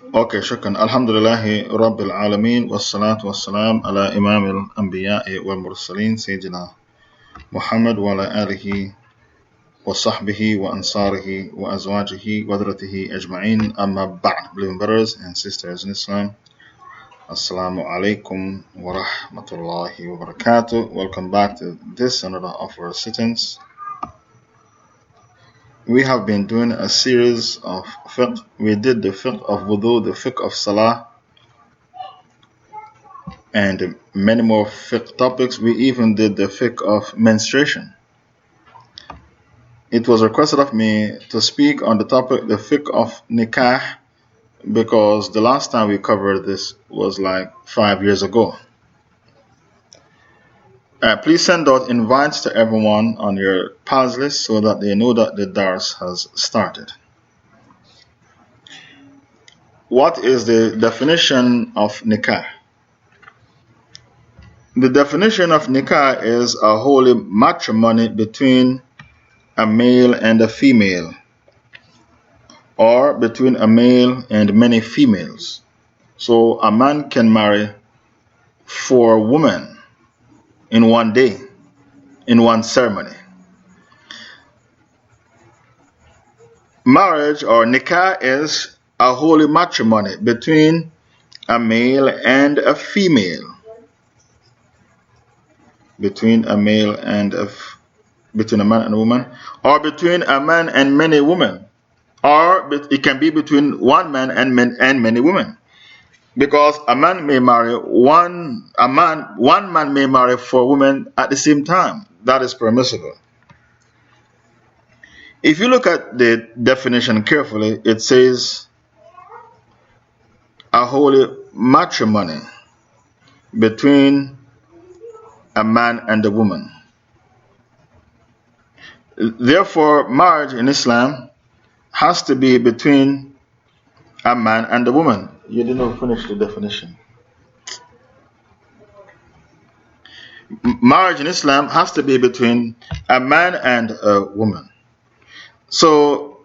Okay, shukran. Alhamdulillahi Rabbil Alameen. Wassalatu wassalam ala Imam al-Anbiya'i wal Mursaleen, Sayyidina Muhammad wa ala alihi wa sahbihi wa ansarihi wa azwajihi wa dhadratihi ajma'in. Amma ba'd. Believing brothers and sisters in Islam. Assalamu alaikum wa rahmatullahi wa barakatuh. Welcome back to this another of our sittings. We have been doing a series of fiqh. We did the fiqh of wudu, the fiqh of salah, and many more fiqh topics. We even did the fiqh of menstruation. It was requested of me to speak on the topic, the fiqh of nikah, because the last time we covered this was like 5 years ago. Please send out invites to everyone on your pals list so that they know that the dars has started. What is the definition of nikah? The definition of nikah is a holy matrimony between a male and a female, or between a male and many females. So a man can marry 4 women in one day, in one ceremony. Marriage or nikah is a holy matrimony between a male and a female. Between a man and a woman, or between a man and many women, or it can be between one man and many women, because a man may marry one man may marry 4 women at the same time. That is permissible. If you look at the definition carefully, it says a holy matrimony between a man and a woman. Therefore, marriage in Islam has to be between a man and a woman. You didn't finish the definition. Marriage in Islam has to be between a man and a woman. So,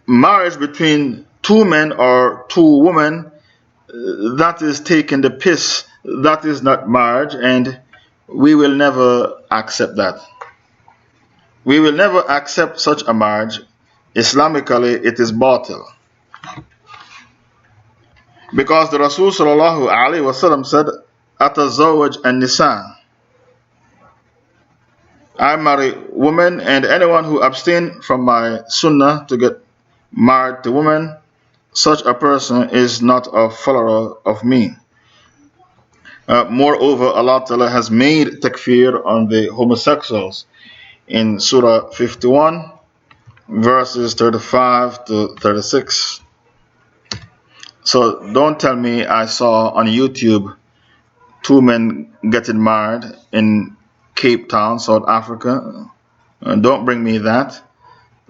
marriage between 2 men or 2 women, that is taking the piss. That is not marriage, and we will never accept that. We will never accept such a marriage. Islamically, it is batil. Because the Rasul sallallahu alayhi wa sallam said, Atazawaj an-nisa. I marry women, and anyone who abstain from my sunnah to get married to women, such a person is not a follower of me. Moreover, Allah Ta'ala has made takfir on the homosexuals in Surah 51, verses 35 to 36. So don't tell me I saw on YouTube 2 men getting married in Cape Town, South Africa. Don't bring me that.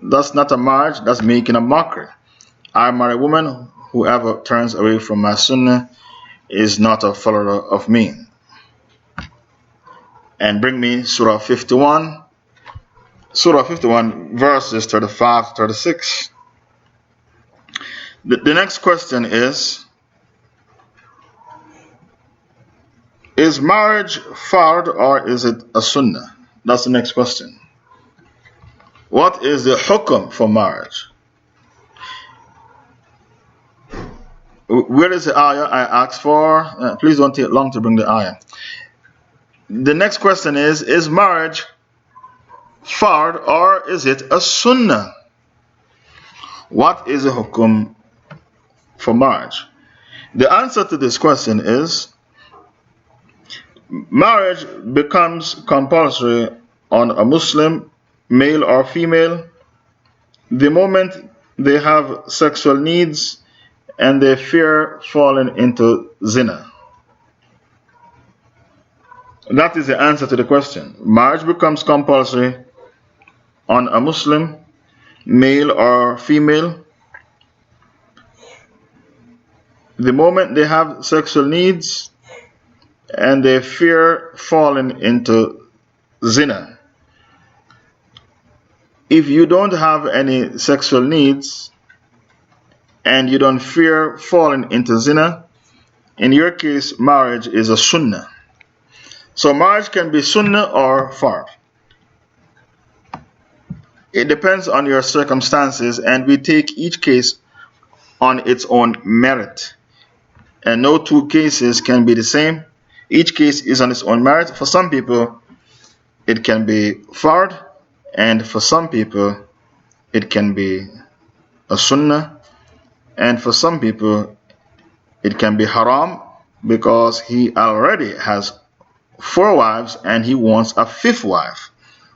That's not a marriage, that's making a mockery. I marry a woman, whoever turns away from my sunnah is not a follower of me. And bring me Surah 51. Surah 51, verses 35 to 36. The next question is marriage fard or is it a sunnah? That's the next question. What is the hukum for marriage? Where is the ayah I asked for? Please don't take long to bring the ayah. The next question is marriage fard or is it a sunnah? What is the hukum for marriage? The answer to this question is marriage becomes compulsory on a Muslim, male or female, the moment they have sexual needs and they fear falling into zina. That is the answer to the question. Marriage becomes compulsory on a Muslim, male or female, the moment they have sexual needs and they fear falling into zina. If you don't have any sexual needs and you don't fear falling into zina, in your case, marriage is a sunnah. So marriage can be sunnah or fard. It depends on your circumstances, and we take each case on its own merit. And no two cases can be the same. Each case is on its own merit. For some people, it can be fard, and for some people, it can be a sunnah, and for some people, it can be haram because he already has 4 wives and he wants a 5th wife.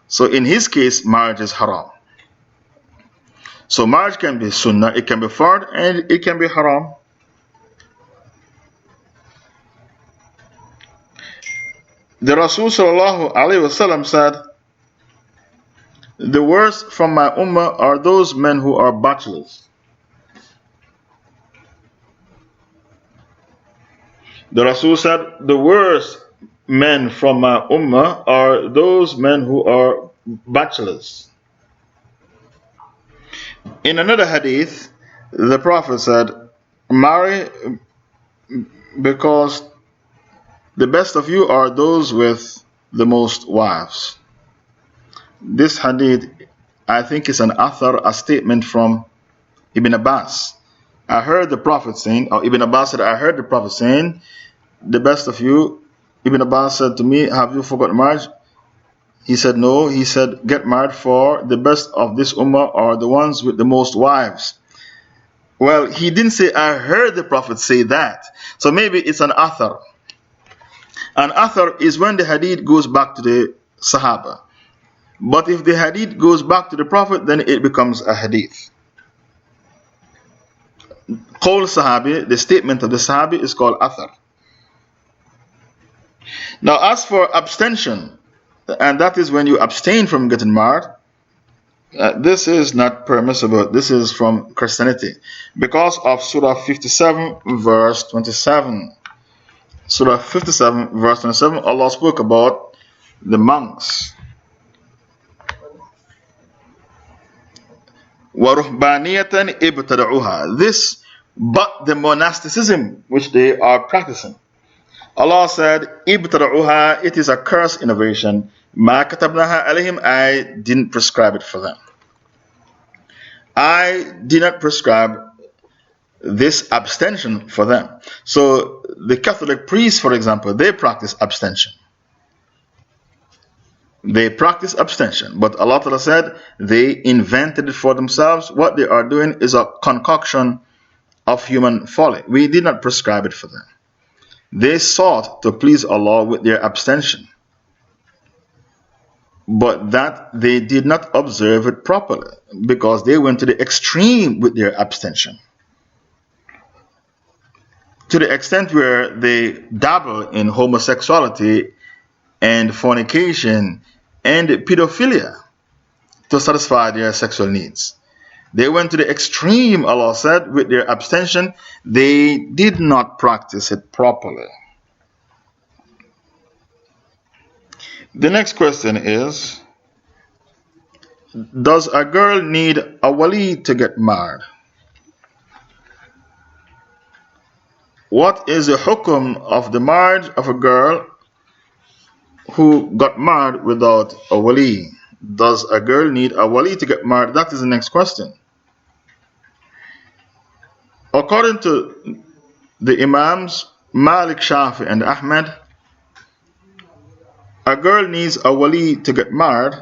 So in his case, marriage is haram. So marriage can be sunnah, it can be fard, and it can be haram. The Rasul sallallahu alayhi wasallam said, the worst from my ummah are those men who are bachelors. The Rasul said, the worst men from my ummah are those men who are bachelors. In another hadith, the Prophet said, marry because the best of you are those with the most wives. This hadith, I think, is an athar, a statement from Ibn Abbas. I heard the Prophet saying, or Ibn Abbas said, I heard the Prophet saying, the best of you. Ibn Abbas said to me, have you forgotten marriage? He said, no. He said, get married, for the best of this ummah are the ones with the most wives. Well, he didn't say, I heard the Prophet say that. So maybe it's an athar. An athar is when the hadith goes back to the Sahaba. But if the hadith goes back to the Prophet, then it becomes a hadith. Qawl Sahabi, the statement of the Sahabi, is called athar. Now, as for abstention, and that is when you abstain from getting married, this is not permissible. This is from Christianity. Because of Surah 57, verse 27. Surah 57, verse 27, Allah spoke about the monks. وَرُهْبَانِيَةً إِبْتَدَعُوهَا. This, but the monasticism which they are practicing. Allah said, إِبْتَدَعُوهَا, it is a cursed innovation. مَا كَتَبْنَاهَا عَلَيْهِمْ, I didn't prescribe it for them. I did not prescribe this abstention for them. So the Catholic priests, for example, they practice abstention. They practice abstention. But Allah Ta'ala said they invented it for themselves. What they are doing is a concoction of human folly. We did not prescribe it for them. They sought to please Allah with their abstention, but that they did not observe it properly because they went to the extreme with their abstention. To the extent where they dabble in homosexuality and fornication and pedophilia to satisfy their sexual needs. They went to the extreme, Allah said, with their abstention. They did not practice it properly. The next question is, does a girl need a wali to get married? What is the hukum of the marriage of a girl who got married without a wali? Does a girl need a wali to get married? That is the next question. According to the Imams Malik, Shafi, and Ahmed, a girl needs a wali to get married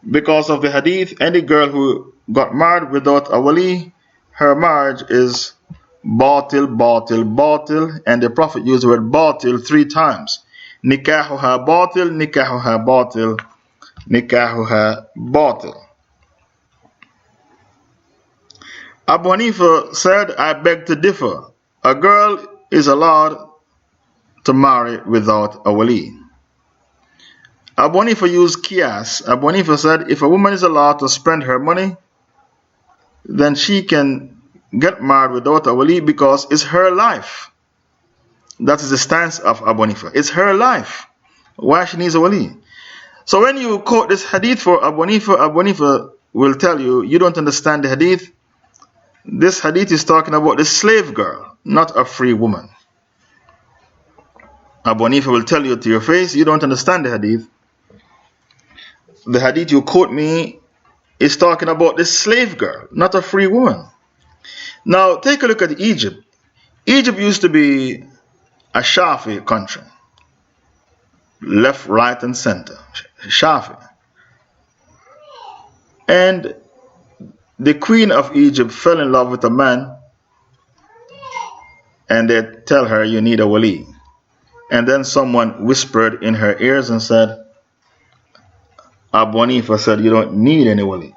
because of the hadith. Any girl who got married without a wali, her marriage is batil, batil, batil, and the Prophet used the word batil 3 times. Nikahuha batil, nikahuha batil, nikahuha batil. Abu Hanifa said, I beg to differ. A girl is allowed to marry without a wali. Abu Hanifa used qiyas. Abu Hanifa said, if a woman is allowed to spend her money, then she can get married without a wali because it's her life. That is the stance of Abu Hanifa. It's her life. Why she needs a wali? So when you quote this hadith for Abu Hanifa will tell you, you don't understand the hadith. This hadith is talking about the slave girl, not a free woman. Abu Hanifa will tell you to your face, you don't understand the hadith. The hadith you quote me is talking about the slave girl, not a free woman. Now take a look at Egypt. Egypt used to be a Shafi country. Left, right, and center. Shafi. And the queen of Egypt fell in love with a man, and they tell her, you need a wali. And then someone whispered in her ears and said, Abu Hanifa said, you don't need any wali.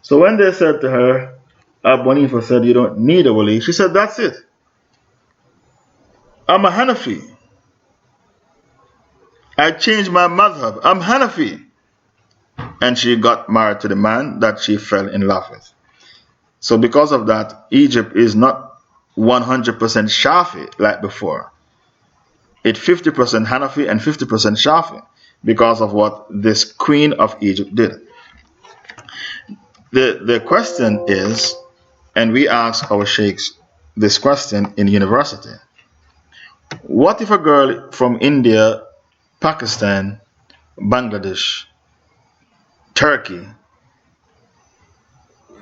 So when they said to her, Abu Hanifa said, you don't need a wali, she said, that's it. I'm a Hanafi. I changed my madhab. I'm Hanafi. And she got married to the man that she fell in love with. So because of that, Egypt is not 100% Shafi like before. It's 50% Hanafi and 50% Shafi because of what this queen of Egypt did. The question is, and we ask our sheikhs this question in university, what if a girl from India, Pakistan, Bangladesh, Turkey,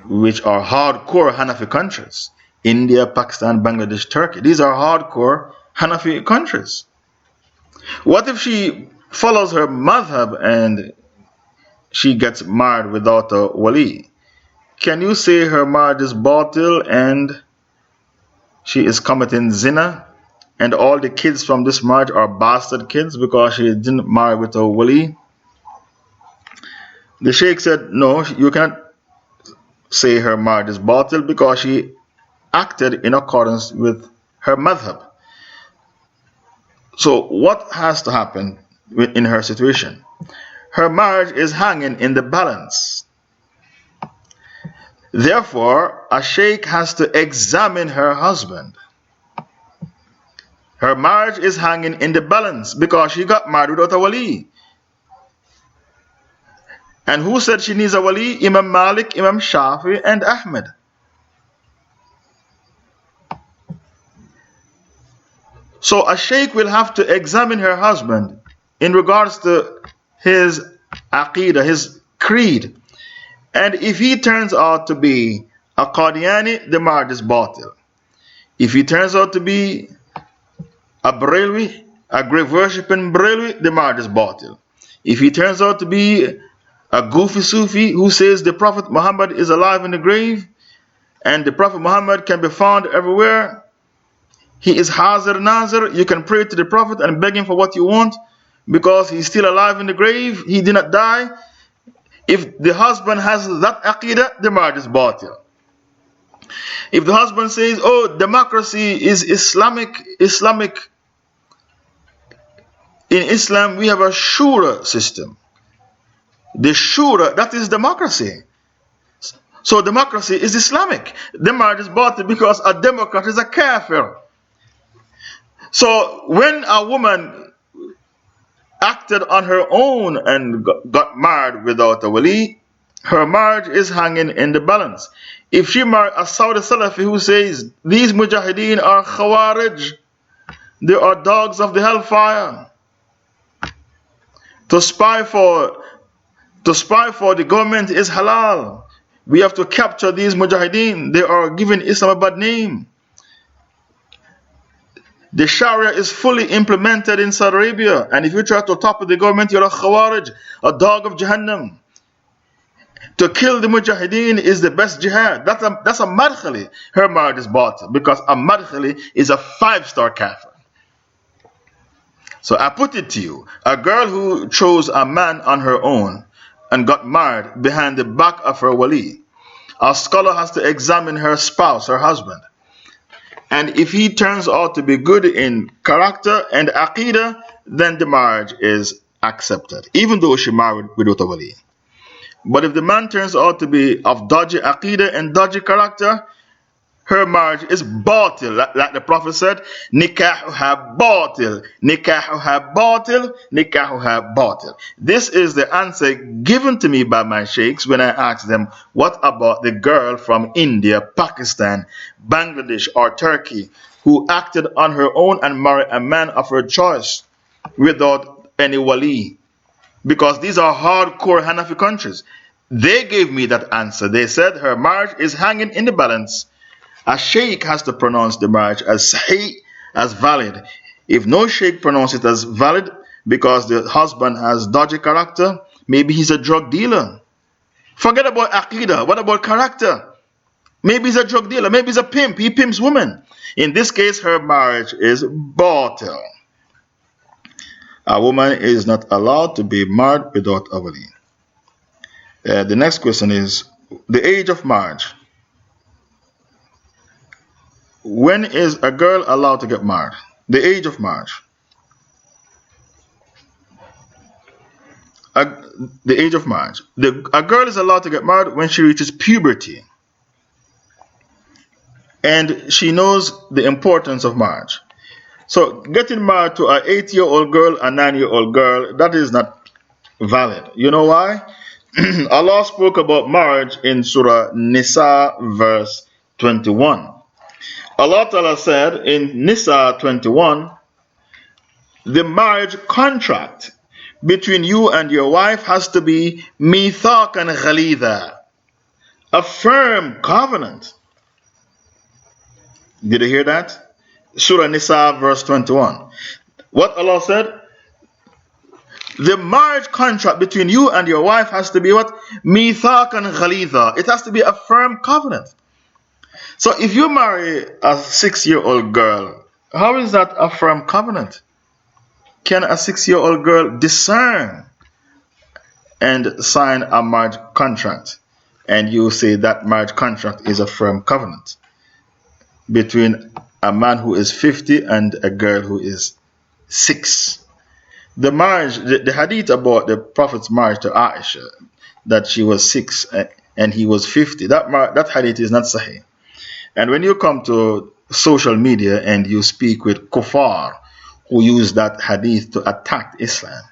which are hardcore Hanafi countries, India, Pakistan, Bangladesh, Turkey, these are hardcore Hanafi countries. What if she follows her madhab and she gets married without a wali? Can you say her marriage is batil and she is committing zina and all the kids from this marriage are bastard kids because she didn't marry with a wali? The sheikh said, no, you can't say her marriage is batil because she acted in accordance with her madhab. So what has to happen in her situation? Her marriage is hanging in the balance. Therefore, a sheikh has to examine her husband. Her marriage is hanging in the balance because she got married without a wali. And who said she needs a wali? Imam Malik, Imam Shafi, and Ahmed. So a sheikh will have to examine her husband in regards to his aqidah, his creed. And if he turns out to be a Qadiani, the marriage is batil. If he turns out to be a Barelwi, a grave worshipping Barelwi, the marriage is batil. If he turns out to be a goofy Sufi who says the Prophet Muhammad is alive in the grave and the Prophet Muhammad can be found everywhere, he is Hazir Nazir, you can pray to the Prophet and beg him for what you want because he's still alive in the grave, he did not die. If the husband has that aqidah, the marriage is batil. If the husband says, oh, democracy is Islamic, in Islam we have a shura system. The shura, that is democracy. So democracy is Islamic. The marriage is batil because a democrat is a kafir. So when a woman acted on her own and got married without a wali, her marriage is hanging in the balance. If she married a Saudi Salafi who says these mujahideen are khawarij, they are dogs of the hellfire, to spy for the government is halal, we have to capture these mujahideen, they are giving Islam a bad name. The Sharia is fully implemented in Saudi Arabia, and if you try to topple the government, you're a khawarij, a dog of Jahannam. To kill the mujahideen is the best jihad. That's a madkhali. Her marriage is batil because a madkhali is a 5-star kafir. So I put it to you, a girl who chose a man on her own and got married behind the back of her wali, a scholar has to examine her spouse, her husband. And if he turns out to be good in character and aqidah, then the marriage is accepted, even though she married without a wali. But if the man turns out to be of dodgy aqidah and dodgy character, her marriage is batil. Like the Prophet said, nikahuha batil, nikahuha batil, nikahuha batil. This is the answer given to me by my sheikhs when I asked them, what about the girl from India, Pakistan, Bangladesh, or Turkey who acted on her own and married a man of her choice without any wali? Because these are hardcore Hanafi countries. They gave me that answer. They said her marriage is hanging in the balance. A sheikh has to pronounce the marriage as sahih, as valid. If no sheikh pronounces it as valid because the husband has dodgy character, maybe he's a drug dealer. Forget about aqidah. What about character? Maybe he's a drug dealer. Maybe he's a pimp. He pimps women. In this case, her marriage is batil. A woman is not allowed to be married without a wali. The next question is the age of marriage. When is a girl allowed to get married? The age of marriage. The age of marriage. A girl is allowed to get married when she reaches puberty. And she knows the importance of marriage. So getting married to an 8-year-old girl, a 9-year-old girl, that is not valid. You know why? Allah spoke about marriage in Surah Nisa verse 21. Allah Ta'ala said in Nisa 21, the marriage contract between you and your wife has to be mithaqan ghalidha, a firm covenant. Did you hear that? Surah Nisa verse 21. What Allah said? The marriage contract between you and your wife has to be what? Mithaqan ghalidha. It has to be a firm covenant. So if you marry a 6-year-old girl, how is that a firm covenant? Can a 6-year-old girl discern and sign a marriage contract? And you say that marriage contract is a firm covenant between a man who is 50 and a girl who is 6. The marriage, the hadith about the Prophet's marriage to Aisha, that she was 6 and he was 50, that hadith is not sahih. And when you come to social media and you speak with kuffar who use that hadith to attack Islam,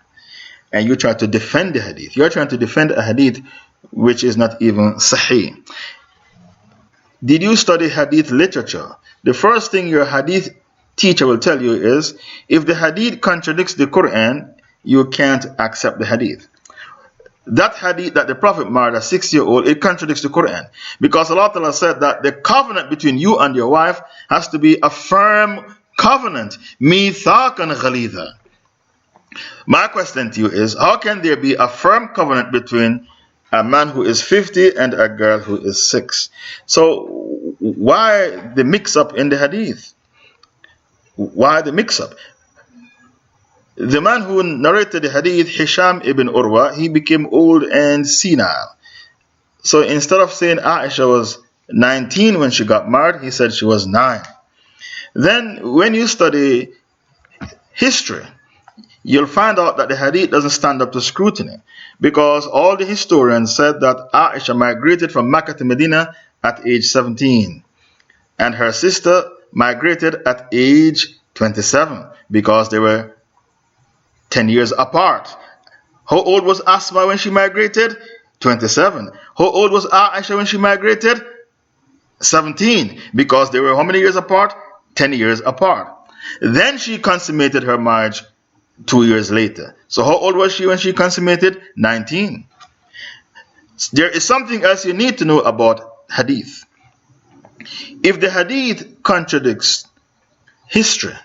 and you try to defend the hadith, you're trying to defend a hadith which is not even sahih. Did you study hadith literature? The first thing your hadith teacher will tell you is, if the hadith contradicts the Quran, you can't accept the hadith. That hadith that the Prophet married a 6-year-old, it contradicts the Quran. Because Allah Ta'ala said that the covenant between you and your wife has to be a firm covenant. Mithaqan ghalidha. My question to you is, how can there be a firm covenant between a man who is 50 and a girl who is 6? So why the mix-up in the hadith? Why the mix-up? The man who narrated the hadith, Hisham ibn Urwa, he became old and senile. So instead of saying Aisha was 19 when she got married, he said she was 9. Then when you study history, you'll find out that the hadith doesn't stand up to scrutiny, because all the historians said that Aisha migrated from Mecca to Medina at age 17, and her sister migrated at age 27, because they were 10 years apart. How old was Asma when she migrated? 27. How old was Aisha when she migrated? 17. Because they were how many years apart? 10 years apart. Then she consummated her marriage 2 years later. So how old was she when she consummated? 19. There is something else you need to know about hadith. If the hadith contradicts history,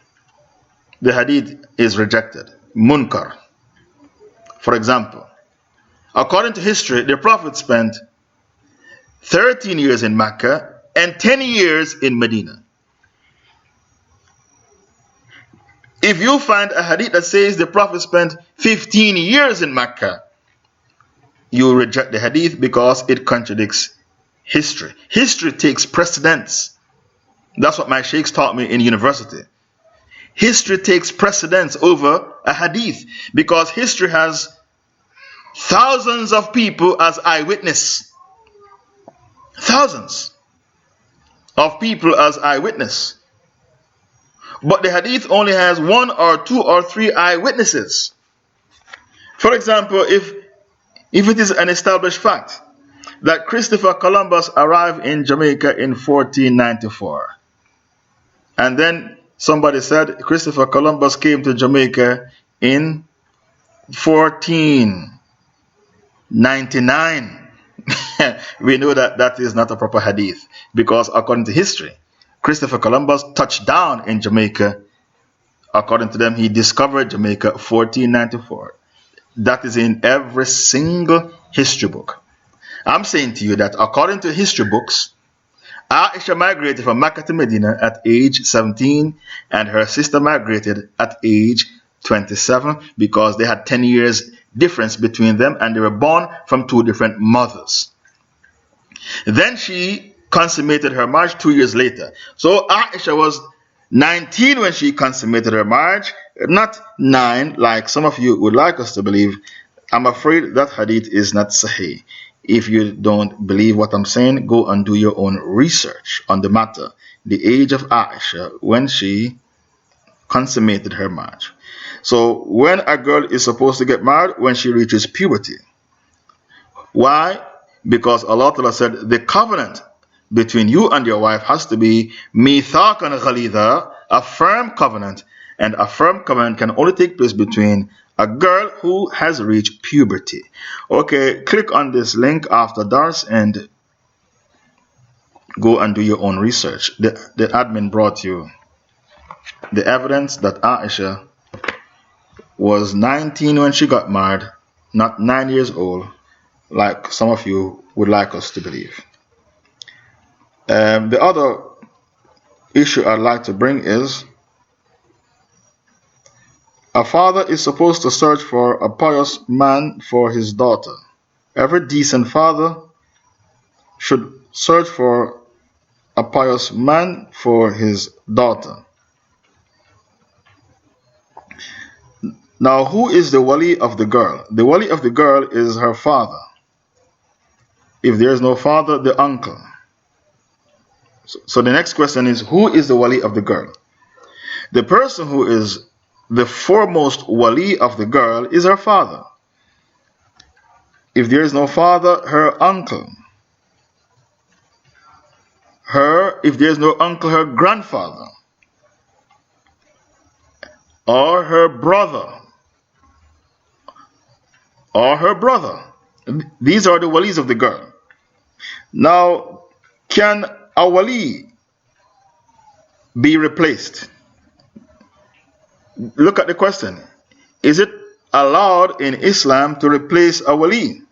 the hadith is rejected. Munkar. For example, according to history, the Prophet spent 13 years in Mecca and 10 years in Medina. If you find a hadith that says the Prophet spent 15 years in Mecca, you reject the hadith because it contradicts history. History takes precedence. That's what my sheikhs taught me in university. History takes precedence over a hadith because history has thousands of people as eyewitness. Thousands. of people as eyewitness. But the hadith only has 1 or 2 or 3 eyewitnesses. For example, if it is an established fact that Christopher Columbus arrived in Jamaica in 1494, and then somebody said Christopher Columbus came to Jamaica in 1499, we know that that is not a proper hadith, because according to history, Christopher Columbus touched down in Jamaica. According to them, he discovered Jamaica 1494. That is in every single history book. I'm saying to you that according to history books, Aisha migrated from Mecca to Medina at age 17, and her sister migrated at age 27, because they had 10 years difference between them, and they were born from 2 different mothers. Then she consummated her marriage 2 years later. So Aisha was 19 when she consummated her marriage, not 9 like some of you would like us to believe. I'm afraid that hadith is not sahih. If you don't believe what I'm saying, go and do your own research on the matter. The age of Aisha when she consummated her marriage. So when a girl is supposed to get married, when she reaches puberty. Why? Because Allah Ta'ala said the covenant between you and your wife has to be mithaqan ghalidha, a firm covenant, and a firm covenant can only take place between a girl who has reached puberty. Okay, click on this link after Dars and go and do your own research. The admin brought you the evidence that Aisha was 19 when she got married, not 9 years old, like some of you would like us to believe. The other issue I'd like to bring is a father is supposed to search for a pious man for his daughter. Every decent father should search for a pious man for his daughter. Now, who is the wali of the girl? The wali of the girl is her father. If there is no father, the uncle. So the next question is, who is the wali of the girl? The person who is the foremost wali of the girl is her father. If there is no father, her uncle. If there is no uncle, her grandfather. Or her brother. These are the walis of the girl. Now, can a wali be replaced? Look at the question. Is it allowed in Islam to replace a wali?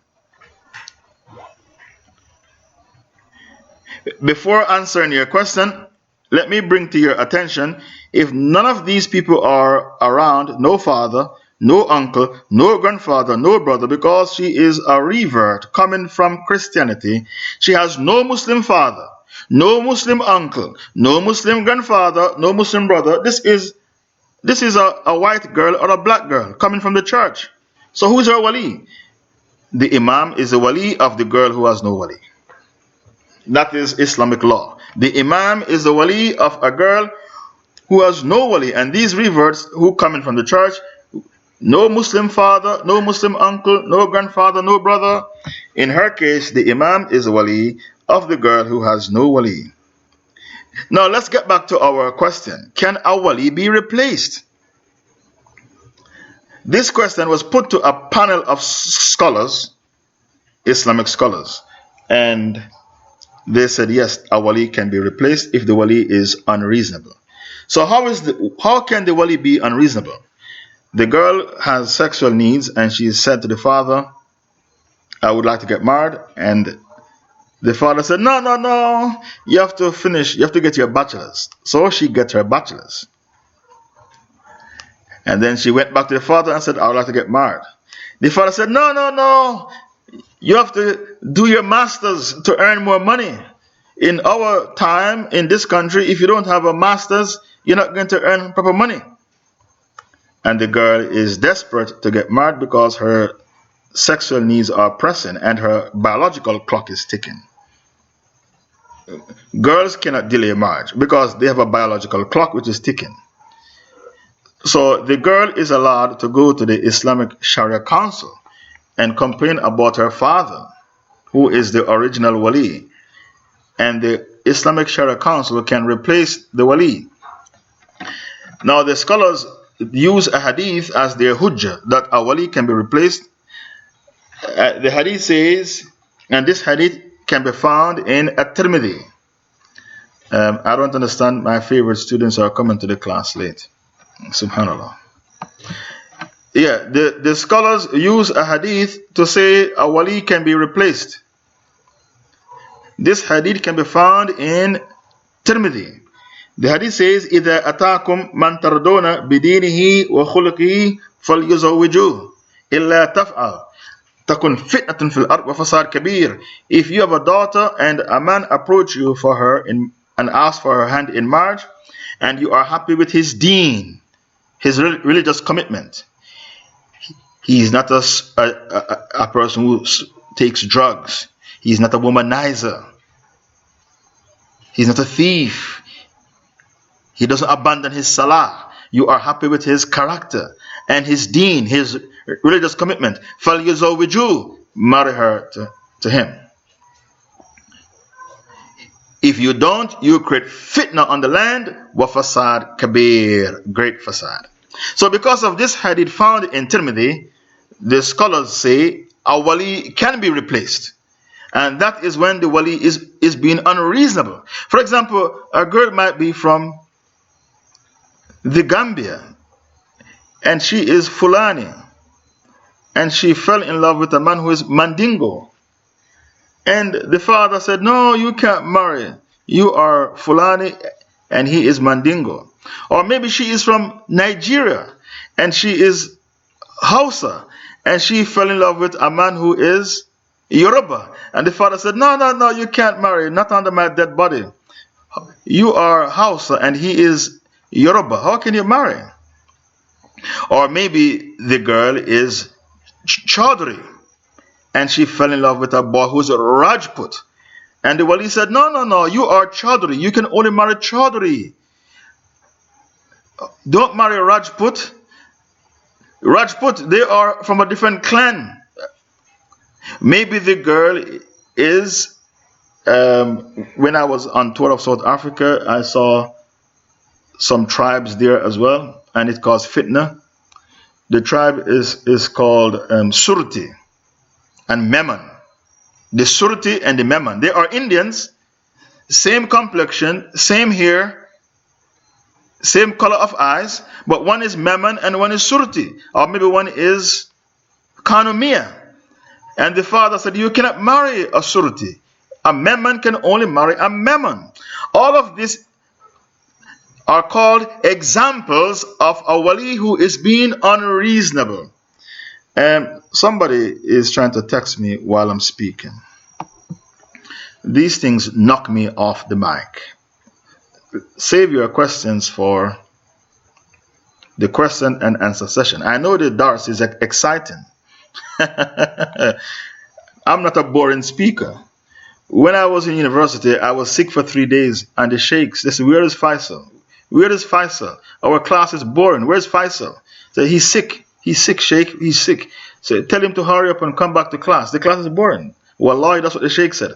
Before answering your question, let me bring to your attention, if none of these people are around, no father, no uncle, no grandfather, no brother, because she is a revert coming from Christianity, she has no Muslim father, no Muslim uncle, no Muslim grandfather, no Muslim brother. This is a white girl or a black girl coming from the church. So who is her wali? The imam is the wali of the girl who has no wali. That is Islamic law. The imam is the wali of a girl who has no wali. And these reverts who coming from the church, no Muslim father, no Muslim uncle, no grandfather, no brother. In her case, the imam is the wali of the girl who has no wali. Now let's get back to our question. Can a wali be replaced? This question was put to a panel of scholars, Islamic scholars, and they said yes, a wali can be replaced if the wali is unreasonable. So how can the wali be unreasonable? The girl has sexual needs and she said to the father, I would like to get married, and the father said, no, you have to get your bachelor's. So she gets her bachelor's. And then she went back to the father and said, I would like to get married. The father said, no, you have to do your master's to earn more money. In our time, in this country, if you don't have a master's, you're not going to earn proper money. And the girl is desperate to get married because her sexual needs are pressing and her biological clock is ticking. girls cannot delay marriage because they have a biological clock which is ticking. So the girl is allowed to go to the Islamic Sharia Council and complain about her father, who is the original wali, and the Islamic Sharia Council can replace the wali. Now the scholars use a hadith as their hujjah that a wali can be replaced. The hadith says, and this hadith can be found in At-Tirmidhi. I don't understand, my favorite students are coming to the class late. Subhanallah. Yeah, the scholars use a hadith to say a wali can be replaced. This hadith can be found in Tirmidhi. The hadith says, إِذَا أَتَاكُمْ مَنْ تَرْضُونَ بِدِينِهِ وَخُلُقِهِ فَلْيُزَوِّجُوهُ إِلَّا تَفْعَلْ تَكُنْ فِتْنَةٌ فِي الْأَرْضِ وَفَسَادٌ كَبِيرٌ. If you have a daughter and a man approach you for her and ask for her hand in marriage, and you are happy with his deen, his religious commitment, he is not a person who takes drugs. He is not a womanizer. He is not a thief. He doesn't abandon his salah. You are happy with his character and his deen, his religious commitment. فَلْيُزَوِّجُوهُ, marry her to him. If you don't, you create fitna on the land. وَفَسَادٌ كَبِيرٌ, great fasad. So because of this hadith found in Tirmidhi, the scholars say a wali can be replaced. And that is when the wali is being unreasonable. For example, a girl might be from the Gambia, and she is Fulani, and she fell in love with a man who is Mandingo. And the father said, no, you can't marry. You are Fulani and he is Mandingo. Or maybe she is from Nigeria and she is Hausa, and she fell in love with a man who is Yoruba. And the father said, no, you can't marry, not under my dead body. You are Hausa and he is Yoruba. How can you marry? Or maybe the girl is Chaudhry and she fell in love with a boy who's a Rajput. And the wali said, no, you are Chaudhry. You can only marry Chaudhry. Don't marry Rajput. Rajput, they are from a different clan. Maybe the girl is, when I was on tour of South Africa, I saw some tribes there as well, and it caused fitna. The tribe is called Surti and Memon. The Surti and the Memon, they are Indians, same complexion, same hair, same color of eyes, but one is Memon and one is Surti, or maybe one is Kanumia. And the father said, you cannot marry a Surti. A Memon can only marry a Memon. All of this are called examples of a wali who is being unreasonable. Somebody is trying to text me while I'm speaking. These things knock me off the mic. Save your questions for the question and answer session. I know the dars is exciting. I'm not a boring speaker. When I was in university, I was sick for 3 days, and the sheikhs, they said, where is Faisal? Where is Faisal? Our class is boring. Where's Faisal? So he's sick. He's sick, sheikh. He's sick. So tell him to hurry up and come back to class. The class is boring. Wallahi, that's what the sheikh said.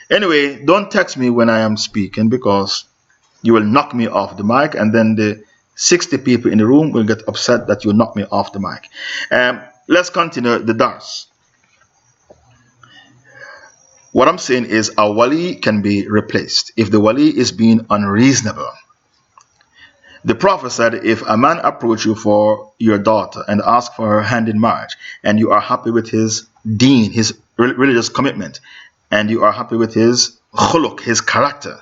Anyway, don't text me when I am speaking, because you will knock me off the mic, and then the 60 people in the room will get upset that you knock me off the mic. Let's continue the dars. What I'm saying is a wali can be replaced if the wali is being unreasonable. The Prophet said, if a man approach you for your daughter and ask for her hand in marriage, and you are happy with his deen, his religious commitment, and you are happy with his khuluq, his character,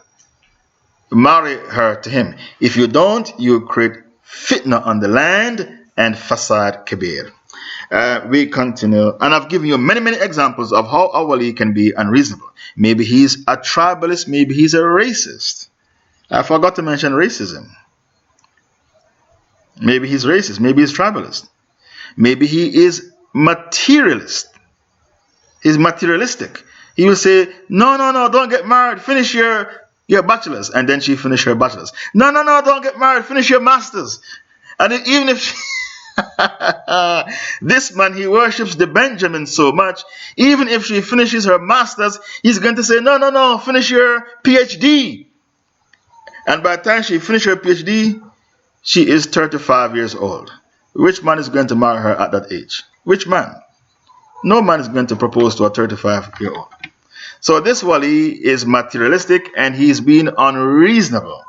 marry her to him. If you don't, you create fitna on the land and fasad kabir. We continue, and I've given you many examples of how a wali can be unreasonable. Maybe he's a tribalist, maybe he's a racist. I forgot to mention racism. Maybe he's racist, maybe he's tribalist. Maybe he is materialist. He's materialistic. He will say, no, no, no, don't get married. Finish your bachelor's. And then she finished her bachelor's. No, no, no, don't get married. Finish your master's. And even if she, this man, he worships the Benjamin so much, even if she finishes her master's, he's going to say, no, no, no, finish your PhD. And by the time she finishes her PhD, she is 35 years old. Which man is going to marry her at that age? Which man? No man is going to propose to a 35-year-old. So this wali is materialistic and he's being unreasonable.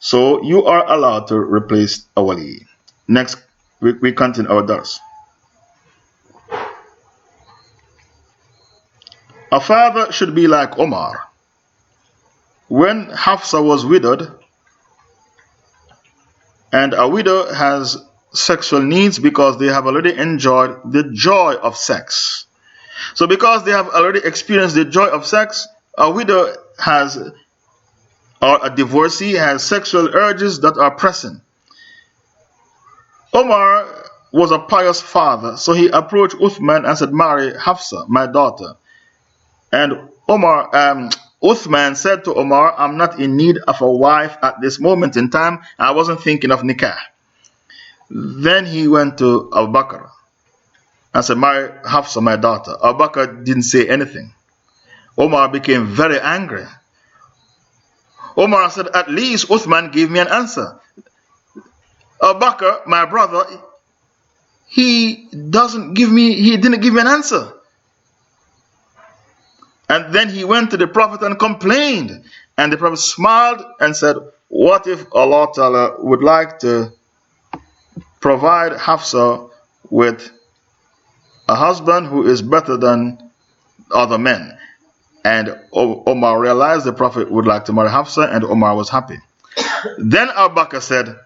So you are allowed to replace a wali. Next, we continue our dars. A father should be like Omar. When Hafsa was widowed, and a widow has sexual needs because they have already enjoyed the joy of sex. So because they have already experienced the joy of sex, a widow has, or a divorcee has sexual urges that are pressing. Omar was a pious father, so he approached Uthman and said, marry Hafsa, my daughter. And Uthman said to Omar, I'm not in need of a wife at this moment in time. I wasn't thinking of nikah. Then he went to Abu Bakr and said, marry Hafsa, my daughter. Abu Bakr didn't say anything. Omar became very angry. Omar said, at least Uthman gave me an answer. Abu Bakr, my brother, he didn't give me an answer. And then he went to the Prophet and complained. And the Prophet smiled and said, what if Allah Ta'ala would like to provide Hafsa with a husband who is better than other men? And Omar realized the Prophet would like to marry Hafsa, and Omar was happy. Then Abu Bakr said,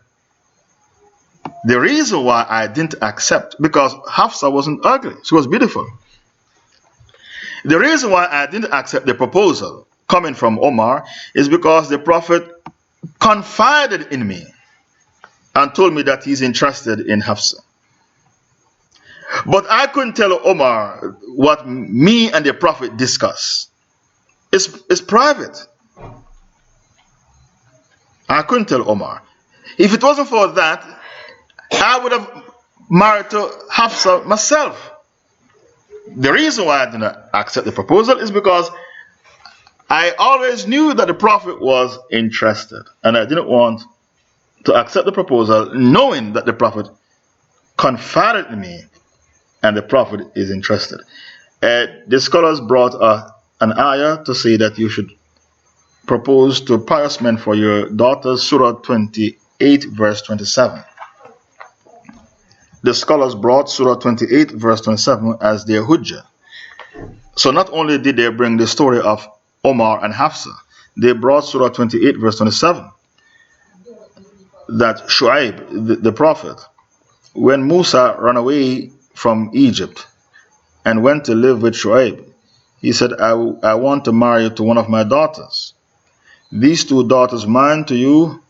the reason why I didn't accept, because Hafsa wasn't ugly, she was beautiful. The reason why I didn't accept the proposal coming from Omar is because the Prophet confided in me and told me that he's interested in Hafsa. But I couldn't tell Omar what me and the Prophet discuss. It's private. I couldn't tell Omar. If it wasn't for that, I would have married to Hafsa myself. The reason why I did not accept the proposal is because I always knew that the Prophet was interested, and I didn't want to accept the proposal knowing that the Prophet confided in me and the Prophet is interested. The scholars brought an ayah to say that you should propose to pious men for your daughters, Surah 28 verse 27. The scholars brought Surah 28 verse 27 as their hujjah. So not only did they bring the story of Omar and Hafsa, they brought Surah 28 verse 27. That Shu'aib, the prophet, when Musa ran away from Egypt and went to live with Shu'aib, he said, I want to marry you to one of my daughters. These two daughters mine to you.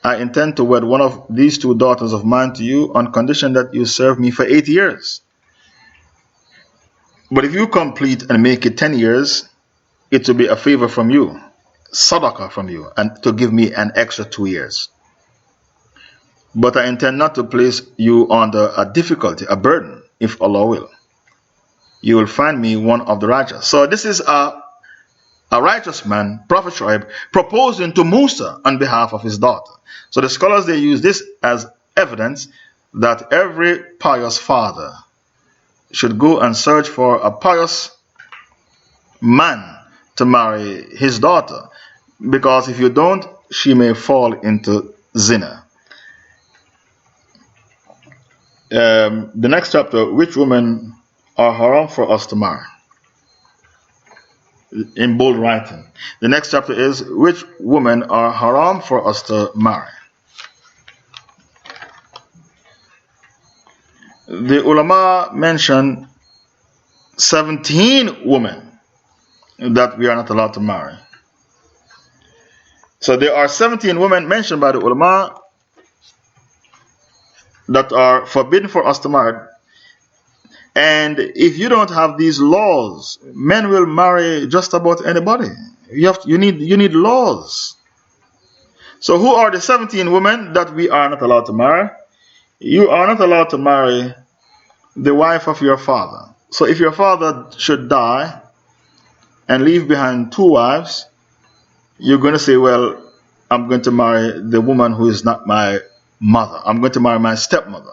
I intend to wed one of these two daughters of mine to you on condition that you serve me for 8 years. But if you complete and make it 10 years, it will be a favor from you, sadaqah from you, and to give me an extra 2 years. But I intend not to place you under a difficulty, a burden, if Allah will. You will find me one of the righteous. So this is a righteous man, Prophet Shu'aib, proposing to Musa on behalf of his daughter. So the scholars, they use this as evidence that every pious father should go and search for a pious man to marry his daughter. Because if you don't, she may fall into zina. The next chapter, which women are haram for us to marry? In bold writing. The next chapter is, which women are haram for us to marry? The ulama mention 17 women that we are not allowed to marry. So there are 17 women mentioned by the ulama that are forbidden for us to marry. And if you don't have these laws, men will marry just about anybody. You need laws. So who are the 17 women that we are not allowed to marry? You are not allowed to marry the wife of your father. So if your father should die and leave behind 2 wives, you're going to say, well, I'm going to marry the woman who is not my mother. I'm going to marry my stepmother.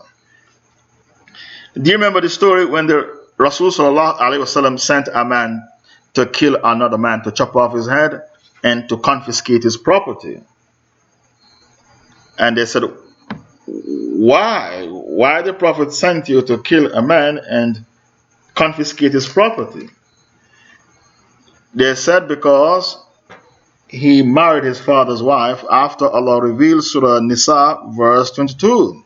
Do you remember the story when the Rasul sallallahu alaihi wasallam sent a man to kill another man, to chop off his head and to confiscate his property? And they said, why? Why the Prophet sent you to kill a man and confiscate his property? They said because he married his father's wife after Allah revealed Surah Nisa verse 22.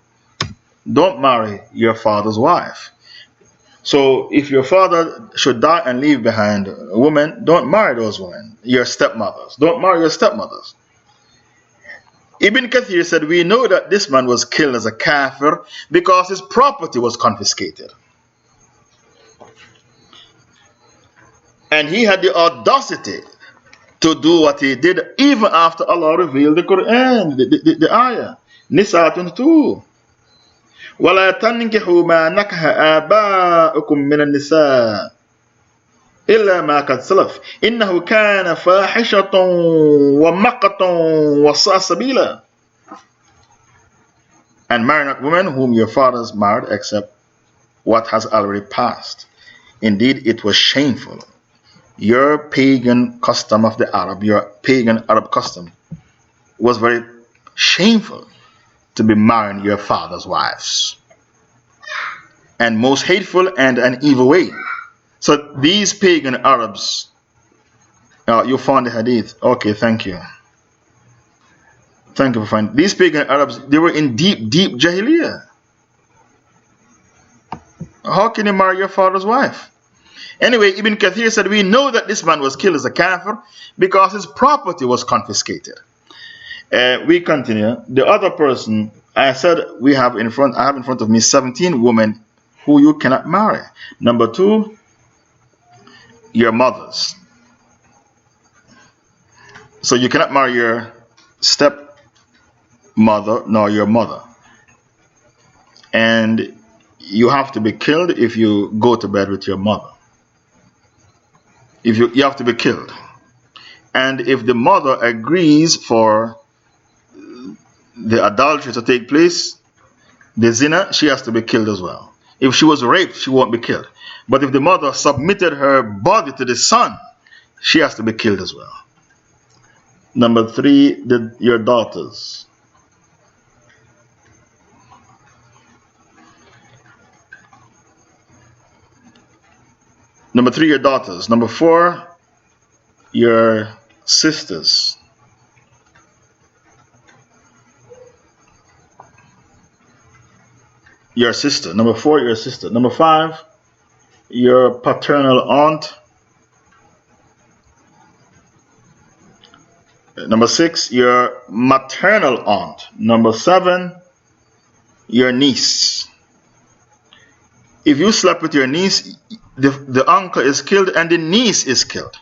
Don't marry your father's wife. So if your father should die and leave behind a woman, don't marry those women. Your stepmothers. Don't marry your stepmothers. Ibn Kathir said, we know that this man was killed as a kafir because his property was confiscated. And he had the audacity to do what he did even after Allah revealed the Quran, the ayah. Nisa 22. وَلَا تَنْكِحُوا مَا نَكَحَ آبَاؤُكُم مِّنَ النِّسَاءِ إِلَّا مَا قَدْ سَلَفَ إِنَّهُ كَانَ فَاحِشَةً وَمَقْتًا وَسَاءَ سَبِيلًا. And marry not women whom your fathers married except what has already passed. Indeed, it was shameful. Your pagan custom of the Arab, your pagan Arab custom, was very shameful to be marrying your father's wives. And most hateful and an evil way. So these pagan Arabs, you found the hadith. Okay, thank you. Thank you for finding. These pagan Arabs, they were in deep, deep Jahiliyyah. How can you marry your father's wife? Anyway, Ibn Kathir said, we know that this man was killed as a kafir because his property was confiscated. We continue. The other person, I said I have in front of me 17 women who you cannot marry. Number 2, your mothers. So you cannot marry your stepmother nor your mother. And you have to be killed if you go to bed with your mother. You have to be killed. And if the mother agrees for the adultery to take place, the zina, she has to be killed as well. If she was raped, she won't be killed. But if the mother submitted her body to the son, she has to be killed as well. Number 3, your daughters. Number 3, your daughters. Number 4, your sisters. Your sister. Number 4, your sister. Number 5, your paternal aunt. Number 6, your maternal aunt. Number 7, your niece. If you slept with your niece, the uncle is killed and the niece is killed.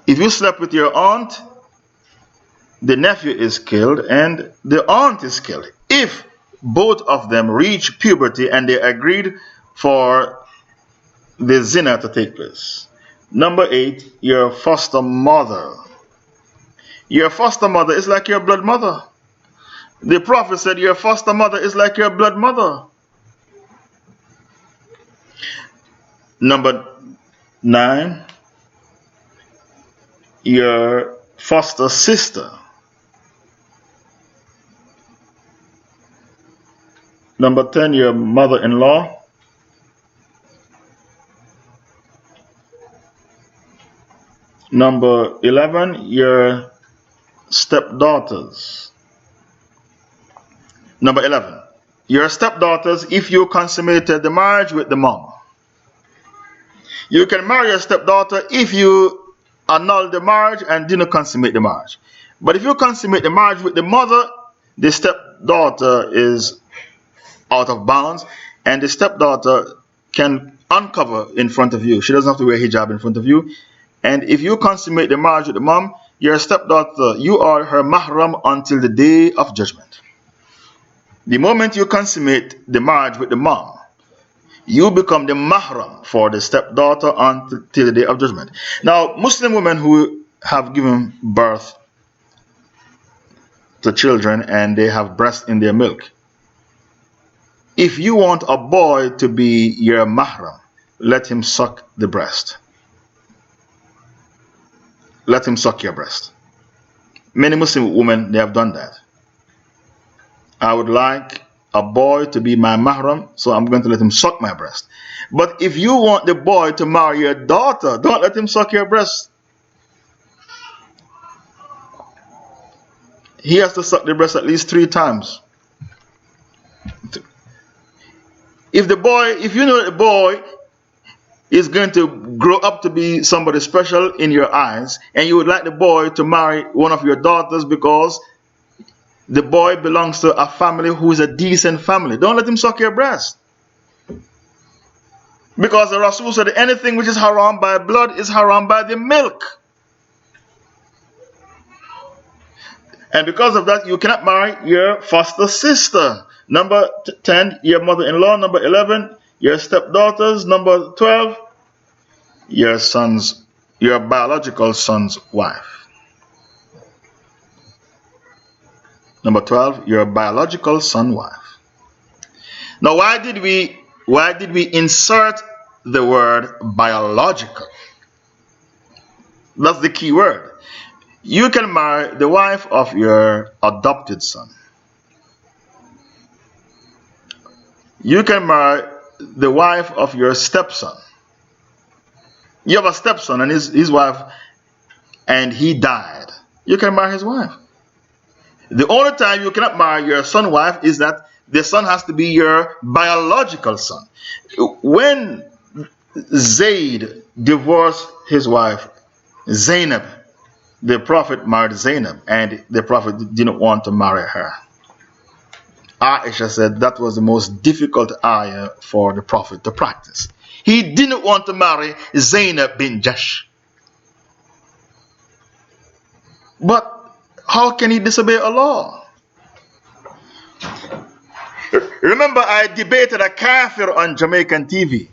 If you slept with your aunt, the nephew is killed and the aunt is killed. If both of them reach puberty and they agreed for the zina to take place. Number 8, your foster mother. Your foster mother is like your blood mother. The Prophet said your foster mother is like your blood mother. Number 9, your foster sister. Number 10, your mother-in-law. Number 11, your stepdaughters. Number 11, your stepdaughters if you consummated the marriage with the mom. You can marry your stepdaughter if you annul the marriage and didn't consummate the marriage. But if you consummate the marriage with the mother, the stepdaughter is out of bounds and the stepdaughter can uncover in front of you. She doesn't have to wear hijab in front of you. And if you consummate the marriage with the mom, your stepdaughter, you are her mahram until the day of judgment. The moment you consummate the marriage with the mom, you become the mahram for the stepdaughter until the day of judgment. Now, Muslim women who have given birth to children and they have breast in their milk, if you want a boy to be your mahram, let him suck the breast. Let him suck your breast. Many Muslim women, they have done that. I would like a boy to be my mahram, so I'm going to let him suck my breast. But if you want the boy to marry your daughter, don't let him suck your breast. He has to suck the breast at least 3 times. If you know that the boy is going to grow up to be somebody special in your eyes, and you would like the boy to marry one of your daughters because the boy belongs to a family who is a decent family, don't let him suck your breast. Because the Rasul said anything which is haram by blood is haram by the milk. And because of that, you cannot marry your foster sister. Number 10, your mother-in-law. Number 11, your stepdaughters. Number 12, your biological son's wife. Number 12, your biological son's wife. Now, why did we insert the word biological? That's the key word. You can marry the wife of your adopted son. You can marry the wife of your stepson. You have a stepson and his wife, and he died. You can marry his wife. The only time you cannot marry your son's wife is that the son has to be your biological son. When Zayd divorced his wife, Zainab, the Prophet married Zainab, and the Prophet didn't want to marry her. Aisha said that was the most difficult ayah for the Prophet to practice. He didn't want to marry Zainab bin Jahsh. But how can he disobey Allah? Remember, I debated a kafir on Jamaican TV,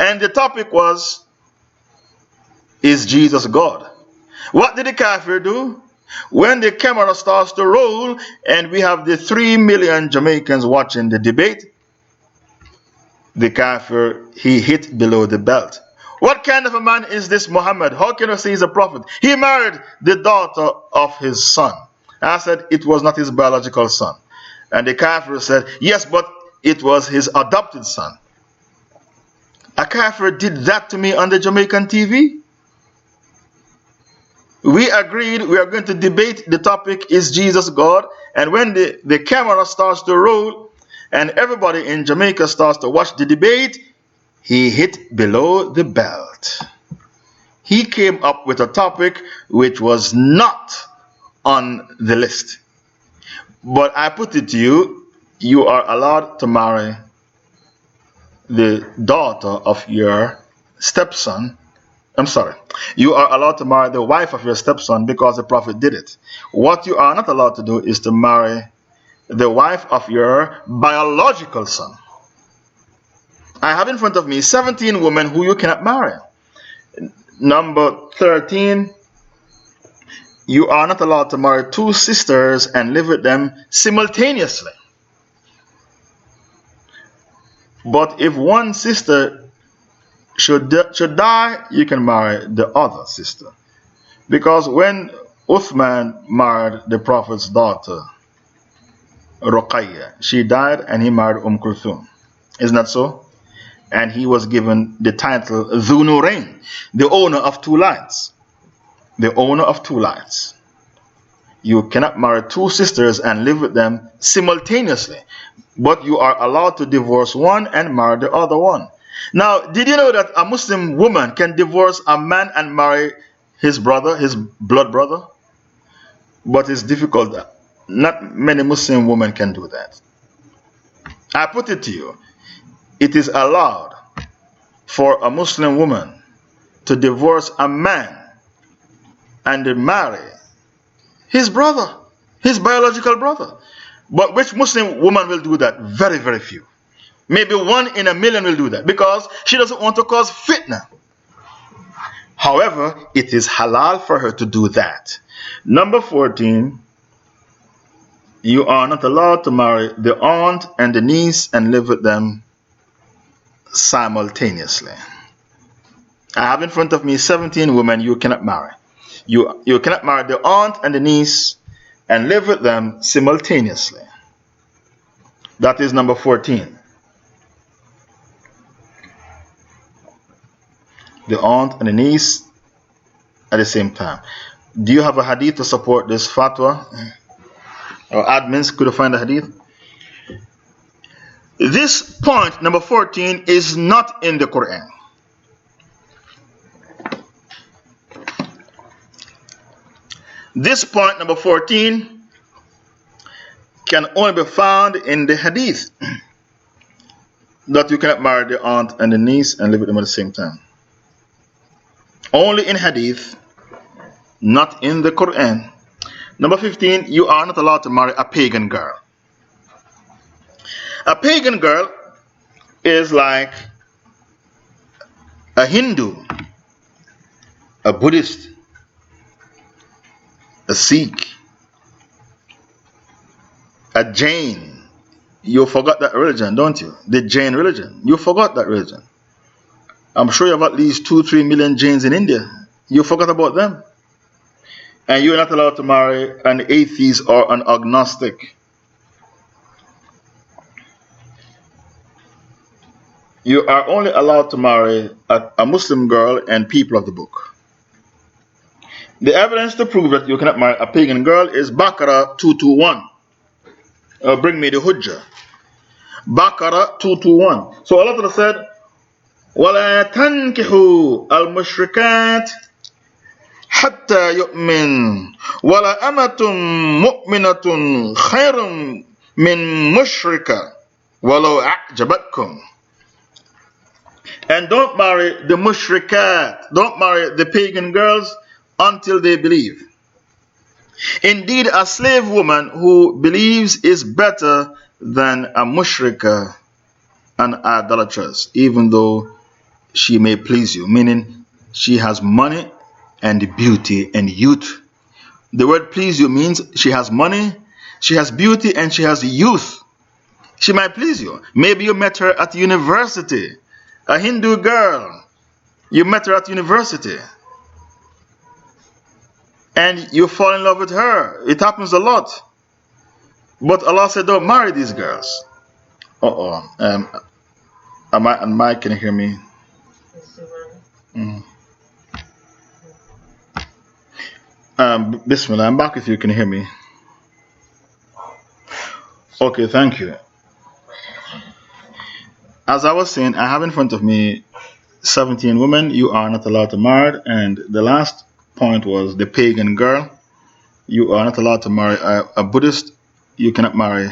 and the topic was, is Jesus God? What did the kafir do? When the camera starts to roll and we have the 3 million Jamaicans watching the debate, the kafir, he hit below the belt. What kind of a man is this Muhammad? How can I say he's a prophet? He married the daughter of his son. I said it was not his biological son. And the kafir said, yes, but it was his adopted son. A kafir did that to me on the Jamaican TV. We agreed we are going to debate the topic, is Jesus God? And when the camera starts to roll and everybody in Jamaica starts to watch the debate, he hit below the belt. He came up with a topic which was not on the list. But I put it to you, you are allowed to marry the daughter of your stepson. I'm sorry. You are allowed to marry the wife of your stepson because the Prophet did it. What you are not allowed to do is to marry the wife of your biological son. I have in front of me 17 women who you cannot marry. Number 13, you are not allowed to marry 2 sisters and live with them simultaneously. But if one sister should die, you can marry the other sister. Because when Uthman married the Prophet's daughter, Ruqayya, she died and he married Kulthum. Isn't that so? And he was given the title Dhu Nurayn, the owner of 2 lights. The owner of 2 lights. You cannot marry 2 sisters and live with them simultaneously. But you are allowed to divorce one and marry the other one. Now, did you know that a Muslim woman can divorce a man and marry his brother, his blood brother? But it's difficult. Not many Muslim women can do that. I put it to you, it is allowed for a Muslim woman to divorce a man and marry his brother, his biological brother. But which Muslim woman will do that? Very, very few. Maybe 1 in a million will do that because she doesn't want to cause fitna. However, it is halal for her to do that. Number 14, you are not allowed to marry the aunt and the niece and live with them simultaneously. I have in front of me 17 women you cannot marry. You cannot marry the aunt and the niece and live with them simultaneously. That is number 14. The aunt and the niece at the same time. Do you have a hadith to support this fatwa? Or admins, could you find a hadith? This point, number 14, is not in the Quran. This point, number 14, can only be found in the hadith. That you cannot marry the aunt and the niece and live with them at the same time. Only in hadith, not in the Quran. Number 15, you are not allowed to marry a pagan girl. A pagan girl is like a Hindu, a Buddhist, a Sikh, a Jain. You forgot that religion, don't you? The Jain religion. You forgot that religion. I'm sure you have at least 2-3 million Jains in India. You forgot about them. And you're not allowed to marry an atheist or an agnostic. You are only allowed to marry a Muslim girl and people of the book. The evidence to prove that you cannot marry a pagan girl is Baqarah 221. Bring me the Hujjah. Baqarah 221. So Allah said, وَلَا تَنْكِحُوا الْمُشْرِكَاتِ حَتَّى يُؤْمِنْ وَلَا أَمَةٌ مُؤْمِنَةٌ خَيْرٌ مِنْ مُشْرِكَةٍ وَلَوْ أَعْجَبَتْكُمْ. And don't marry the mushrikat, don't marry the pagan girls until they believe. Indeed, a slave woman who believes is better than a mushrika, an idolatress, even though she may please you, meaning she has money and beauty and youth. The word please you means she has money, she has beauty, and she has youth. She might please you. Maybe you met her at university, a Hindu girl. You met her at university and you fall in love with her. It happens a lot. But Allah said, don't marry these girls. Mike, can you hear me? Bismillah, I'm back if you can hear me. Okay, thank you. As I was saying, I have in front of me 17 women you are not allowed to marry, and the last point was the pagan girl. You are not allowed to marry a Buddhist. You cannot marry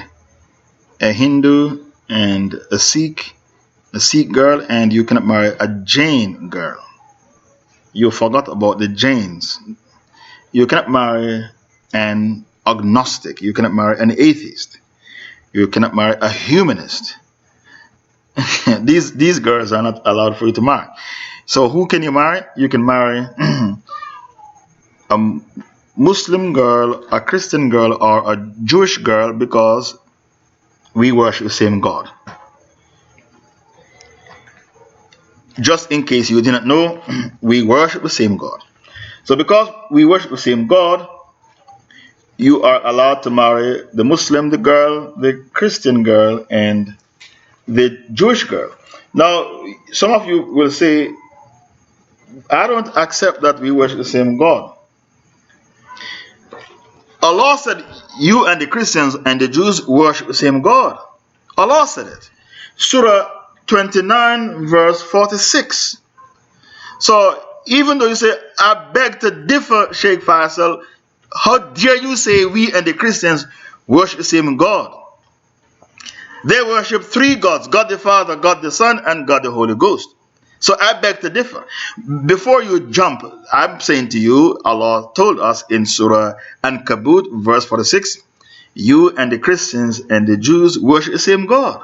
a Hindu and a Sikh girl, and you cannot marry a Jain girl. You forgot about the Jains. You cannot marry an agnostic. You cannot marry an atheist. You cannot marry a humanist. These girls are not allowed for you to marry. So who can you marry? You can marry a Muslim girl, a Christian girl, or a Jewish girl, because we worship the same God. Just in case you didn't know, we worship the same God. So because we worship the same God, you are allowed to marry the Muslim, the girl, the Christian girl, and the Jewish girl. Now, some of you will say, I don't accept that we worship the same God. Allah said, you and the Christians and the Jews worship the same God. Allah said it. Surah 29 verse 46. So, even though you say, I beg to differ, Sheikh Faisal, how dare you say we and the Christians worship the same God? They worship three gods, God the Father, God the Son, and God the Holy Ghost. So I beg to differ. Before you jump, I'm saying to you, Allah told us in Surah Ankabut, verse 46, you and the Christians and the Jews worship the same God.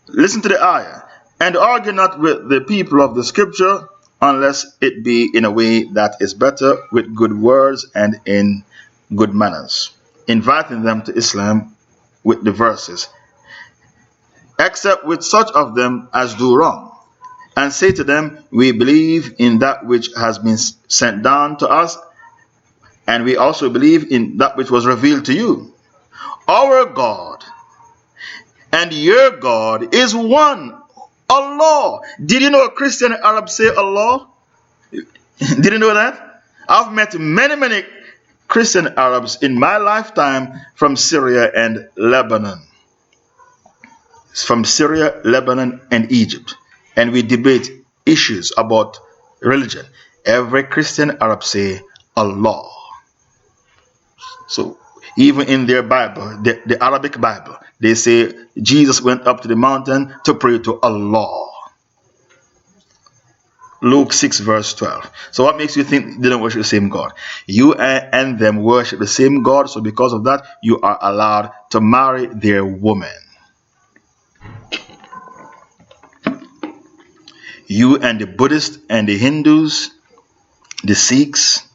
Listen to the ayah. And argue not with the people of the scripture, unless it be in a way that is better, with good words and in good manners, inviting them to Islam with the verses, except with such of them as do wrong, and say to them, we believe in that which has been sent down to us, and we also believe in that which was revealed to you. Our God and your God is one, Allah. Did you know a Christian and Arab say Allah? Did you know that? I've met many Christian Arabs in my lifetime from Syria and Lebanon. From Syria, Lebanon, and Egypt. And we debate issues about religion. Every Christian Arab say Allah. So even in their Bible, the Arabic Bible, they say Jesus went up to the mountain to pray to Allah. Luke 6 verse 12. So what makes you think they don't worship the same God? You and them worship the same God, so because of that, you are allowed to marry their woman. You and the Buddhists and the Hindus, the Sikhs,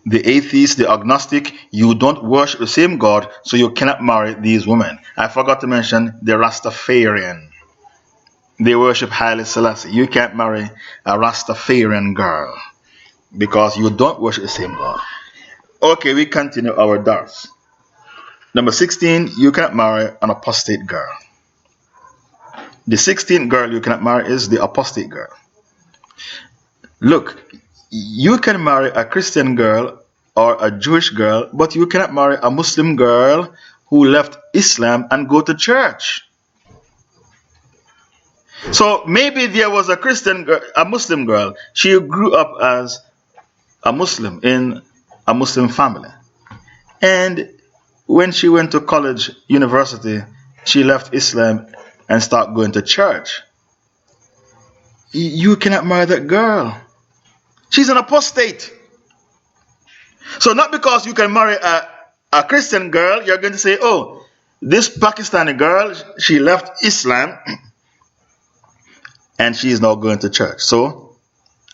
the atheists, the agnostic, you don't worship the same God, so you cannot marry these women. I forgot to mention the Rastafarian. They worship Haile Selassie. You can't marry a Rastafarian girl because you don't worship the same God. Okay, we continue our dars. Number 16, you cannot marry an apostate girl. The 16th girl you cannot marry is the apostate girl. Look, you can marry a Christian girl or a Jewish girl, but you cannot marry a Muslim girl who left Islam and go to church. So maybe there was a Christian girl, a Muslim girl. She grew up as a Muslim in a Muslim family. And when she went to college, university, she left Islam and started going to church. You cannot marry that girl. She's an apostate. So not because you can marry a Christian girl, you're going to say, oh, this Pakistani girl, she left Islam and she is now going to church. So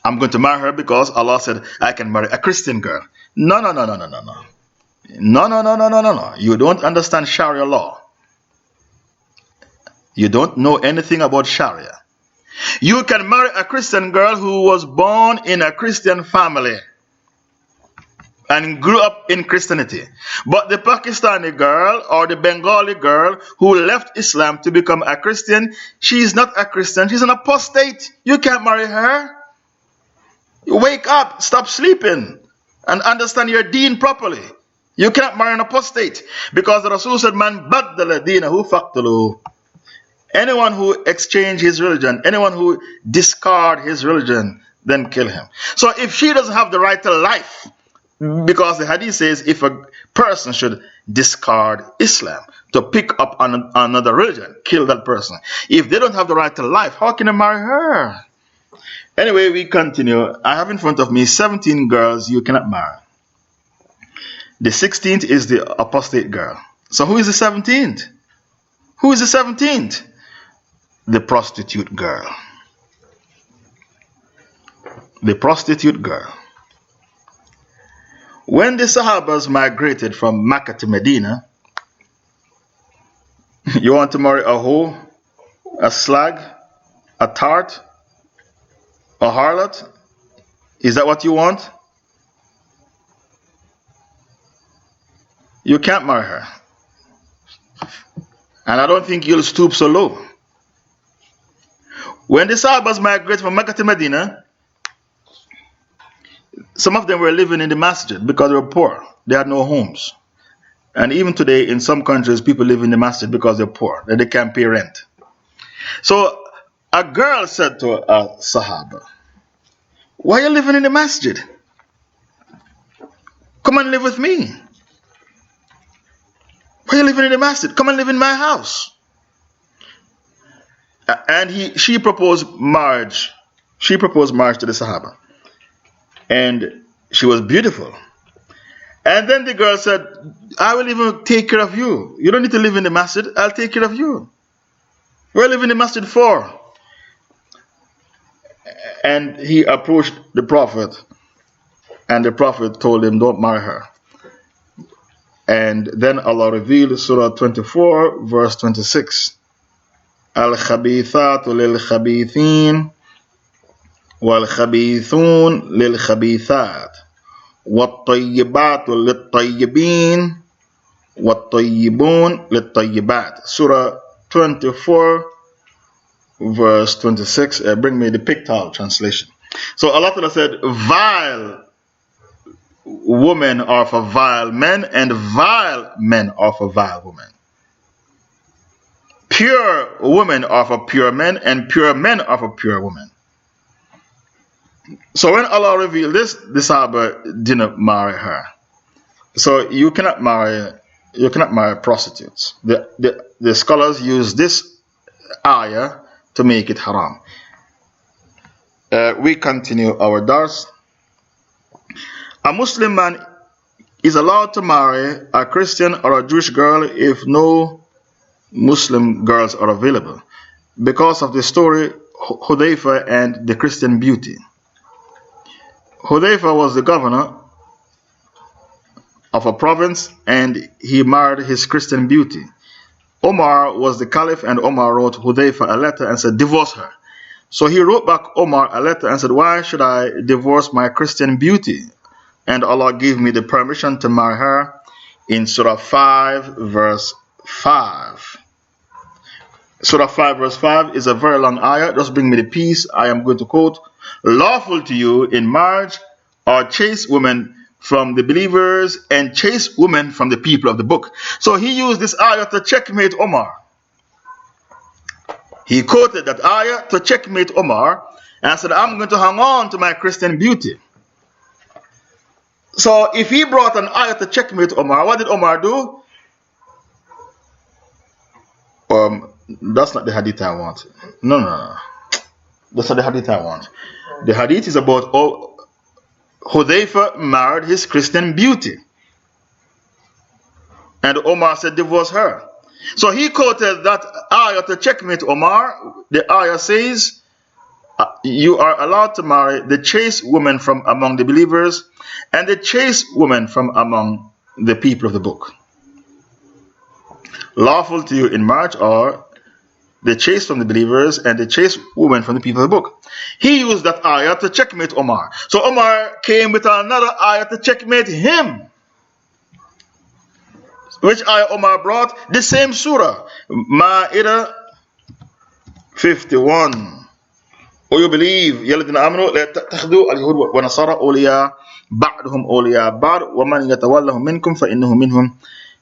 I'm going to marry her because Allah said I can marry a Christian girl. No. No. You don't understand Sharia law. You don't know anything about Sharia. You can marry a Christian girl who was born in a Christian family and grew up in Christianity. But the Pakistani girl or the Bengali girl who left Islam to become a Christian, she is not a Christian, she's an apostate. You can't marry her. You wake up, stop sleeping, and understand your deen properly. You cannot marry an apostate because the Rasul said, Man baddala deenahu faqtuluhu. Anyone who exchange his religion, anyone who discard his religion, then kill him. So if she doesn't have the right to life, because the hadith says if a person should discard Islam to pick up another religion, kill that person. If they don't have the right to life, how can I marry her? Anyway, we continue. I have in front of me 17 girls you cannot marry. The 16th is the apostate girl. So who is the 17th? Who is the 17th? The prostitute girl. The prostitute girl. When the Sahabas migrated from Mecca to Medina, you want to marry a hoe, a slag, a tart, a harlot? Is that what you want? You can't marry her. And I don't think you'll stoop so low. When the Sahabas migrated from Mecca to Medina, some of them were living in the masjid because they were poor. They had no homes. And even today, in some countries, people live in the masjid because they're poor, that they can't pay rent. So a girl said to a Sahaba, why are you living in the masjid? Come and live with me. Why are you living in the masjid? Come and live in my house. And she proposed marriage. She proposed marriage to the Sahaba. And she was beautiful. And then the girl said, I will even take care of you. You don't need to live in the masjid. I'll take care of you. We're living in the masjid for. And he approached the Prophet. And the Prophet told him, don't marry her. And then Allah revealed Surah 24, verse 26. Al-Khabithatu lil-Khabithin wal-Khabithun lil-Khabithat wat-Tayyibatu lit-Tayyibin wat-Tayyibun lit-Tayyibat. Surah 24, verse 26. Bring me the Pickthall translation. So Allah Ta'ala said, vile women are for vile men, and vile men are for vile women. Pure women are for pure men, and pure men are for pure women. So when Allah revealed this, the Sahaba didn't marry her. So you cannot marry prostitutes. The scholars use this ayah to make it haram. We continue our dars. A Muslim man is allowed to marry a Christian or a Jewish girl if no Muslim girls are available, because of the story Hudayfa and the Christian beauty. Hudayfa was the governor of a province and he married his Christian beauty. Omar was the caliph, and Omar wrote Hudayfa a letter and said, divorce her. So he wrote back Omar a letter and said, why should I divorce my Christian beauty? And Allah gave me the permission to marry her in Surah 5, verse 5. Surah 5, verse 5 is a very long ayah. Just bring me the piece. I am going to quote, lawful to you in marriage are chaste women from the believers and chaste women from the people of the book. So he used this ayah to checkmate Omar. He quoted that ayah to checkmate Omar and said, I'm going to hang on to my Christian beauty. So if he brought an ayah to checkmate Omar, what did Omar do? That's not the hadith I want. No. That's not the hadith I want. The hadith is about Hudayfa married his Christian beauty. And Omar said, divorce her. So he quoted that ayah to checkmate Omar. The ayah says, you are allowed to marry the chaste woman from among the believers and the chaste woman from among the people of the book. Lawful to you in marriage are the chaste from the believers and the chaste woman from the people of the book. He used that ayah to checkmate Omar. So Omar came with another ayah to checkmate him. Which ayah Omar brought? The same surah. Ma'idah 51. O you believe, يَلَّذِينَ آمَنُوا لَا تَتَّخِذُوا الْيَهُودَ وَالنَّصَارَى أَوْلِيَاءَ بَعْضُهُمْ أَوْلِيَاءَ بَعْضٍ وَمَنْ يَتَوَلَّهُم مِّنكُمْ فَإِنَّهُ مِنْهُمْ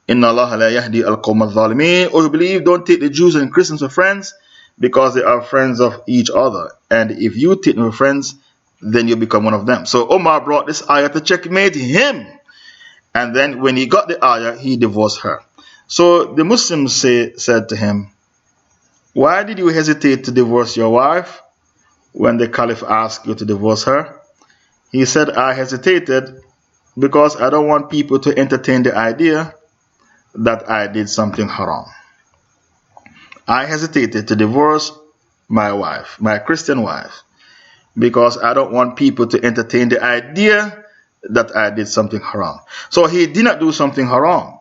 إِنَّ اللَّهَ لَا يَهْدِي الْقَوْمَ الظَّالِمِينَ. O you believe, don't take the Jews and Christians for friends, because they are friends of each other. And if you take them for friends, then you become one of them. So Omar brought this ayah to checkmate him. And then when he got the ayah, he divorced her. So the Muslims said to him, why did you hesitate to divorce your wife when the caliph asked you to divorce her? He said, I hesitated because I don't want people to entertain the idea that I did something haram. I hesitated to divorce my wife, my Christian wife, because I don't want people to entertain the idea that I did something haram. So he did not do something haram.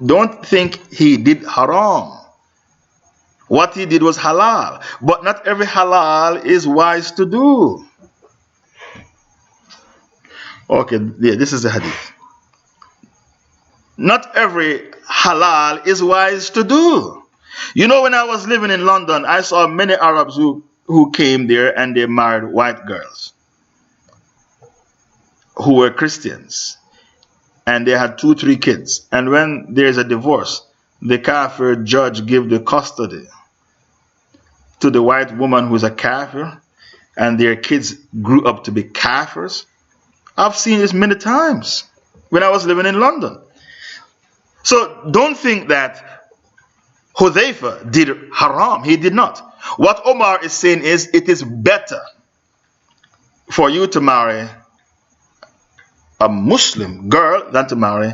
Don't think he did haram. What he did was halal, but not every halal is wise to do. Okay, yeah, this is the hadith. Not every halal is wise to do. You know, when I was living in London, I saw many Arabs who came there and they married white girls who were Christians. And they had 2-3 kids. And when there is a divorce, the kafir judge gives the custody to the white woman who is a kafir, and their kids grew up to be kafirs. I've seen this many times when I was living in London. So don't think that Hudhayfa did haram. He did not. What Omar is saying is, it is better for you to marry a Muslim girl than to marry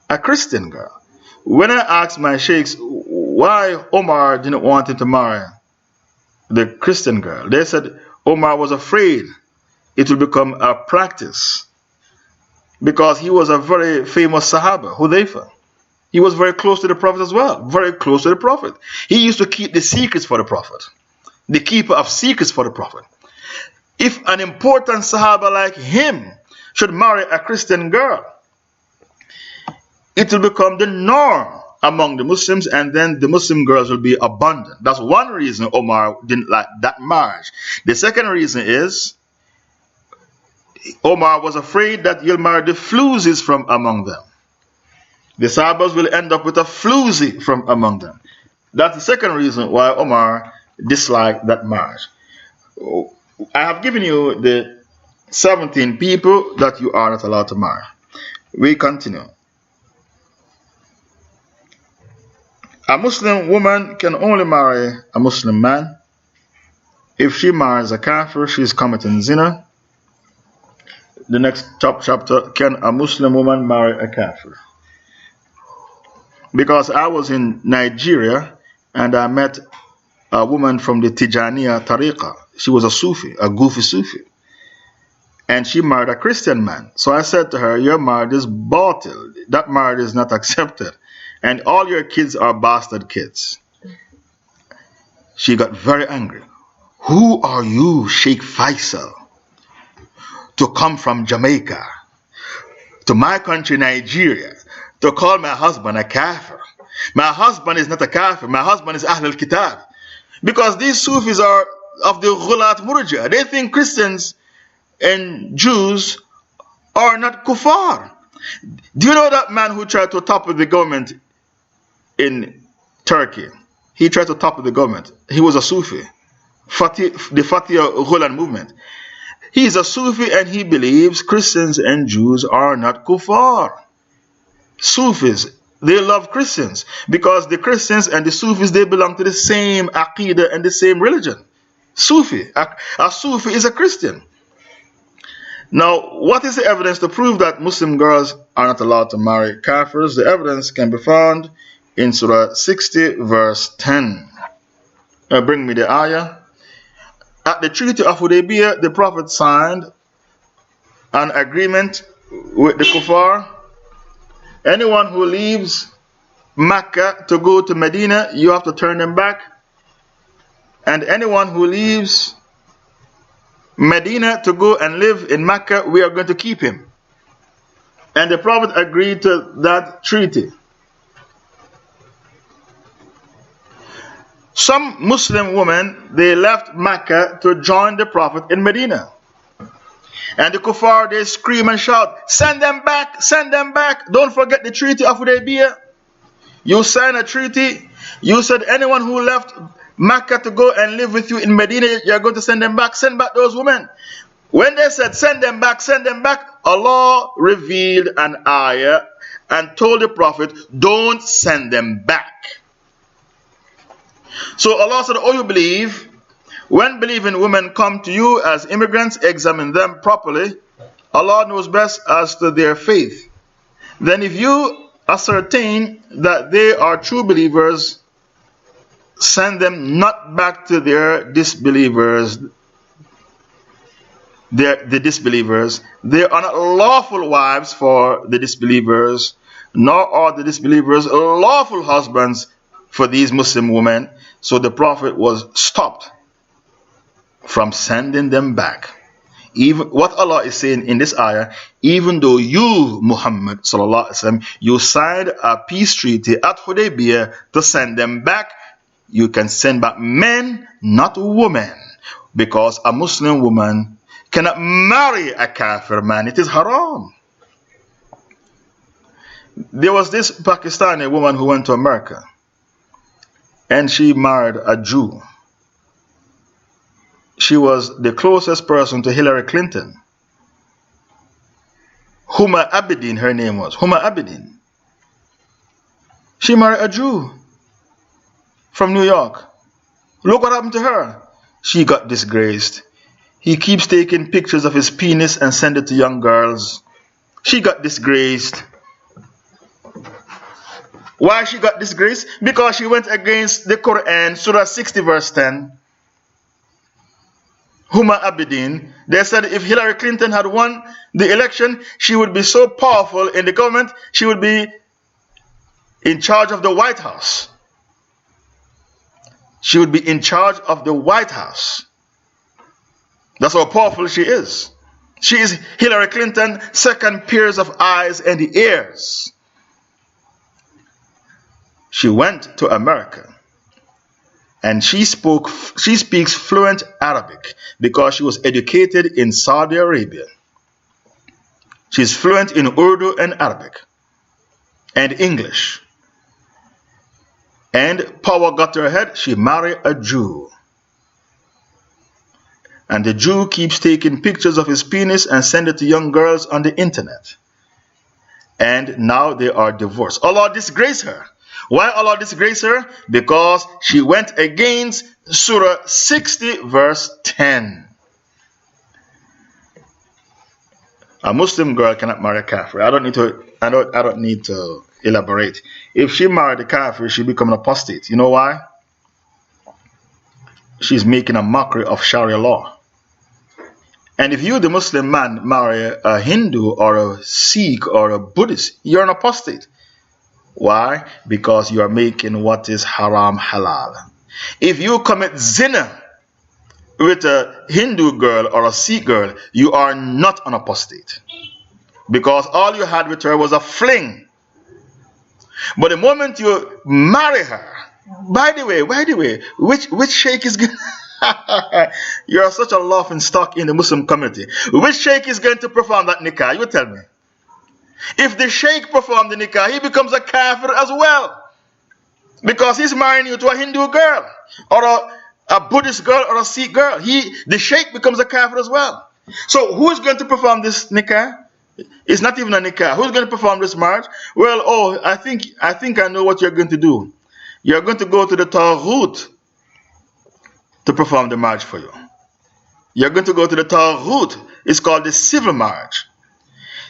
a Christian girl. When I asked my sheikhs why Omar didn't want him to marry the Christian girl, they said Omar was afraid it will become a practice, because he was a very famous Sahaba, Hudhayfa. He was very close to the Prophet as well, very close to the Prophet. He used to keep the secrets for the Prophet, the keeper of secrets for the Prophet. If an important Sahaba like him should marry a Christian girl, it will become the norm among the Muslims, and then the Muslim girls will be abundant. That's one reason Omar didn't like that marriage. The second reason is Omar was afraid that you'll marry the floozies from among them. The Sahabas will end up with a floozy from among them. That's the second reason why Omar disliked that marriage. I have given you the 17 people that you are not allowed to marry. We continue. A Muslim woman can only marry a Muslim man. If she marries a kafir, she is committing zina. The next chapter, can a Muslim woman marry a kafir? Because I was in Nigeria and I met a woman from the Tijaniya Tariqa. She was a Sufi, a goofy Sufi. And she married a Christian man. So I said to her, your marriage is batil. That marriage is not accepted. And all your kids are bastard kids. She got very angry. Who are you, Sheikh Faisal, to come from Jamaica to my country, Nigeria, to call my husband a kafir? My husband is not a kafir. My husband is Ahl al-Kitab. Because these Sufis are of the Ghulat Murja. They think Christians and Jews are not kuffar. Do you know that man who tried to topple the government in Turkey? He tried to topple the government. He was a Sufi. The Fatih Ghulan movement. He is a Sufi and he believes Christians and Jews are not kuffar. Sufis, they love Christians because the Christians and the Sufis, they belong to the same aqidah and the same religion. Sufi. A Sufi is a Christian. Now, what is the evidence to prove that Muslim girls are not allowed to marry kafirs? The evidence can be found in Surah 60, verse 10. Bring me the ayah. At the Treaty of Hudaybiyah, the Prophet signed an agreement with the kuffar. Anyone who leaves Mecca to go to Medina, you have to turn them back. And anyone who leaves Medina to go and live in Mecca, we are going to keep him. And the Prophet agreed to that treaty. Some Muslim women, they left Mecca to join the Prophet in Medina. And the kuffar, they scream and shout, send them back, send them back. Don't forget the treaty of Hudaybiyah. You signed a treaty. You said anyone who left Mecca to go and live with you in Medina, you're going to send them back. Send back those women. When they said send them back, Allah revealed an ayah and told the Prophet, don't send them back. So Allah said, oh, you believe? When believing women come to you as immigrants, examine them properly. Allah knows best as to their faith. Then if you ascertain that they are true believers, send them not back to their disbelievers. The disbelievers. They are not lawful wives for the disbelievers, nor are the disbelievers lawful husbands for these Muslim women. So the Prophet was stopped from sending them back. Even what Allah is saying in this ayah, even though you, Muhammad sallallahu alaihi wasallam, you signed a peace treaty at Hudaybiyah to send them back, you can send back men, not women, because a Muslim woman cannot marry a kafir man. It is haram. There was this Pakistani woman who went to America and she married a Jew. She was the closest person to Hillary Clinton. Huma Abedin, her name was. Huma Abedin. She married a Jew. from New York. Look what happened to her. She got disgraced. He keeps taking pictures of his penis and send it to young girls. She got disgraced. Why she got disgraced? Because she went against the Quran, Surah 60 verse 10. Huma Abedin. They said if Hillary Clinton had won the election, she would be so powerful in the government, she would be in charge of the White House. She would be in charge of the White House. That's how powerful she is. She is Hillary Clinton's second pairs of eyes and ears. She went to America and she speaks fluent Arabic because she was educated in Saudi Arabia. She's fluent in Urdu and Arabic and English. And power got to her head, she married a Jew. And the Jew keeps taking pictures of his penis and send it to young girls on the internet. And now they are divorced. Allah disgrace her. Why Allah disgrace her? Because she went against Surah 60 verse 10. A Muslim girl cannot marry a kafir. I don't need to elaborate. If she married a kafir, she become an apostate. You know why? She's making a mockery of Sharia law. And if you, the Muslim man, marry a Hindu or a Sikh or a Buddhist, you're an apostate. Why? Because you are making what is haram halal. If you commit zina with a Hindu girl or a Sikh girl, you are not an apostate. Because all you had with her was a fling. But the moment you marry her, by the way, which sheikh is going you're such a laughing stock in the Muslim community. Which sheikh is going to perform that nikah? You tell me. If the sheikh performs the nikah, he becomes a kafir as well. Because he's marrying you to a Hindu girl, or a Buddhist girl, or a Sikh girl. The sheikh becomes a kafir as well. So who is going to perform this nikah? It's not even a nikah. Who's going to perform this marriage? Well, I think I know what you're going to do. You're going to go to the Taghut to perform the marriage for you. You're going to go to the Taghut. It's called the civil marriage.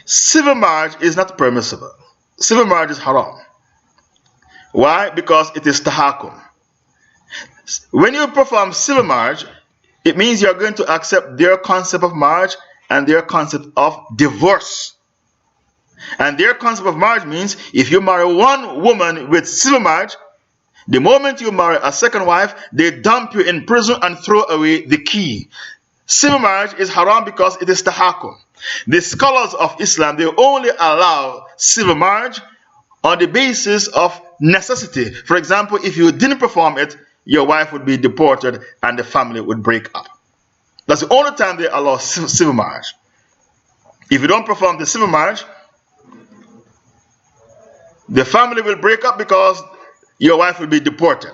Civil marriage is not permissible. Civil marriage is haram. Why? Because it is tahakum. When you perform civil marriage, it means you're going to accept their concept of marriage and their concept of divorce. And their concept of marriage means if you marry one woman with civil marriage, the moment you marry a second wife, they dump you in prison and throw away the key. Civil marriage is haram because it is tahakum. The scholars of Islam, they only allow civil marriage on the basis of necessity. For example, if you didn't perform it, your wife would be deported and the family would break up. That's the only time they allow civil marriage. If you don't perform the civil marriage, the family will break up because your wife will be deported.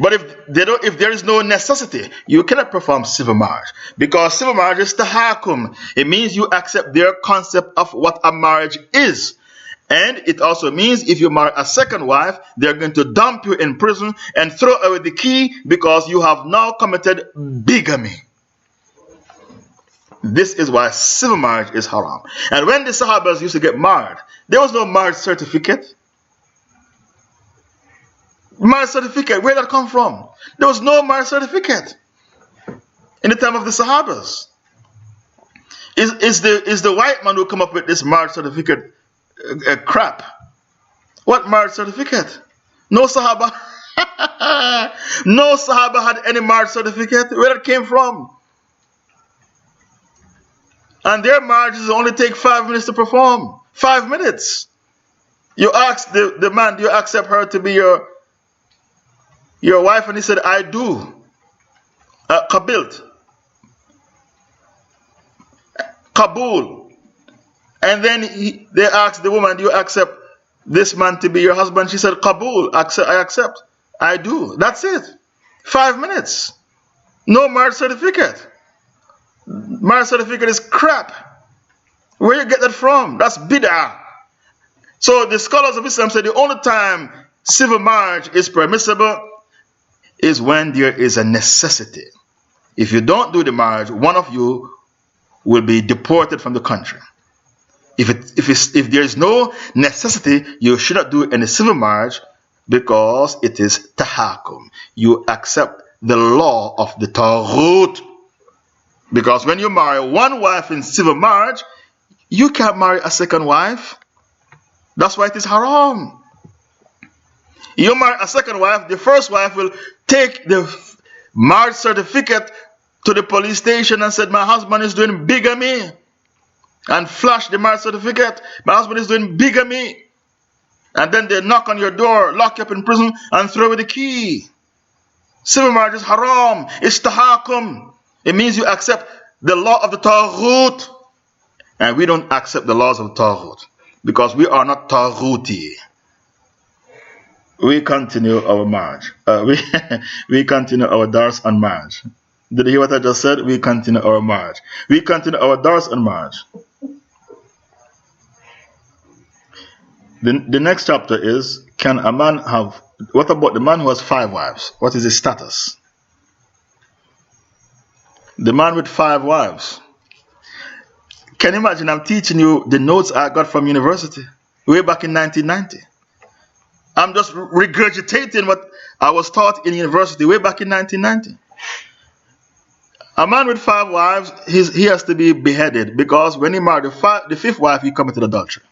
But if there is no necessity, you cannot perform civil marriage. Because civil marriage is tahakum. It means you accept their concept of what a marriage is. And it also means if you marry a second wife, they're going to dump you in prison and throw away the key because you have now committed bigamy. This is why civil marriage is haram. And when the Sahabas used to get married, there was no marriage certificate. Marriage certificate, where did that come from? There was no marriage certificate in the time of the Sahabas. Is the white man who come up with this marriage certificate crap? What marriage certificate? No Sahaba. No Sahaba had any marriage certificate. Where that came from? And their marriages only take 5 minutes to perform. 5 minutes. You ask the man, do you accept her to be your wife? And he said, I do. Qabilt. Qabul. And then they asked the woman, do you accept this man to be your husband? She said, Qabul. I accept. I do. That's it. 5 minutes. No marriage certificate. Marriage certificate is crap. Where you get that from? That's bid'ah. So the scholars of Islam say the only time civil marriage is permissible is when there is a necessity. If you don't do the marriage, one of you will be deported from the country. If there is no necessity, you should not do any civil marriage because it is tahakum. You accept the law of the taghut. Because when you marry one wife in civil marriage, you can't marry a second wife. That's why it is haram. You marry a second wife, the first wife will take the marriage certificate to the police station and said, my husband is doing bigamy. And flash the marriage certificate. My husband is doing bigamy. And then they knock on your door, lock you up in prison, and throw away the key. Civil marriage is haram. It's tahakum. It means you accept the law of the taghut. And we don't accept the laws of the taghut. Because we are not taghuti. We continue our marriage. We continue our dars on marriage. Did you hear what I just said? We continue our marriage. We continue our dars on marriage. The next chapter is, can a man have, what about the man who has 5 wives? What is his status? The man with 5 wives. Can you imagine, I'm teaching you the notes I got from university way back in 1990. I'm just regurgitating what I was taught in university way back in 1990. A man with 5 wives, he has to be beheaded because when he married the 5th wife, he committed adultery.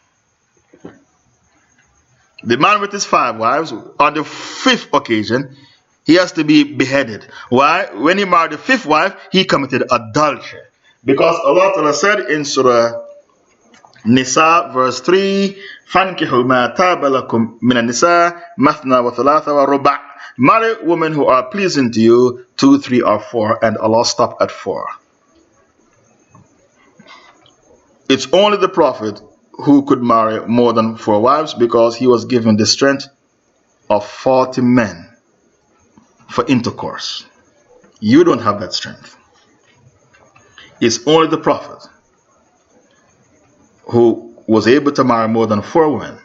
The man with his 5 wives, on the 5th occasion, he has to be beheaded. Why? When he married the 5th wife, he committed adultery. Because Allah Ta'ala said in Surah Nisa, verse 3, فَانْكِحُوا مَا تَابَ لَكُم مِنَ النِّسَاءِ مَثْنَى وَثَلَاثَ وَرُبَعَ. Marry women who are pleasing to you, 2, 3, or 4, and Allah stopped at 4. It's only the Prophet who could marry more than 4 wives because he was given the strength of 40 men for intercourse. You don't have that strength. It's only the Prophet who was able to marry more than 4 women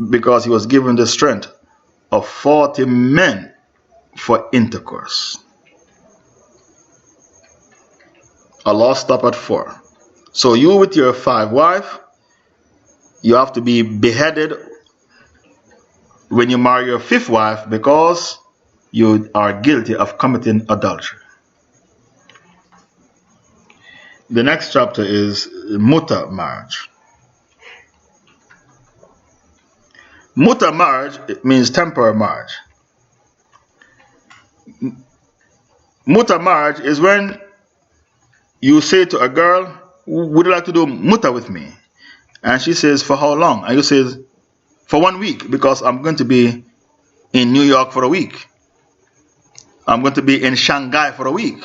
because he was given the strength of 40 men for intercourse. Allah stopped at 4. So you with your 5 wife, you have to be beheaded when you marry your 5th wife because you are guilty of committing adultery. The next chapter is muta marriage. Muta marriage means temporary marriage. Muta marriage is when you say to a girl, would you like to do muta with me? And she says, for how long? And you say, for 1 week, because I'm going to be in New York for a week. I'm going to be in Shanghai for a week.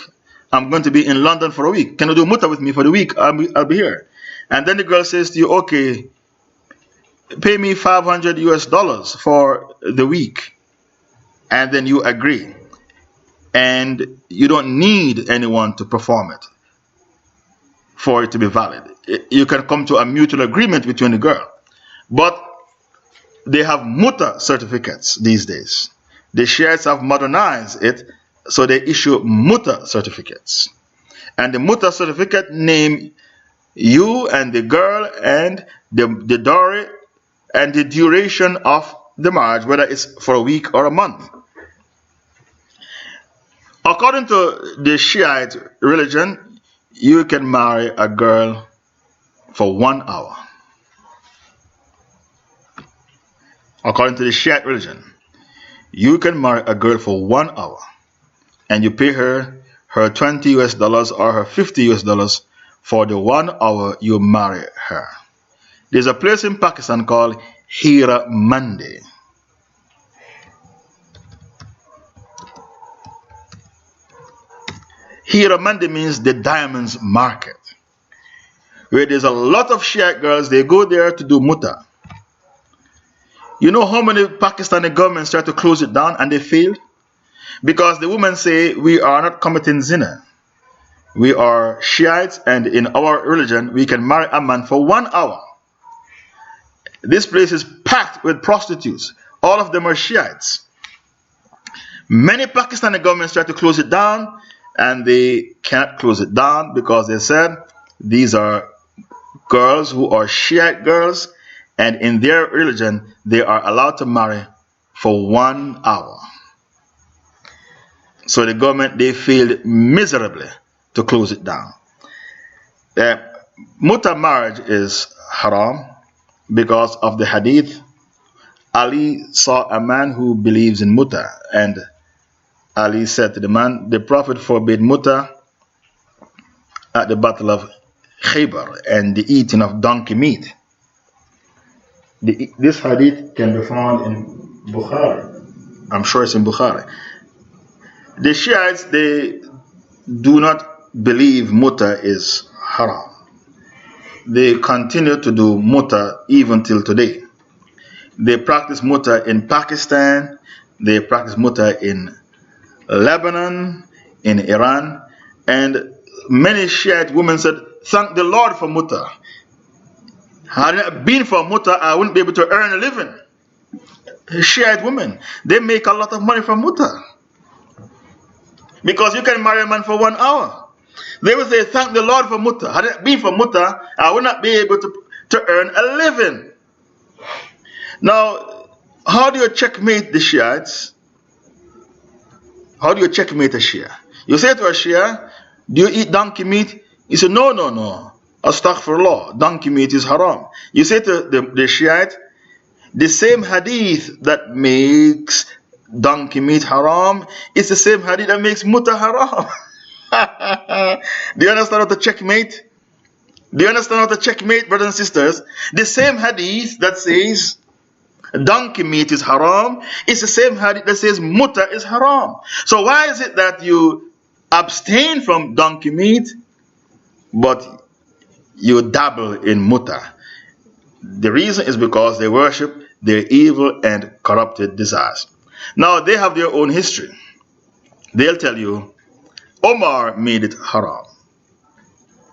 I'm going to be in London for a week. Can you do muta with me for the week? I'll be here. And then the girl says to you, okay, pay me $500 for the week. And then you agree. And you don't need anyone to perform it for it to be valid. You can come to a mutual agreement between the girl. But they have muta certificates these days. The Shiites have modernized it, so they issue muta certificates. And the muta certificate name you and the girl and the dowry and the duration of the marriage, whether it's for a week or a month. According to the Shiite religion, you can marry a girl for 1 hour. According to the Shiite religion, you can marry a girl for 1 hour and you pay her $20 or her $50 for the 1 hour you marry her. There's a place in Pakistan called Hira Mandi. Hira Mandi means the diamonds market, where there's a lot of Shiite girls. They go there to do muta. You know how many Pakistani governments tried to close it down and they failed? Because the women say, we are not committing zina. We are Shiites, and in our religion, we can marry a man for 1 hour. This place is packed with prostitutes. All of them are Shiites. Many Pakistani governments try to close it down, and they can't close it down because they said these are girls who are Shiite girls, and in their religion they are allowed to marry for 1 hour. So the government, they failed miserably to close it down. Muta marriage is haram because of the hadith. Ali saw a man who believes in muta, and Ali said to the man, the Prophet forbade muta at the battle of Khaybar and the eating of donkey meat. This hadith can be found in Bukhari. I'm sure it's in Bukhari. The Shiites, they do not believe muta is haram. They continue to do muta even till today. They practice muta in Pakistan, they practice muta in Lebanon, in Iran, and many Shiite women said, thank the Lord for muta. Had it not been for muta, I wouldn't be able to earn a living. Shiite women, they make a lot of money from muta. Because you can marry a man for 1 hour. They will say, thank the Lord for muta. Had it been for muta, I would not be able to earn a living. Now, how do you checkmate the Shiites? How do you checkmate a Shia? You say to a Shia, do you eat donkey meat? He said, no. Astaghfirullah, donkey meat is haram. You say to the Shiite, the same hadith that makes donkey meat haram is the same hadith that makes muta haram. Do you understand how to checkmate? Do you understand how to checkmate, brothers and sisters? The same hadith that says donkey meat is haram is the same hadith that says muta is haram. So why is it that you abstain from donkey meat but you dabble in muta? The reason is because they worship their evil and corrupted desires. Now they have their own history. They'll tell you Omar made it haram.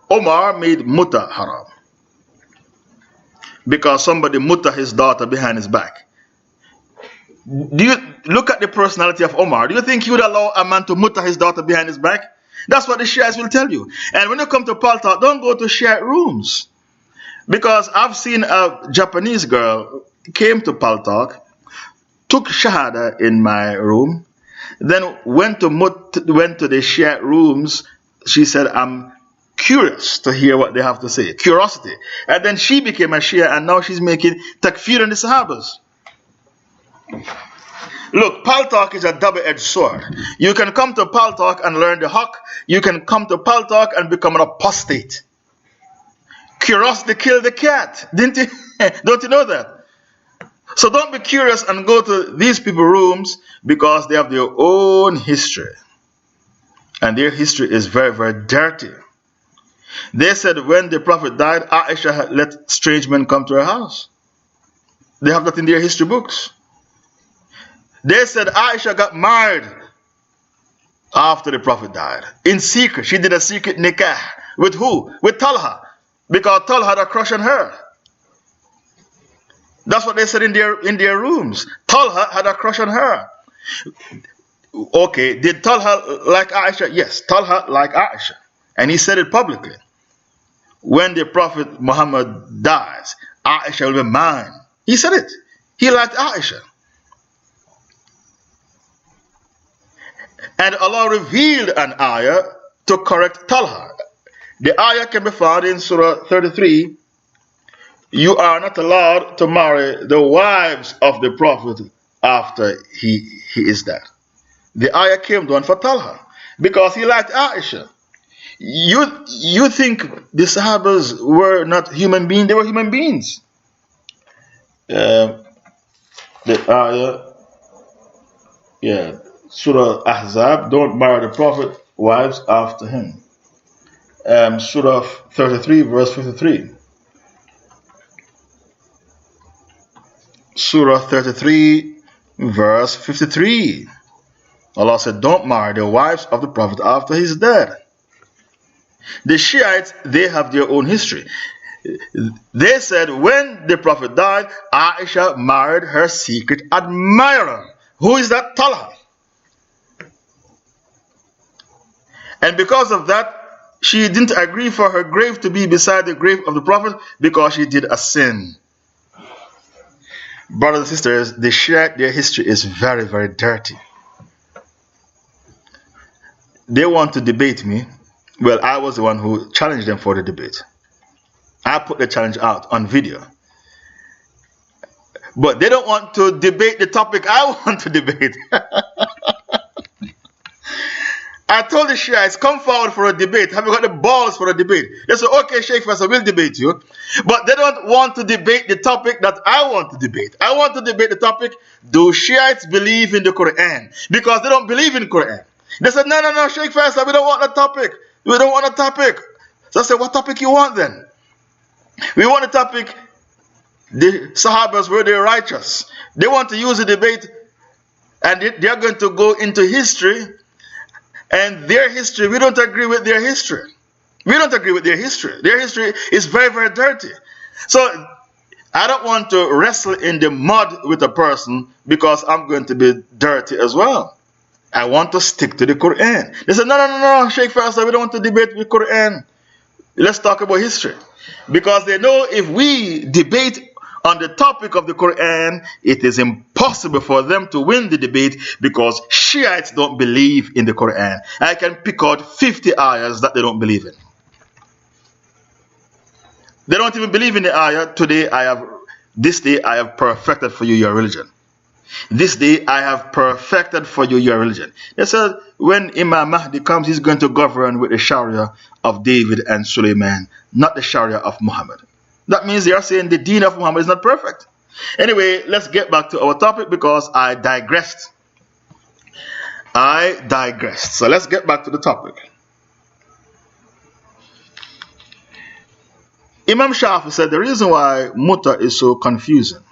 Omar made muta haram because somebody muta his daughter behind his back. Do you look at the personality of Omar? Do you think he would allow a man to muta his daughter behind his back? That's what the Shiites will tell you. And when you come to Paltalk, don't go to Shiite rooms, because I've seen a Japanese girl came to Paltalk, took shahada in my room, then went to the Shiite rooms. She said, I'm curious to hear what they have to say. Curiosity. And then she became a Shia, and now she's making takfir in the Sahabas. Look, Paltalk is a double-edged sword. You can come to Paltalk and learn the haqq. You can come to Paltalk and become an apostate. Curiosity killed the cat. Didn't you? Don't you know that? So don't be curious and go to these people's rooms, because they have their own history. And their history is very, very dirty. They said when the Prophet died, Aisha had let strange men come to her house. They have that in their history books. They said Aisha got married after the Prophet died. In secret. She did a secret nikah. With who? With Talha. Because Talha had a crush on her. That's what they said in their rooms. Talha had a crush on her. Okay, did Talha like Aisha? Yes, Talha liked Aisha. And he said it publicly. When the Prophet Muhammad dies, Aisha will be mine. He said it. He liked Aisha. And Allah revealed an ayah to correct Talha. The ayah can be found in Surah 33. You are not allowed to marry the wives of the Prophet after he is dead. The ayah came down for Talha because he liked Aisha. You think the Sahabas were not human beings? They were human beings. The ayah, Surah Ahzab, don't marry the Prophet wives after him. Surah 33 verse 53. Surah 33 verse 53. Allah said, don't marry the wives of the Prophet after he's dead. The Shiites, they have their own history. They said when the Prophet died, Aisha married her secret admirer. Who is that? Talha. And because of that, she didn't agree for her grave to be beside the grave of the Prophet because she did a sin. Brothers and sisters, the Shia, their history is very, very dirty. They want to debate me. Well, I was the one who challenged them for the debate. I put the challenge out on video. But they don't want to debate the topic I want to debate. I told the Shiites, come forward for a debate. Have you got the balls for a debate? They said, okay, Sheikh Faisal, we'll debate you. But they don't want to debate the topic that I want to debate. I want to debate the topic, do Shiites believe in the Quran? Because they don't believe in the Quran. They said, no, Sheikh Faisal, we don't want a topic. We don't want a topic. So I said, what topic you want then? We want a topic, the Sahabas, were they righteous? They want to use a debate, and they're going to go into history. And their history, we don't agree with their history. We don't agree with their history. Their history is very, very dirty. So I don't want to wrestle in the mud with a person because I'm going to be dirty as well. I want to stick to the Quran. They said, no, Sheikh Faisal, we don't want to debate with Quran. Let's talk about history. Because they know if we debate on the topic of the Quran, it is impossible for them to win the debate because Shiites don't believe in the Quran. I can pick out 50 ayahs that they don't believe in. They don't even believe in the ayah. This day I have perfected for you your religion. This day I have perfected for you your religion. They said when Imam Mahdi comes, he's going to govern with the Sharia of David and Sulaiman, not the Sharia of Muhammad. That means they are saying the deen of Muhammad is not perfect. Anyway, let's get back to our topic because I digressed. So let's get back to the topic. Imam Shafi said the reason why Mutta is so confusing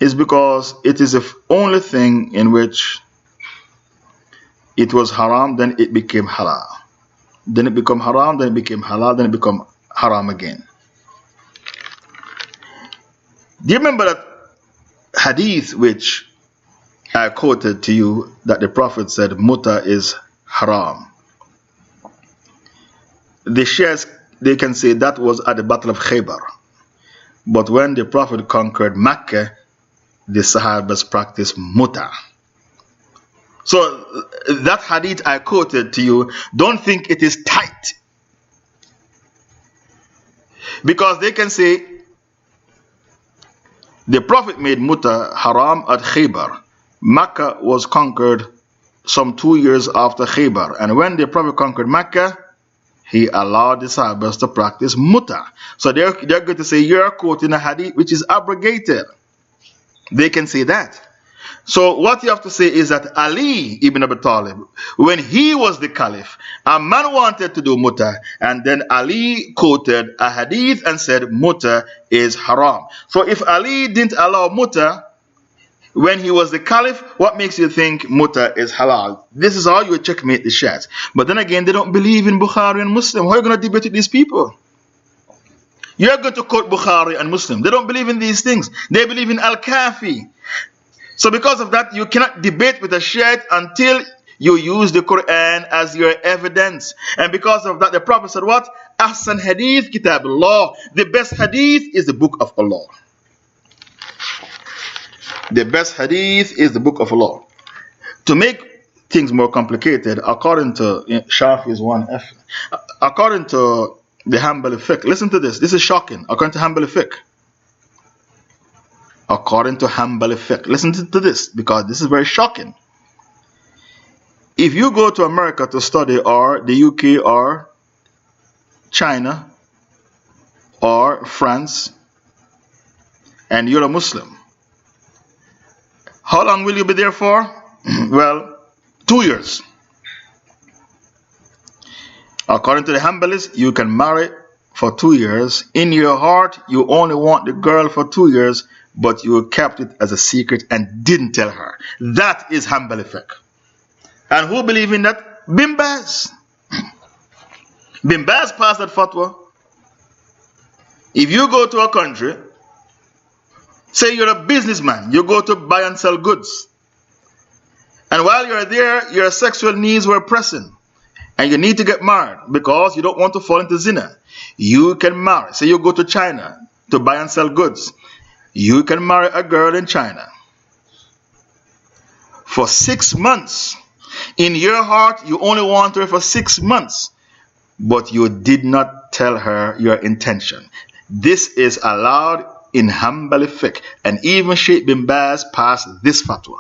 is because it is the only thing in which it was haram, then it became halal. Then it became haram, then it became halal, then it became haram again. Do you remember that hadith which I quoted to you that the Prophet said Mutta is haram? The Shias, they can say that was at the Battle of Khaybar. But when the Prophet conquered Mecca, the Sahabas practiced Mutta. So that hadith I quoted to you, don't think it is tight. Because they can say the Prophet made Mutta haram at Khaybar. Mecca was conquered some 2 years after Khaybar. And when the Prophet conquered Mecca, he allowed the Sahabas to practice Mutta. So they're going to say you're quoting a hadith which is abrogated. They can say that. So what you have to say is that Ali ibn Abi Talib, when he was the caliph, a man wanted to do Mutta, and then Ali quoted a hadith and said Mutta is haram. So if Ali didn't allow Mutta when he was the caliph, what makes you think Mutta is halal? This is how you checkmate the Shiites. But then again, they don't believe in Bukhari and Muslim. How are you going to debate with these people? You're going to quote Bukhari and Muslim. They don't believe in these things. They believe in Al-Kafi. So because of that, you cannot debate with a Shiite until you use the Quran as your evidence. And because of that, the Prophet said what? Ahsan hadith kitab Allah. The best hadith is the book of Allah. The best hadith is the book of Allah. To make things more complicated, according to Shafi's 1F, according to the Hanbali Fiqh, listen to this. This is shocking. According to Hanbali Fiqh. According to Hanbali Fiqh. Listen to this because this is very shocking. If you go to America to study, or the UK, or China, or France, and you're a Muslim, how long will you be there for? Well, 2 years. According to the Hanbalis, you can marry for 2 years. In your heart, you only want the girl for 2 years, but you kept it as a secret and didn't tell her. That is Hanbali fiqh. And who believe in that? Bin Baz. Bin Baz passed that fatwa. If you go to a country, say you're a businessman, you go to buy and sell goods, and while you're there, your sexual needs were pressing, and you need to get married because you don't want to fall into zina, you can marry. Say you go to China to buy and sell goods. You can marry a girl in China for 6 months. In your heart, you only want her for 6 months, but you did not tell her your intention. This is allowed in Hanbali fiqh, and even Sheikh bin Baz passed this fatwa.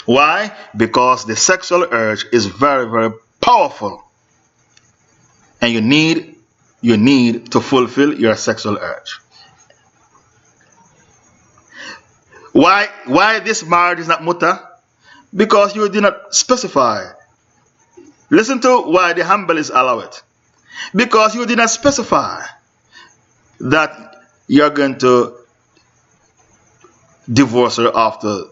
Why? Because the sexual urge is very, very powerful, and you need to fulfill your sexual urge. Why this marriage is not muta? Because you did not specify. Listen to why the Hanbalis allow it. Because you did not specify that you're going to divorce her after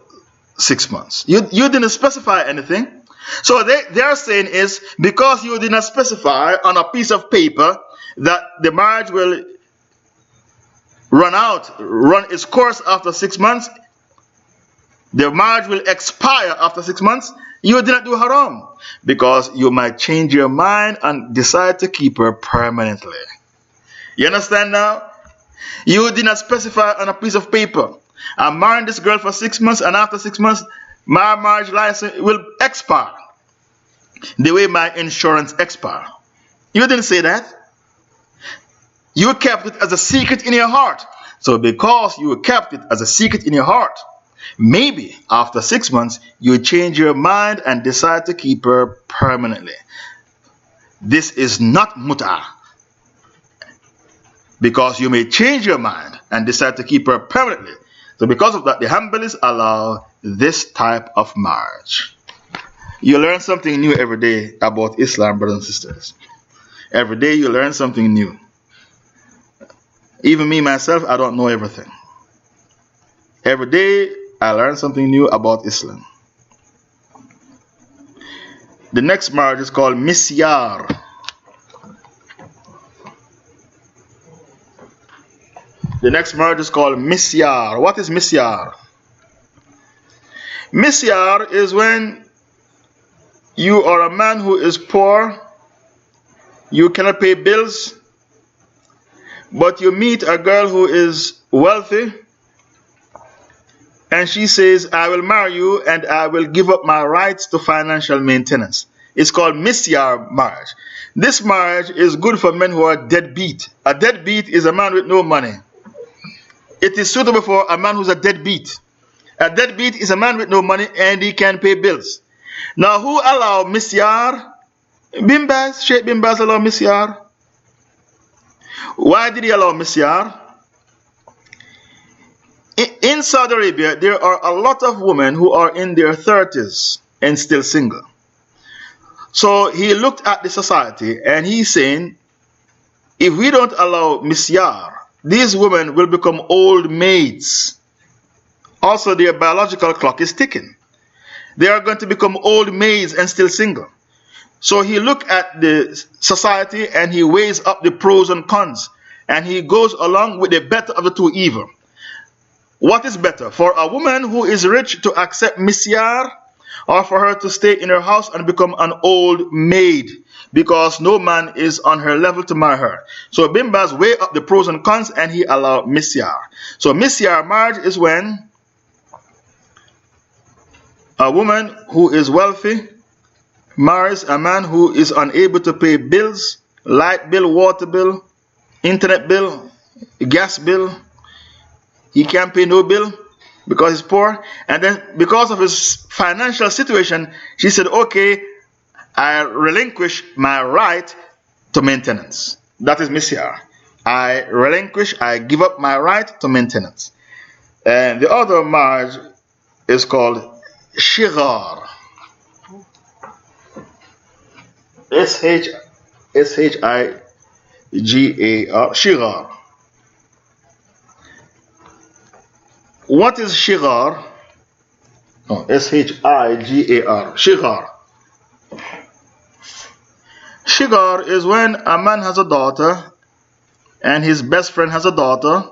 6 months. You didn't specify anything. So they are saying is because you did not specify on a piece of paper that the marriage will run its course after 6 months, the marriage will expire after 6 months, you did not do haram. Because you might change your mind and decide to keep her permanently. You understand now? You did not specify on a piece of paper, I'm marrying this girl for 6 months, and after 6 months, my marriage license will expire. The way my insurance expire. You didn't say that. You kept it as a secret in your heart. So because you kept it as a secret in your heart, maybe after 6 months, you change your mind and decide to keep her permanently. This is not mut'ah. Because you may change your mind and decide to keep her permanently. So because of that, the Hanbalis allow this type of marriage. You learn something new every day about Islam, brothers and sisters. Every day you learn something new. Even me, myself, I don't know everything. Every day I learn something new about Islam. The next marriage is called misyar. The next marriage is called misyar. What is misyar? Misyar is when you are a man who is poor, you cannot pay bills, but you meet a girl who is wealthy, and she says, I will marry you and I will give up my rights to financial maintenance. It's called misyar marriage. This marriage is good for men who are deadbeat. A deadbeat is a man with no money. It is suitable for a man who's a deadbeat. A deadbeat is a man with no money and he can pay bills. Now, who allow misyar? Bin Baz, Sheikh bin Baz allow misyar. Why did he allow misyar? In Saudi Arabia, there are a lot of women who are in their 30s and still single. So he looked at the society and he's saying, if we don't allow misyar, these women will become old maids. Also, their biological clock is ticking. They are going to become old maids and still single. So he looked at the society and he weighs up the pros and cons. And he goes along with the better of the two evil. What is better? For a woman who is rich to accept misyar, or for her to stay in her house and become an old maid? Because no man is on her level to marry her. So Bin Baz weighed up the pros and cons and he allowed misyar. So misyar marriage is when a woman who is wealthy marries a man who is unable to pay bills, light bill, water bill, internet bill, gas bill. He can't pay no bill because he's poor. And then because of his financial situation, she said, okay, I relinquish my right to maintenance. That is misyar. I give up my right to maintenance. And the other marriage is called shigar. S-H-I-G-A-R. Shigar. What is shigar? Oh, S-H-I-G-A-R. Shigar. Shigar is when a man has a daughter and his best friend has a daughter,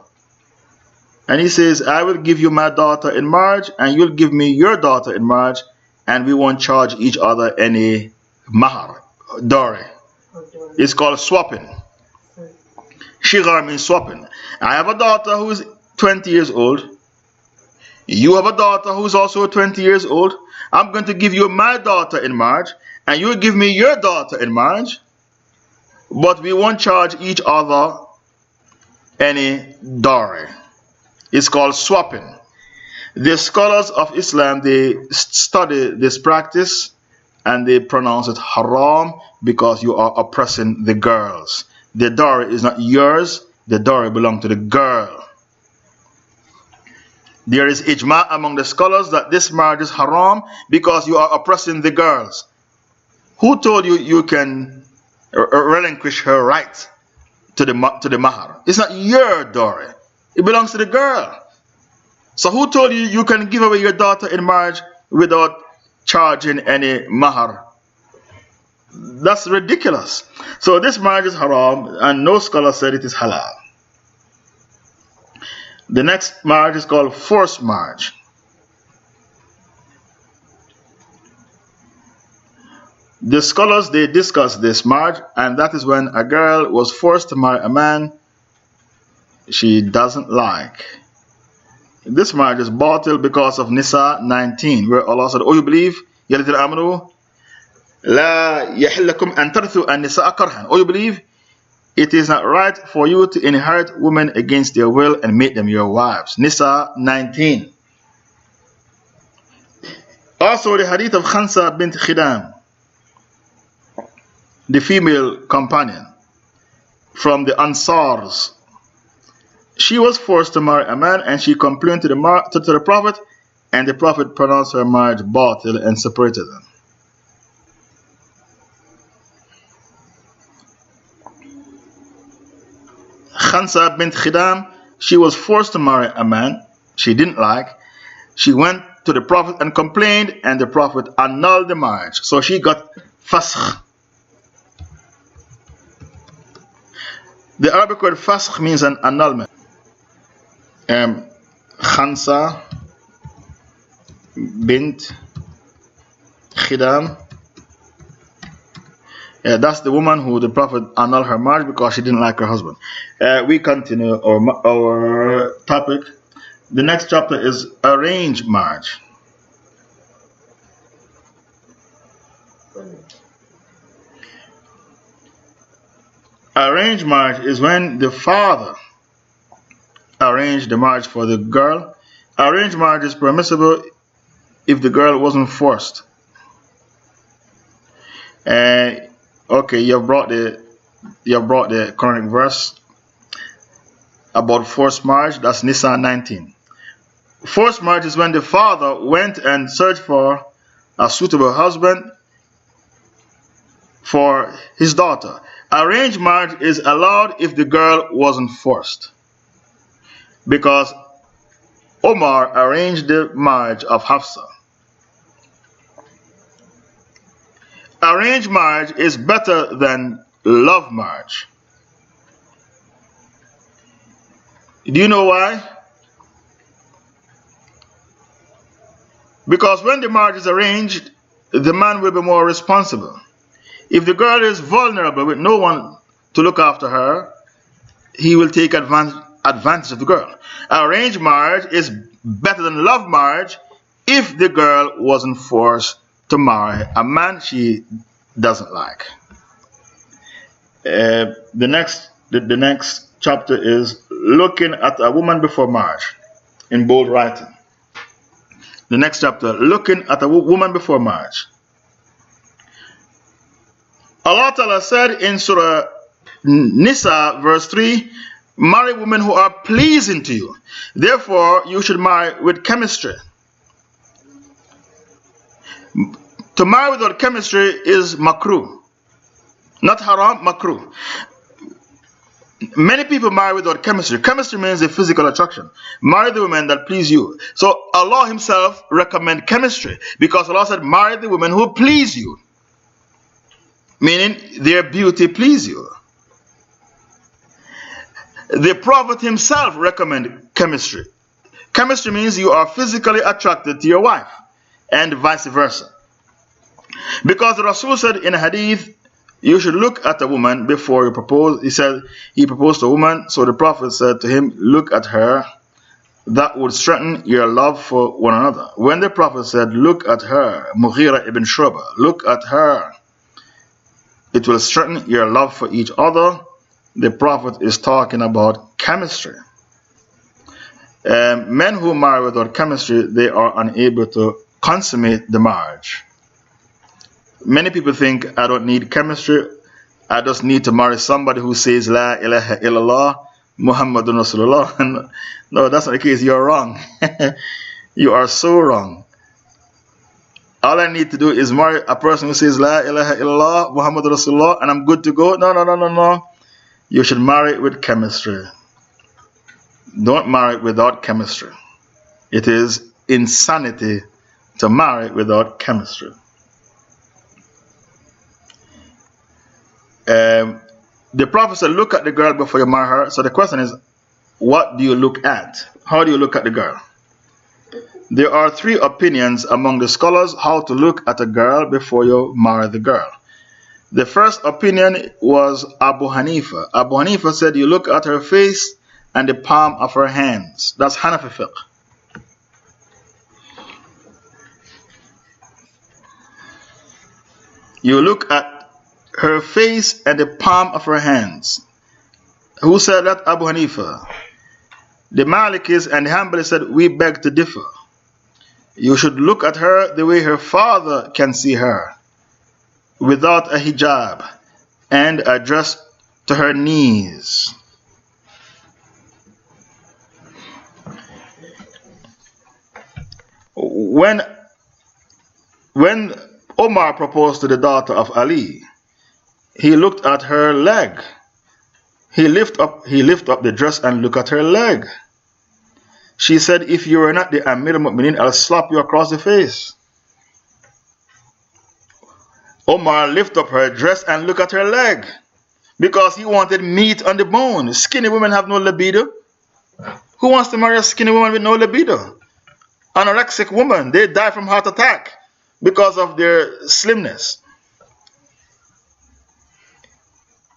and he says, I will give you my daughter in marriage and you'll give me your daughter in marriage, and we won't charge each other any mahar, dowry. It's called swapping. Shigar means swapping. I have a daughter who is 20 years old. You have a daughter who is also 20 years old. I'm going to give you my daughter in marriage, and you give me your daughter in marriage, but we won't charge each other any dowry. It's called swapping. The scholars of Islam, they study this practice and they pronounce it haram because you are oppressing the girls. The dowry is not yours, the dowry belongs to the girl. There is ijma among the scholars that this marriage is haram because you are oppressing the girls. Who told you you can relinquish her right to the mahar? It's not your dowry. It belongs to the girl. So who told you you can give away your daughter in marriage without charging any mahar? That's ridiculous. So this marriage is haram, and no scholar said it is halal. The next marriage is called forced marriage. The scholars, they discuss this marriage, and that is when a girl was forced to marry a man she doesn't like. This marriage is batil because of Nisa 19, where Allah said, "Oh, you believe? Ya ladhina amanu, la yahillakum an tarithu an-nisaa karhan." Oh, you believe? It is not right for you to inherit women against their will and make them your wives. Nisa 19. Also, the hadith of Khansa bint Khidam, the female companion from the Ansars. She was forced to marry a man, and she complained to the Prophet, and the Prophet pronounced her marriage batil and separated them. Khansa bint Khidam, she was forced to marry a man she didn't like. She went to the Prophet and complained, and the Prophet annulled the marriage. So she got fasakh. The Arabic word fasakh means an annulment. Khansa bint Khidam, that's the woman who the Prophet annulled her marriage because she didn't like her husband. We continue our topic. The next chapter is arranged marriage. Arranged marriage is when the father arranged the marriage for the girl. Arranged marriage is permissible if the girl wasn't forced. Okay, you have brought the Quranic verse about forced marriage. That's Nisa 19. Forced marriage is when the father went and searched for a suitable husband for his daughter. Arranged marriage is allowed if the girl wasn't forced, because Omar arranged the marriage of Hafsa. Arranged marriage is better than love marriage. Do you know why? Because when the marriage is arranged, the man will be more responsible. If the girl is vulnerable with no one to look after her, he will take advantage of the girl. Arranged marriage is better than love marriage if the girl wasn't forced to marry a man she doesn't like. The next chapter is looking at a woman before marriage, in bold writing. The next chapter, looking at a woman before marriage. Allah Ta'ala said in Surah Nisa verse 3, marry women who are pleasing to you. Therefore, you should marry with chemistry. To marry without chemistry is makruh. Not haram, makruh. Many people marry without chemistry. Chemistry means a physical attraction. Marry the women that please you. So Allah Himself recommends chemistry because Allah said, marry the women who please you. Meaning their beauty please you. The Prophet himself recommended chemistry. Chemistry means you are physically attracted to your wife, and vice versa. Because the Rasul said in a hadith you should look at a woman before you propose. He said he proposed to a woman, so the Prophet said to him, look at her. That would strengthen your love for one another. When the Prophet said, look at her, Mughira ibn Shu'bah, look at her, it will strengthen your love for each other. The Prophet is talking about chemistry. Men who marry without chemistry, they are unable to consummate the marriage. Many people think, I don't need chemistry, I just need to marry somebody who says La ilaha illallah Muhammadun Rasulullah. No, that's not the case. You're wrong. You are so wrong. All I need to do is marry a person who says La ilaha illallah Muhammadun Rasulullah and I'm good to go. No. You should marry with chemistry. Don't marry without chemistry. It is insanity to marry without chemistry. The Prophet said, look at the girl before you marry her. So the question is, what do you look at? How do you look at the girl? There are 3 opinions among the scholars how to look at a girl before you marry the girl. The first opinion was Abu Hanifa. Abu Hanifa said you look at her face and the palm of her hands. That's Hanafi fiqh. You look at her face and the palm of her hands. Who said that? Abu Hanifa. The Malikis and the Hanbalis said, we beg to differ. You should look at her the way her father can see her, without a hijab, and a dress to her knees. When Omar proposed to the daughter of Ali, he looked at her leg. He lift up the dress and look at her leg. She said, if you are not the Amir al-Mu'minin, I'll slap you across the face. Omar lift up her dress and look at her leg, because he wanted meat on the bone. Skinny women have no libido. Who wants to marry a skinny woman with no libido? Anorexic woman, they die from heart attack because of their slimness.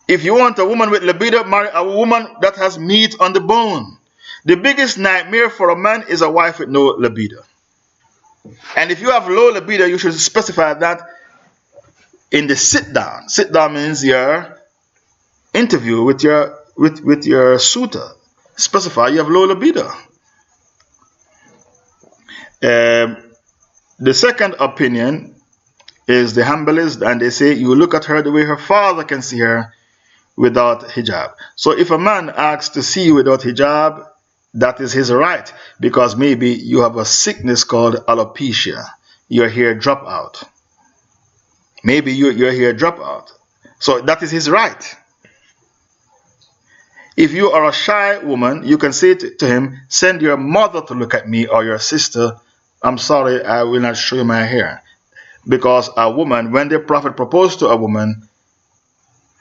If you want a woman with libido, marry a woman that has meat on the bone. The biggest nightmare for a man is a wife with no libido. And if you have low libido, you should specify that in the sit down. Sit down means your interview with your suitor. Specify you have low libido. The second opinion is the Hanbalis, and they say you look at her the way her father can see her, without hijab. So if a man asks to see you without hijab, that is his right, because maybe you have a sickness called alopecia. Your hair drop out. Maybe your hair drop out. So that is his right. If you are a shy woman, you can say to him, send your mother to look at me, or your sister. I'm sorry, I will not show you my hair. Because a woman, when the Prophet proposed to a woman,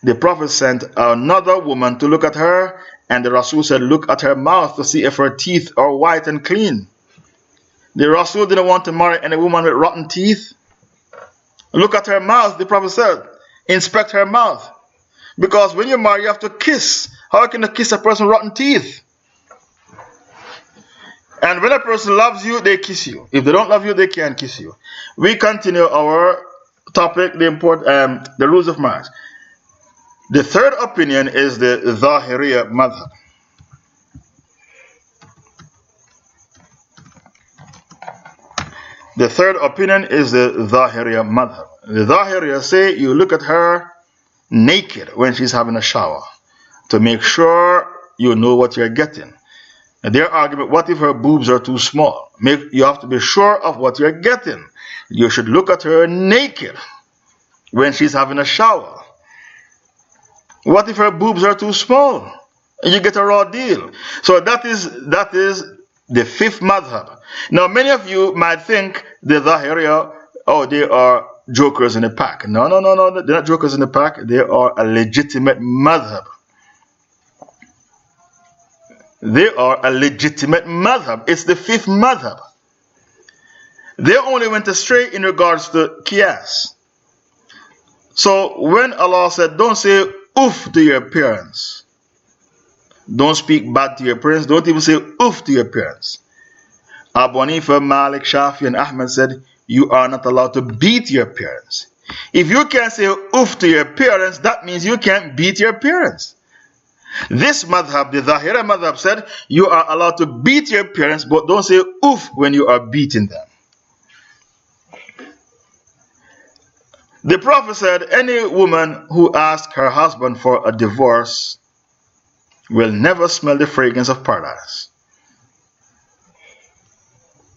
the Prophet sent another woman to look at her, and the Rasul said, look at her mouth to see if her teeth are white and clean. The Rasul didn't want to marry any woman with rotten teeth. Look at her mouth, the Prophet said. Inspect her mouth. Because when you marry, you have to kiss. How can you kiss a person with rotten teeth? And when a person loves you, they kiss you. If they don't love you, they can't kiss you. We continue our topic, the rules of marriage. The third opinion is the Zahiriya madhab. The third opinion is the Zahiriya madhab. The Zahiriya say you look at her naked when she's having a shower to make sure you know what you're getting. And their argument, what if her boobs are too small? You have to be sure of what you're getting. You should look at her naked when she's having a shower. What if her boobs are too small? You get a raw deal. So that is the fifth madhab. Now many of you might think the Zahiriya, they are jokers in the pack. No, they're not jokers in the pack. They are a legitimate madhab. They are a legitimate madhab. It's the fifth madhab. They only went astray in regards to qiyas. So when Allah said, don't say oof to your parents, don't speak bad to your parents, don't even say oof to your parents. Abu Hanifa, Malik, Shafi, and Ahmed said, you are not allowed to beat your parents. If you can't say oof to your parents, that means you can't beat your parents. This madhab, the Zahira madhab, said you are allowed to beat your parents, but don't say oof when you are beating them. The Prophet said any woman who asks her husband for a divorce will never smell the fragrance of paradise.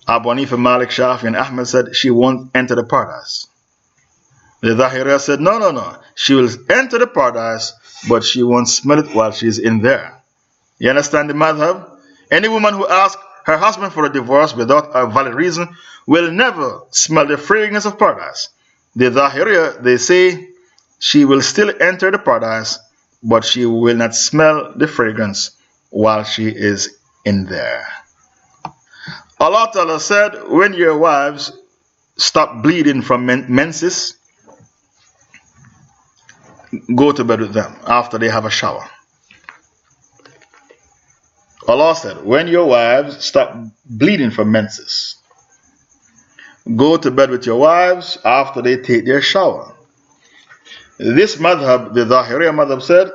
Abu Hanifa, Malik, Shafi, and Ahmed said she won't enter the paradise. The Zahira said no. She will enter the paradise, but she won't smell it while she's in there. You understand the madhab? Any woman who asks her husband for a divorce without a valid reason will never smell the fragrance of paradise. The Zahiriya, they say she will still enter the paradise, but she will not smell the fragrance while she is in there. Allah Ta'ala said, when your wives stop bleeding from menses, go to bed with them after they have a shower. Allah said, when your wives stop bleeding from menses, go to bed with your wives after they take their shower. This madhab, the Zahiriya madhab, said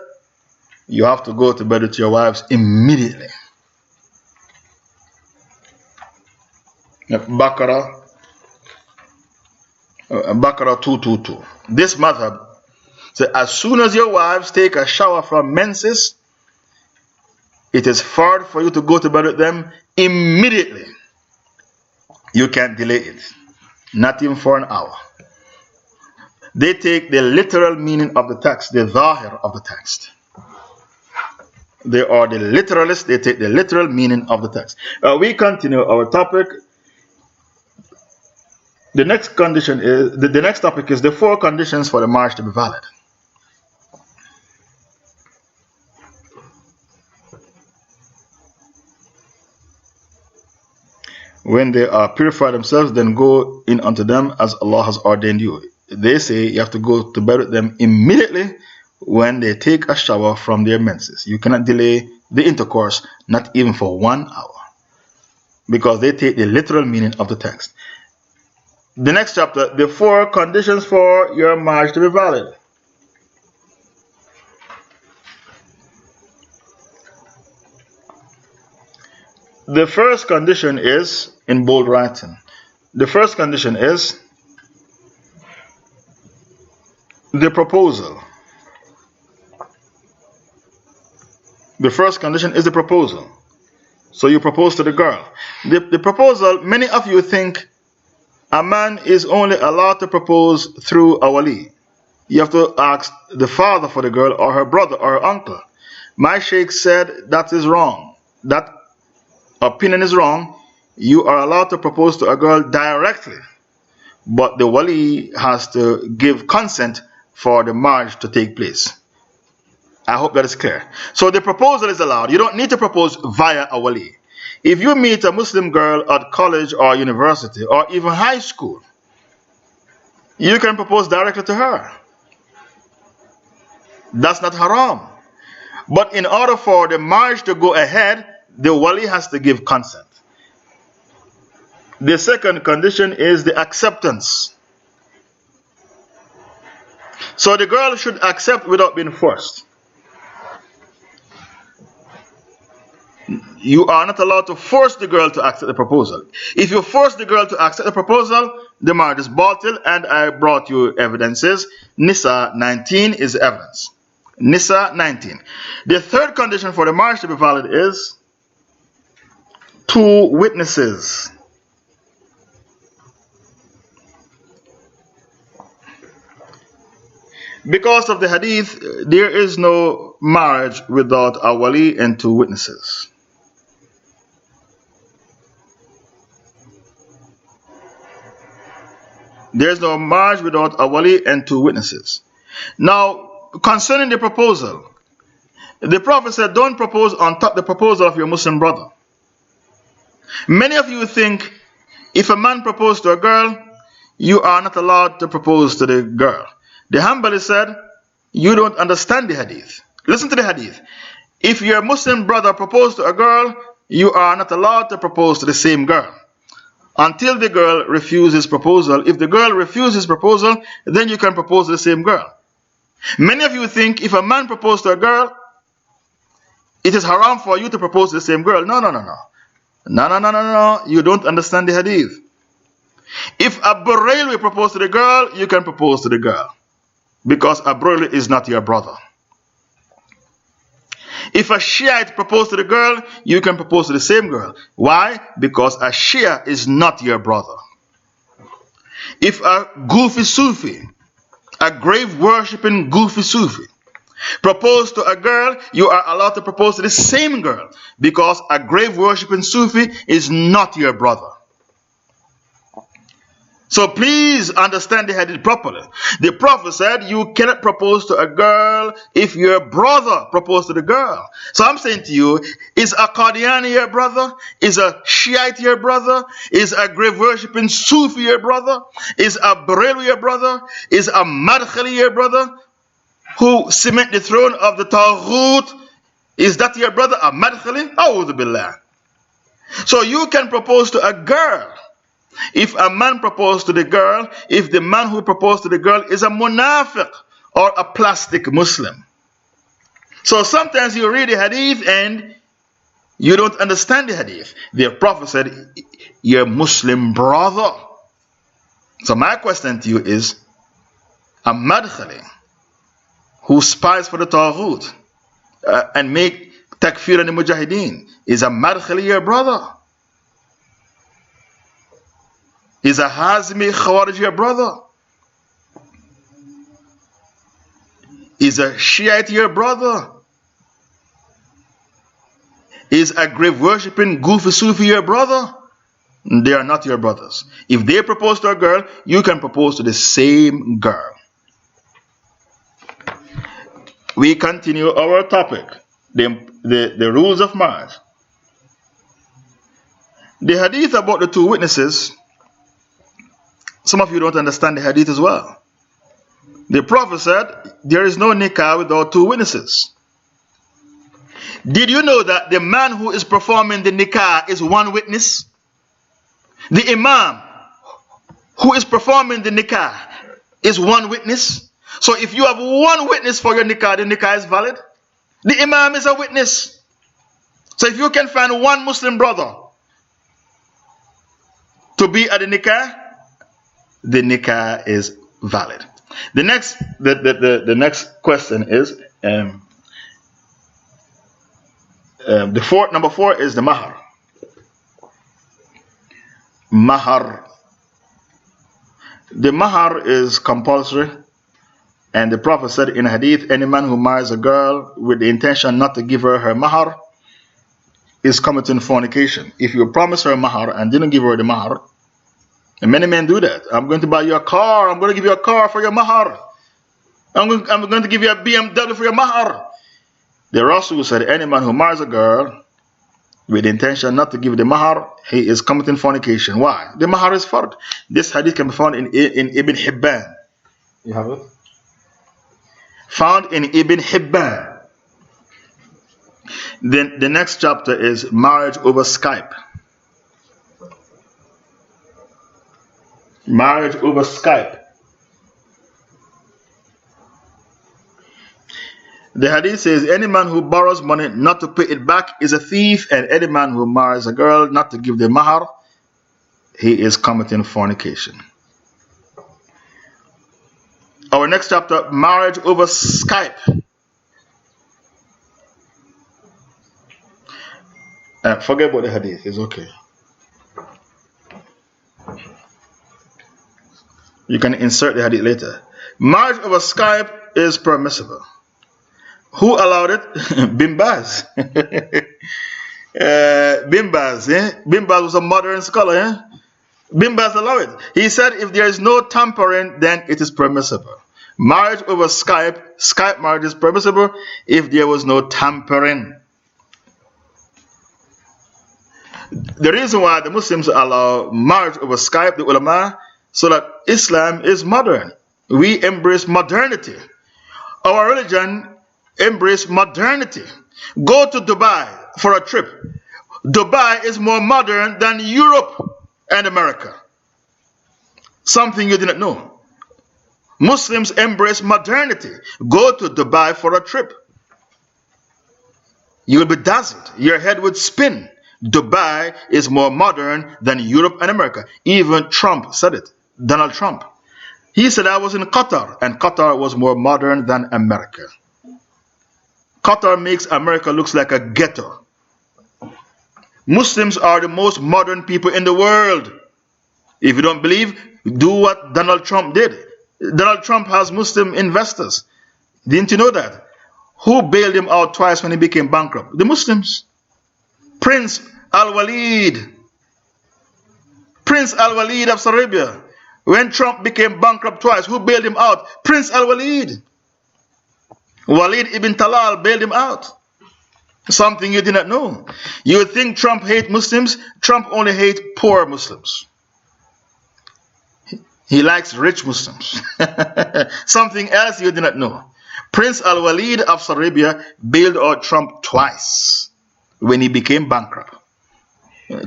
you have to go to bed with your wives immediately. Baqarah 222. This madhab said as soon as your wives take a shower from menses, it is hard for you to go to bed with them immediately. You can't delay it, not even for an hour. They take the literal meaning of the text, the zahir of the text. They are the literalists, they take the literal meaning of the text. We continue our topic. The next condition is the next topic is the 4 conditions for the marriage to be valid. When they are purified themselves, then go in unto them as Allah has ordained you. They say you have to go to bed with them immediately when they take a shower from their menses. You cannot delay the intercourse, not even for 1 hour, because they take the literal meaning of the text. The next chapter, the 4 conditions for your marriage to be valid. The first condition is in bold writing. The first condition is the proposal. The first condition is the proposal. So you propose to the girl. The proposal, many of you think a man is only allowed to propose through a wali. You have to ask the father for the girl or her brother or her uncle. My sheikh said that is wrong. That opinion is wrong. You are allowed to propose to a girl directly, but the wali has to give consent for the marriage to take place. I hope that is clear. So the proposal is allowed. You don't need to propose via a wali. If you meet a Muslim girl at college or university or even high school, you can propose directly to her. That's not haram. But in order for the marriage to go ahead, the wali has to give consent. The second condition is the acceptance. So the girl should accept without being forced. You are not allowed to force the girl to accept the proposal. If you force the girl to accept the proposal, the marriage is batil, and I brought you evidences. Nisa 19 is evidence. Nisa 19. The third condition for the marriage to be valid is 2 witnesses. Because of the hadith, there is no marriage without a wali and 2 witnesses. There is no marriage without a wali and 2 witnesses. Now, concerning the proposal, the Prophet said, don't propose on top the proposal of your Muslim brother. Many of you think if a man proposes to a girl, you are not allowed to propose to the girl. The Hanbali said, you don't understand the hadith. Listen to the hadith. If your Muslim brother proposed to a girl, you are not allowed to propose to the same girl until the girl refuses proposal. If the girl refuses proposal, then you can propose to the same girl. Many of you think if a man proposes to a girl, it is haram for you to propose to the same girl. No, no, no, no. No, no, no, no, no. You don't understand the hadith. If a Barelwi proposes to the girl, you can propose to the girl, because a Barelwi is not your brother. If a Shiite proposes to the girl, you can propose to the same girl. Why? Because a Shia is not your brother. If a Goofy Sufi, a grave worshipping Goofy Sufi, propose to a girl, you are allowed to propose to the same girl, because a grave worshipping Sufi is not your brother. So please understand the hadith properly. The Prophet said you cannot propose to a girl if your brother proposed to the girl. So I'm saying to you, is a Qadiani your brother? Is a Shiite your brother? Is a grave worshipping Sufi your brother? Is a Barelwi your brother? Is a Madkhali your brother? Who cement the throne of the Taghut? Is that your brother, a Madkhali? A'udhu billah. So you can propose to a girl. If a man proposes to the girl, if the man who proposed to the girl is a munafiq or a plastic Muslim. So sometimes you read the hadith and you don't understand the hadith. The Prophet said, your Muslim brother. So my question to you is, a Madkhali who spies for the Taghut and make takfir and mujahideen, is a Madkhali your brother? Is a Hazmi Khawarij your brother? Is a Shiite your brother? Is a grave worshipping Goofy Sufi your brother? They are not your brothers. If they propose to a girl, you can propose to the same girl. We continue our topic, the rules of marriage. The hadith about the two witnesses, some of you don't understand the hadith as well. The Prophet said, there is no nikah without two witnesses. Did you know that the man who is performing the nikah is one witness? The imam who is performing the nikah is one witness. So if you have one witness for your nikah, the nikah is valid. The imam is a witness. So if you can find one Muslim brother to be at the nikah is valid. The next question is number 4 is the mahar. Mahar. The mahar is compulsory, and the Prophet said in a hadith, any man who marries a girl with the intention not to give her her mahar is committing fornication. If you promise her mahar and didn't give her the mahar, and many men do that. I'm going to buy you a car. I'm going to give you a car for your mahar. I'm going to give you a BMW for your mahar. The Rasul said, any man who marries a girl with the intention not to give the mahar, he is committing fornication. Why? The mahar is fard. This hadith can be found in Ibn Hibban. You have it? Found in Ibn Hibban. Then the next chapter is marriage over Skype. Marriage over Skype. The hadith says, any man who borrows money not to pay it back is a thief, and any man who marries a girl not to give the mahar, he is committing fornication. Our next chapter, marriage over Skype. Forget about the hadith, it's okay. You can insert the hadith later. Marriage over Skype is permissible. Who allowed it? Bin Baz. Bin Baz. Bin Baz was a modern scholar. Bin Baz allowed it. He said if there is no tampering, then it is permissible. Marriage over Skype marriage is permissible if there was no tampering. The reason why the Muslims allow marriage over Skype, the ulama, so that Islam is modern. We embrace modernity. Our religion embraces modernity. Go to Dubai for a trip. Dubai is more modern than Europe and America. Something you didn't know. Muslims embrace modernity. Go to Dubai for a trip. You will be dazzled. Your head would spin. Dubai is more modern than Europe and America. Even Trump said it. Donald Trump. He said, I was in Qatar, and Qatar was more modern than America. Qatar makes America look like a ghetto. Muslims are the most modern people in the world. If you don't believe, do what Donald Trump did. Donald Trump has Muslim investors. Didn't you know that? Who bailed him out twice when he became bankrupt? The Muslims. Prince Al-Walid. Prince Al-Walid of Saudi Arabia. When Trump became bankrupt twice, who bailed him out? Prince Al-Walid. Walid ibn Talal bailed him out. Something you did not know. You would think Trump hates Muslims. Trump only hates poor Muslims. He likes rich Muslims. Something else you did not know. Prince Al-Walid of Saudi Arabia bailed out Trump twice when he became bankrupt.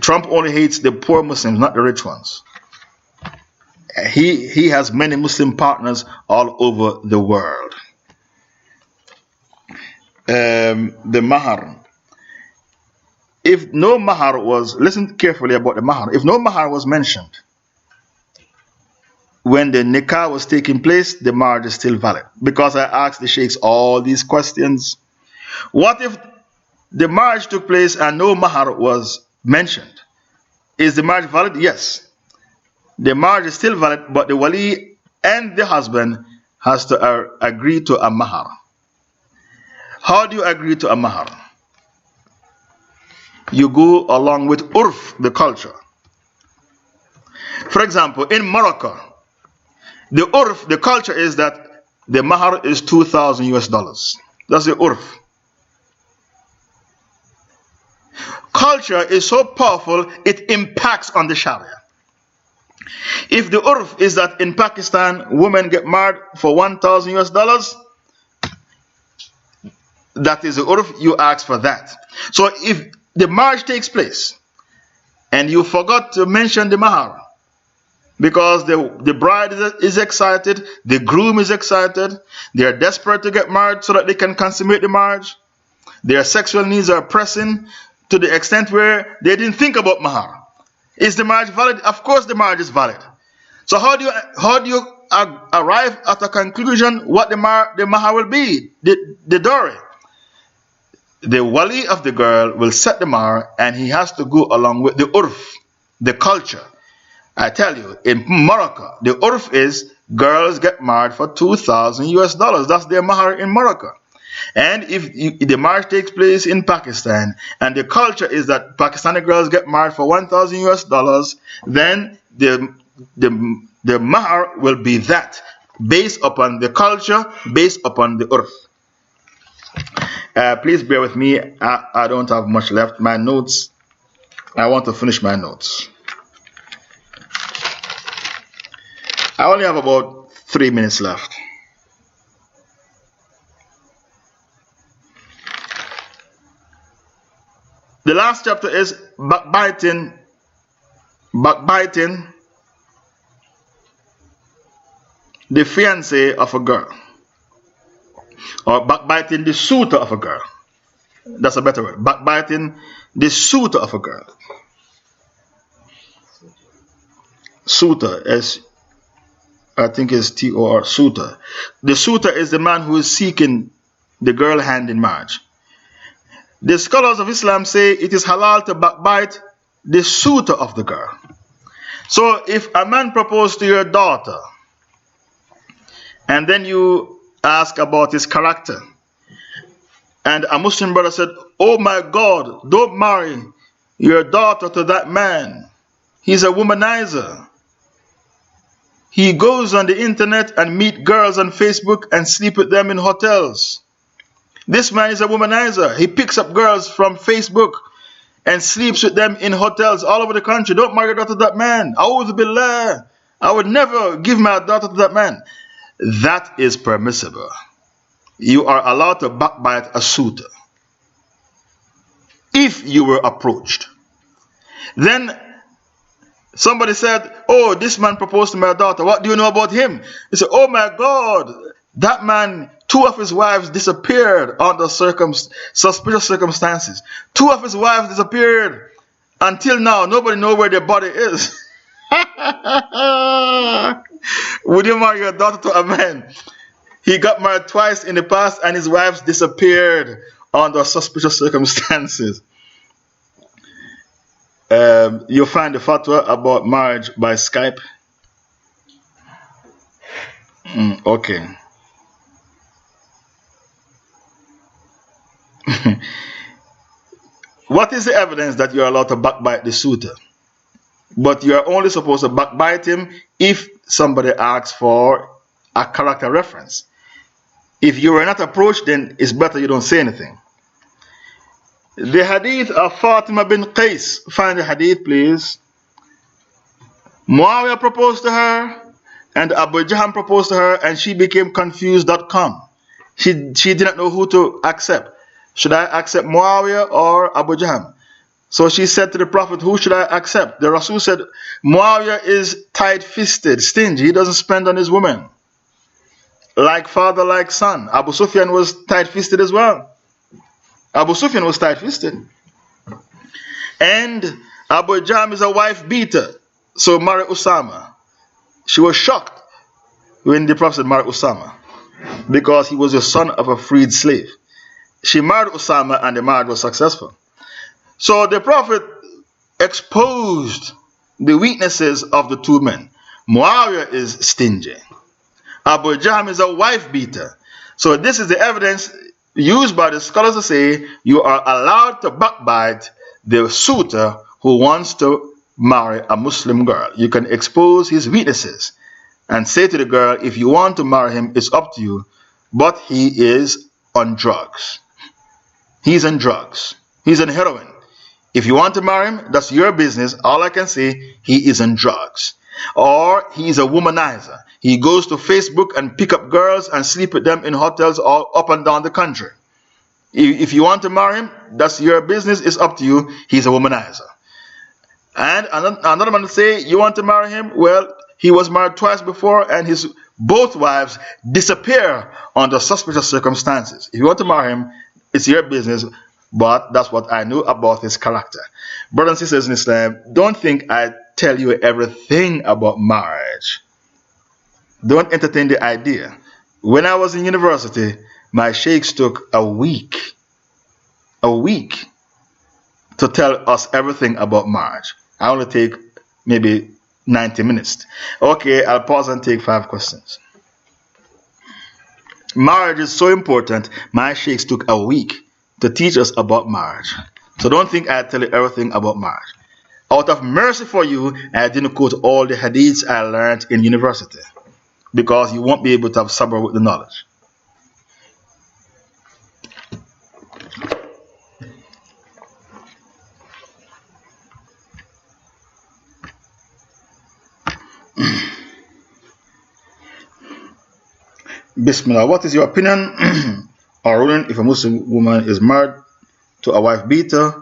Trump only hates the poor Muslims, not the rich ones. He has many Muslim partners all over the world. The mahar. If no mahar was, listen carefully about the mahar. If no mahar was mentioned when the nikah was taking place, the marriage is still valid. Because I asked the sheikhs all these questions. What if the marriage took place and no mahar was mentioned? Is the marriage valid? Yes. The marriage is still valid, but the wali and the husband has to agree to a mahar. How do you agree to a mahar? You go along with urf, the culture. For example, in Morocco, the urf, the culture is that the mahar is $2,000. That's the urf. Culture is so powerful, it impacts on the Sharia. If the urf is that in Pakistan, women get married for $1,000, that is the urf, you ask for that. So if the marriage takes place and you forgot to mention the mahar, because the bride is excited, the groom is excited, they are desperate to get married so that they can consummate the marriage, their sexual needs are pressing to the extent where they didn't think about mahar. Is the marriage valid? Of course the marriage is valid. So how do you arrive at a conclusion what the mahar will be, the dowry? The wali of the girl will set the mahar and he has to go along with the urf, the culture. I tell you, in Morocco, the urf is girls get married for $2,000. That's their mahar in Morocco. And if the marriage takes place in Pakistan and the culture is that Pakistani girls get married for $1,000, then the mahar will be that, based upon the culture, based upon the urf. Please bear with me. I don't have much left. My notes, I want to finish my notes. I only have about 3 minutes left. The last chapter is backbiting the fiancé of a girl, or backbiting the suitor of a girl. That's a better word. Backbiting the suitor of a girl. Suitor, I think is T-O-R, suitor. The suitor is the man who is seeking the girl hand in marriage. The scholars of Islam say it is halal to backbite the suitor of the girl. So if a man proposed to your daughter and then you ask about his character, and a Muslim brother said, oh my God, don't marry your daughter to that man. He's a womanizer. He goes on the internet and meet girls on Facebook and sleep with them in hotels. This man is a womanizer. He picks up girls from Facebook and sleeps with them in hotels all over the country. Don't marry your daughter to that man. A'udhu billah. I would never give my daughter to that man. that is permissible. You are allowed to backbite a suitor if you were approached. Then somebody said, oh, this man proposed to my daughter. What do you know about him? He said, oh my God, that man, 2 of his wives disappeared under suspicious circumstances. 2 of his wives disappeared. Until now, nobody knows where their body is. Would you marry your daughter to a man? He got married twice in the past and his wives disappeared under suspicious circumstances. You'll find the fatwa about marriage by Skype. Okay. What is the evidence that you're allowed to backbite the suitor? But you're only supposed to backbite him if somebody asks for a character reference. If you were not approached, then it's better you don't say anything. The hadith of Fatima bin Qais. Find the hadith, please. Muawiyah proposed to her, and Abu Jahm proposed to her, and she became confused.com. She did not know who to accept. Should I accept Muawiyah or Abu Jahm? So she said to the Prophet, who should I accept? The Rasul said, Muawiyah is tight-fisted, stingy. He doesn't spend on his women. Like father, like son. Abu Sufyan was tight-fisted as well. Abu Sufyan was tight-fisted. And Abu Jahm is a wife beater. So marry Usama. She was shocked when the Prophet said marry Usama, because he was the son of a freed slave. She married Usama and the marriage was successful. So the Prophet exposed the weaknesses of the 2 men. Muawiyah is stingy. Abu Jahm is a wife beater. So this is the evidence used by the scholars to say you are allowed to backbite the suitor who wants to marry a Muslim girl. You can expose his weaknesses and say to the girl, if you want to marry him, it's up to you, but he is on drugs. He's on drugs. He's on heroin. If you want to marry him, that's your business. All I can say, he is on drugs. Or he's a womanizer. He goes to Facebook and pick up girls and sleep with them in hotels all up and down the country. If you want to marry him, that's your business. It's up to you. He's a womanizer. And another man will say, you want to marry him? Well, he was married twice before and his both wives disappear under suspicious circumstances. If you want to marry him, it's your business. But that's what I knew about his character. Brothers and sisters in Islam, don't think I tell you everything about marriage. Don't entertain the idea. When I was in university, my sheikhs took a week to tell us everything about marriage. I only take maybe 90 minutes. Okay, I'll pause and take 5 questions. Marriage is so important, my sheikhs took a week to teach us about marriage. So don't think I tell you everything about marriage. Out of mercy for you, I didn't quote all the hadiths I learned in university, because you won't be able to have sabr with the knowledge. Bismillah. What is your opinion or ruling if a Muslim woman is married to a wife beater?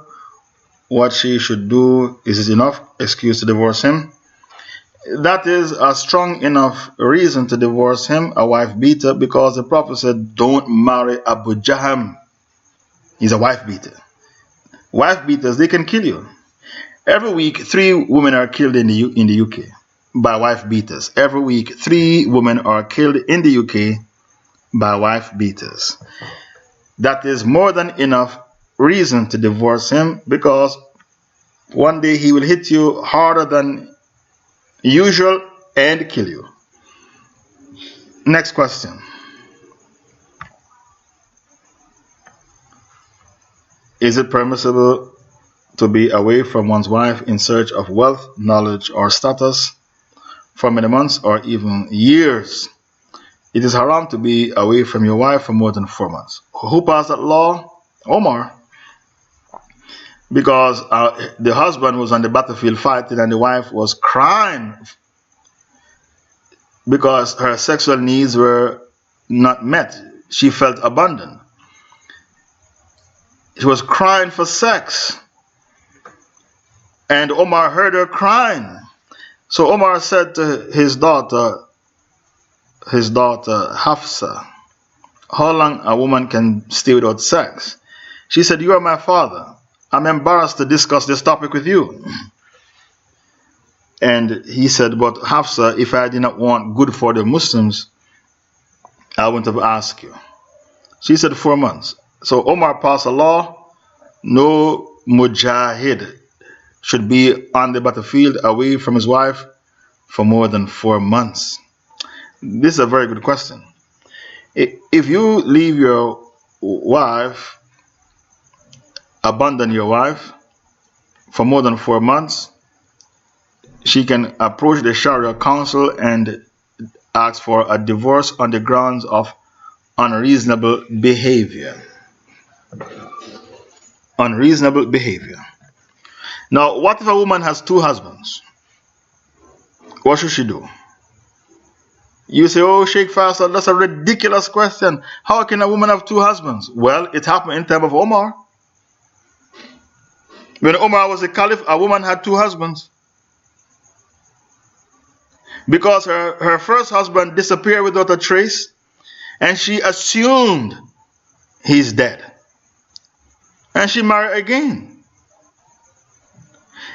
What she should do? Is it enough excuse to divorce him? That is a strong enough reason to divorce him, a wife beater, because the Prophet said, don't marry Abu Jahm. He's a wife beater. Wife beaters, they can kill you. Every week, 3 women are killed in the UK by wife beaters. Every week, 3 women are killed in the UK by wife beaters. That is more than enough reason to divorce him, because one day he will hit you harder than usual and kill you. Next question. Is it permissible to be away from one's wife in search of wealth, knowledge, or status for many months or even years? It is haram to be away from your wife for more than 4 months. Who passed that law? Omar. Because the husband was on the battlefield fighting and the wife was crying because her sexual needs were not met. She felt abandoned. She was crying for sex. And Omar heard her crying. So Omar said to his daughter Hafsa, how long a woman can stay without sex? She said, you are my father. I'm embarrassed to discuss this topic with you. And he said, but Hafsa, if I did not want good for the Muslims, I wouldn't have asked you. She said 4 months. So Omar passed a law, no mujahid should be on the battlefield away from his wife for more than 4 months. This is a very good question. If you leave your wife, abandon your wife for more than 4 months, she can approach the Sharia council and ask for a divorce on the grounds of unreasonable behavior. Unreasonable behavior. Now, what if a woman has 2 husbands? What should she do? You say, oh, Sheikh Faisal, that's a ridiculous question. How can a woman have 2 husbands? Well, it happened in time of Omar. When Omar was a caliph, a woman had 2 husbands. Because her first husband disappeared without a trace, and she assumed he's dead. And she married again.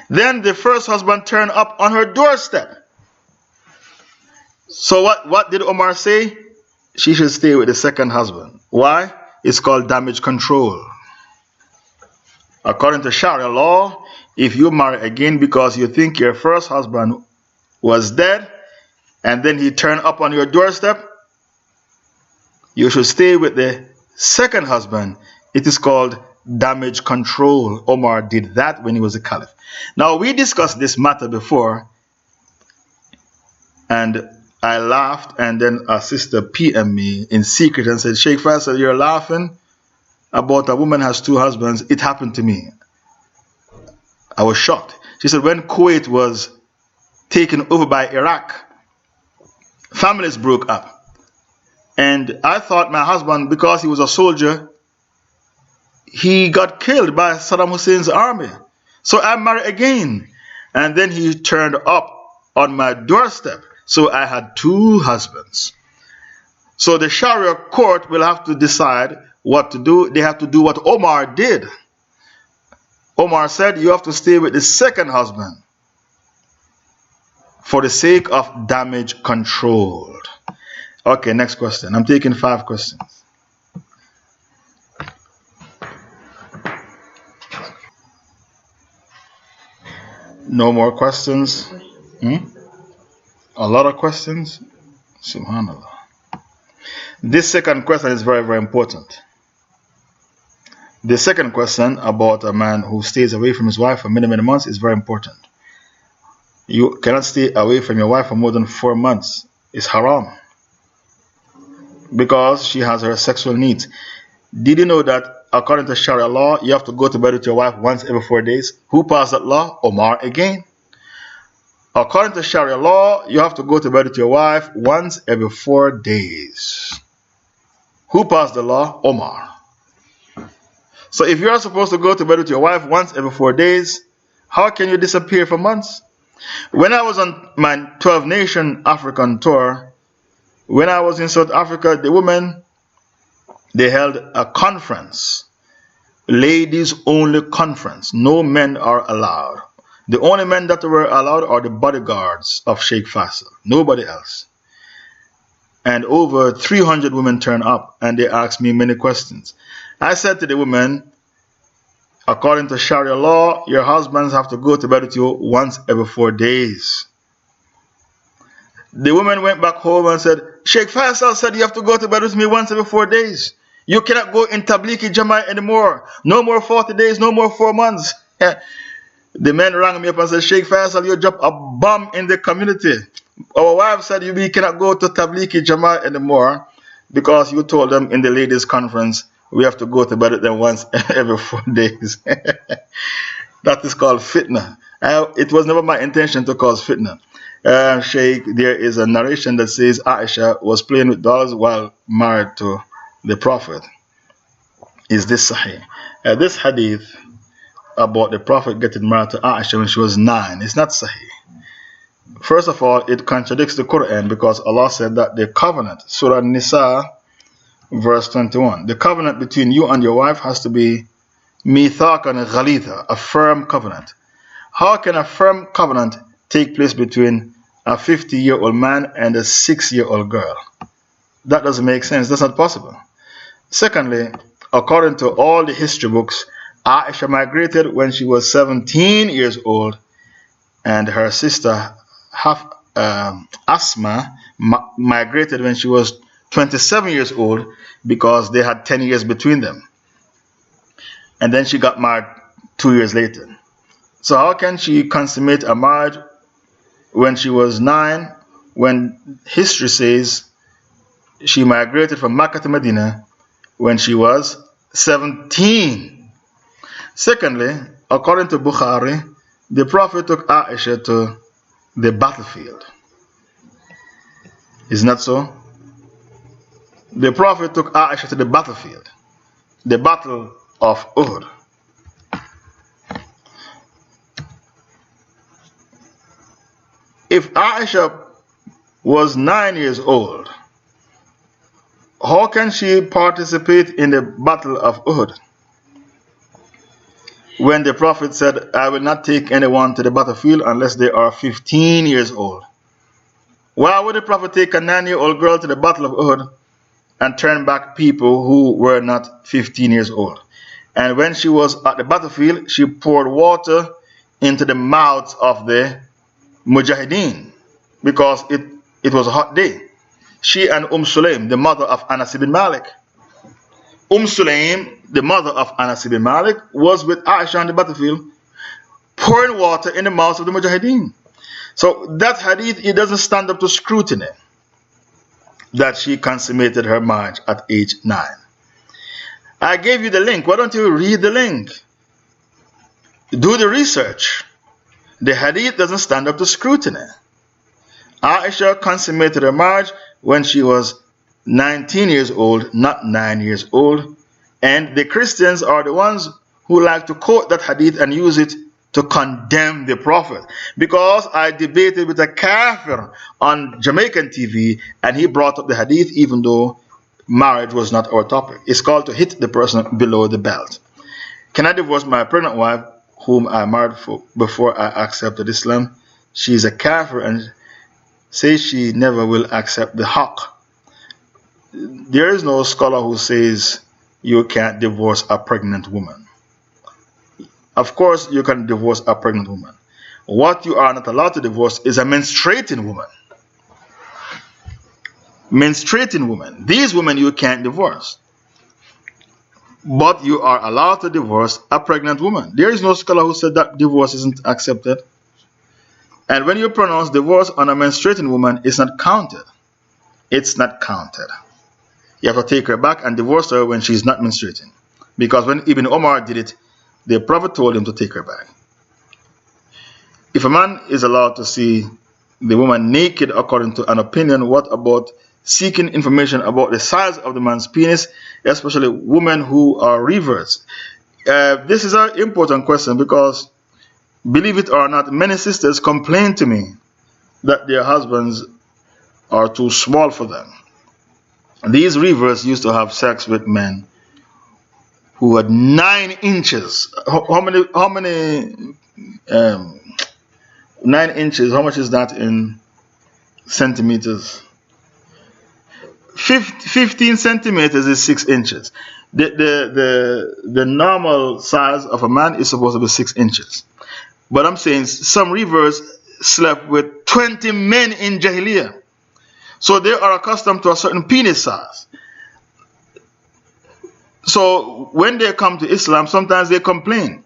Then the first husband turned up on her doorstep. So what did Omar say? She should stay with the second husband. Why? It's called damage control. According to Sharia law, if you marry again because you think your first husband was dead, and then he turned up on your doorstep, you should stay with the second husband. It is called damage control. Omar did that when he was a caliph. Now, we discussed this matter before, and I laughed, and then a sister PM'd me in secret and said, Sheikh Faisal, you're laughing about a woman has 2 husbands. It happened to me. I was shocked. She said, when Kuwait was taken over by Iraq, families broke up. And I thought my husband, because he was a soldier, he got killed by Saddam Hussein's army. So I married again. And then he turned up on my doorstep. So I had 2 husbands. So the Sharia court will have to decide what to do. They have to do what Omar did. Omar said you have to stay with the second husband for the sake of damage control. Okay, next question. I'm taking 5 questions. No more questions? A lot of questions? Subhanallah. This second question is very, very important. The second question about a man who stays away from his wife for many, many months is very important. You cannot stay away from your wife for more than 4 months. It's haram. Because she has her sexual needs. Did you know that according to Sharia law, you have to go to bed with your wife once every 4 days? Who passed that law? Omar again. According to Sharia law, you have to go to bed with your wife once every 4 days. Who passed the law? Omar. So if you are supposed to go to bed with your wife once every 4 days, how can you disappear for months? When I was on my 12-nation African tour, when I was in South Africa, the women, they held a conference. Ladies only conference. No men are allowed. The only men that were allowed are the bodyguards of Sheikh Faisal. Nobody else. And over 300 women turned up and they asked me many questions. I said to the women, according to Sharia law, your husbands have to go to bed with you once every 4 days. The woman went back home and said, Sheikh Faisal said you have to go to bed with me once every 4 days. You cannot go in Tablighi Jama'ah anymore. No more 40 days, no more 4 months. The men rang me up and said, Sheikh Faisal, you dropped a bomb in the community. Our wife said we cannot go to Tablighi Jama'ah anymore because you told them in the ladies' conference we have to go to bed with them once every 4 days. That is called fitna. It was never my intention to cause fitna. Sheikh, there is a narration that says Aisha was playing with dolls while married to the Prophet. Is this sahih? This hadith about the Prophet getting married to Aisha when she was 9 is not sahih. First of all, it contradicts the Quran because Allah said that the covenant, Surah Nisa, verse 21, the covenant between you and your wife has to be mithaqan ghalitha, a firm covenant. How can a firm covenant take place between a 50-year-old man and a 6-year-old girl? That doesn't make sense. That's not possible. Secondly, according to all the history books, Aisha migrated when she was 17 years old, and her sister Asma migrated when she was 27 years old because they had 10 years between them. And then she got married 2 years later. So how can she consummate a marriage when she was 9, when history says she migrated from Makkah to Medina when she was 17? Secondly, according to Bukhari, the Prophet took Aisha to the battlefield. Isn't that so? The Prophet took Aisha to the battlefield, the battle of Uhud. If Aisha was 9 years old, how can she participate in the battle of Uhud? When the Prophet said, I will not take anyone to the battlefield unless they are 15 years old. Why would the Prophet take a 9-year-old girl to the battle of Uhud and turn back people who were not 15 years old? And when she was at the battlefield, she poured water into the mouths of the Mujahideen because it was a hot day. She and Sulaim, the mother of Anas ibn Malik. Sulaim, the mother of Anas ibn Malik, was with Aisha on the battlefield, pouring water in the mouths of the Mujahideen. So that hadith, it doesn't stand up to scrutiny that she consummated her marriage at age 9. I gave you the link. Why don't you read the link? Do the research. The hadith doesn't stand up to scrutiny. Aisha consummated her marriage when she was 19 years old, not 9 years old. And the Christians are the ones who like to quote that hadith and use it to condemn the Prophet. Because I debated with a kafir on Jamaican TV and he brought up the hadith even though marriage was not our topic. It's called to hit the person below the belt. Can I divorce my pregnant wife whom I married before I accepted Islam? She is a kafir and says she never will accept the haqq. There is no scholar who says you can't divorce a pregnant woman. Of course, you can divorce a pregnant woman. What you are not allowed to divorce is a menstruating woman. Menstruating woman. These women you can't divorce. But you are allowed to divorce a pregnant woman. There is no scholar who said that divorce isn't accepted. And when you pronounce divorce on a menstruating woman, it's not counted. It's not counted. You have to take her back and divorce her when she's not menstruating. Because when Ibn Omar did it, the Prophet told him to take her back. If a man is allowed to see the woman naked according to an opinion, what about seeking information about the size of the man's penis, especially women who are reverts? This is an important question because, believe it or not, many sisters complain to me that their husbands are too small for them. These reverts used to have sex with men who had 9 inches. How many 9 inches, how much is that in centimeters? 15 centimeters is 6 inches. The normal size of a man is supposed to be 6 inches. But I'm saying some reverts slept with 20 men in Jahiliyyah. So they are accustomed to a certain penis size. So when they come to Islam, sometimes they complain.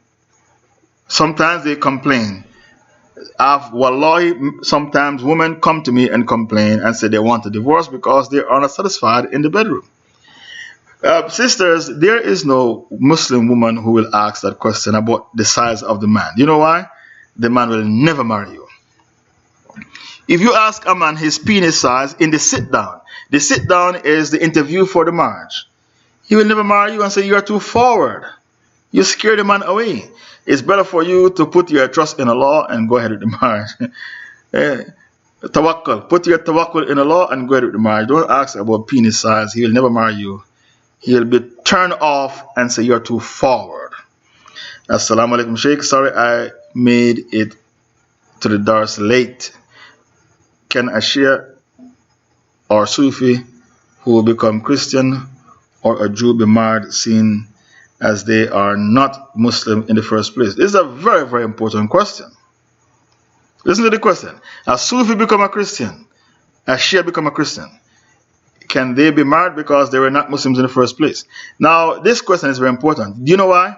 Sometimes they complain. Wallahi, sometimes women come to me and complain and say they want a divorce because they are not satisfied in the bedroom. Sisters, there is no Muslim woman who will ask that question about the size of the man. You know why? The man will never marry you. If you ask a man his penis size in the sit down is the interview for the marriage. He will never marry you and say you are too forward. You scare the man away. It's better for you to put your trust in Allah and go ahead with the marriage. Tawakkul. Put your tawakkul in Allah and go ahead with the marriage. Don't ask about penis size. He will never marry you. He will be turned off and say you're too forward. Assalamu alaikum, Sheikh. Sorry I made it to the dars late. Can a Shia or Sufi who will become Christian or a Jew be married, seeing as they are not Muslim in the first place? This is a very, very important question. Listen to the question. A Sufi become a Christian, a Shia become a Christian. Can they be married because they were not Muslims in the first place? Now, this question is very important. Do you know why?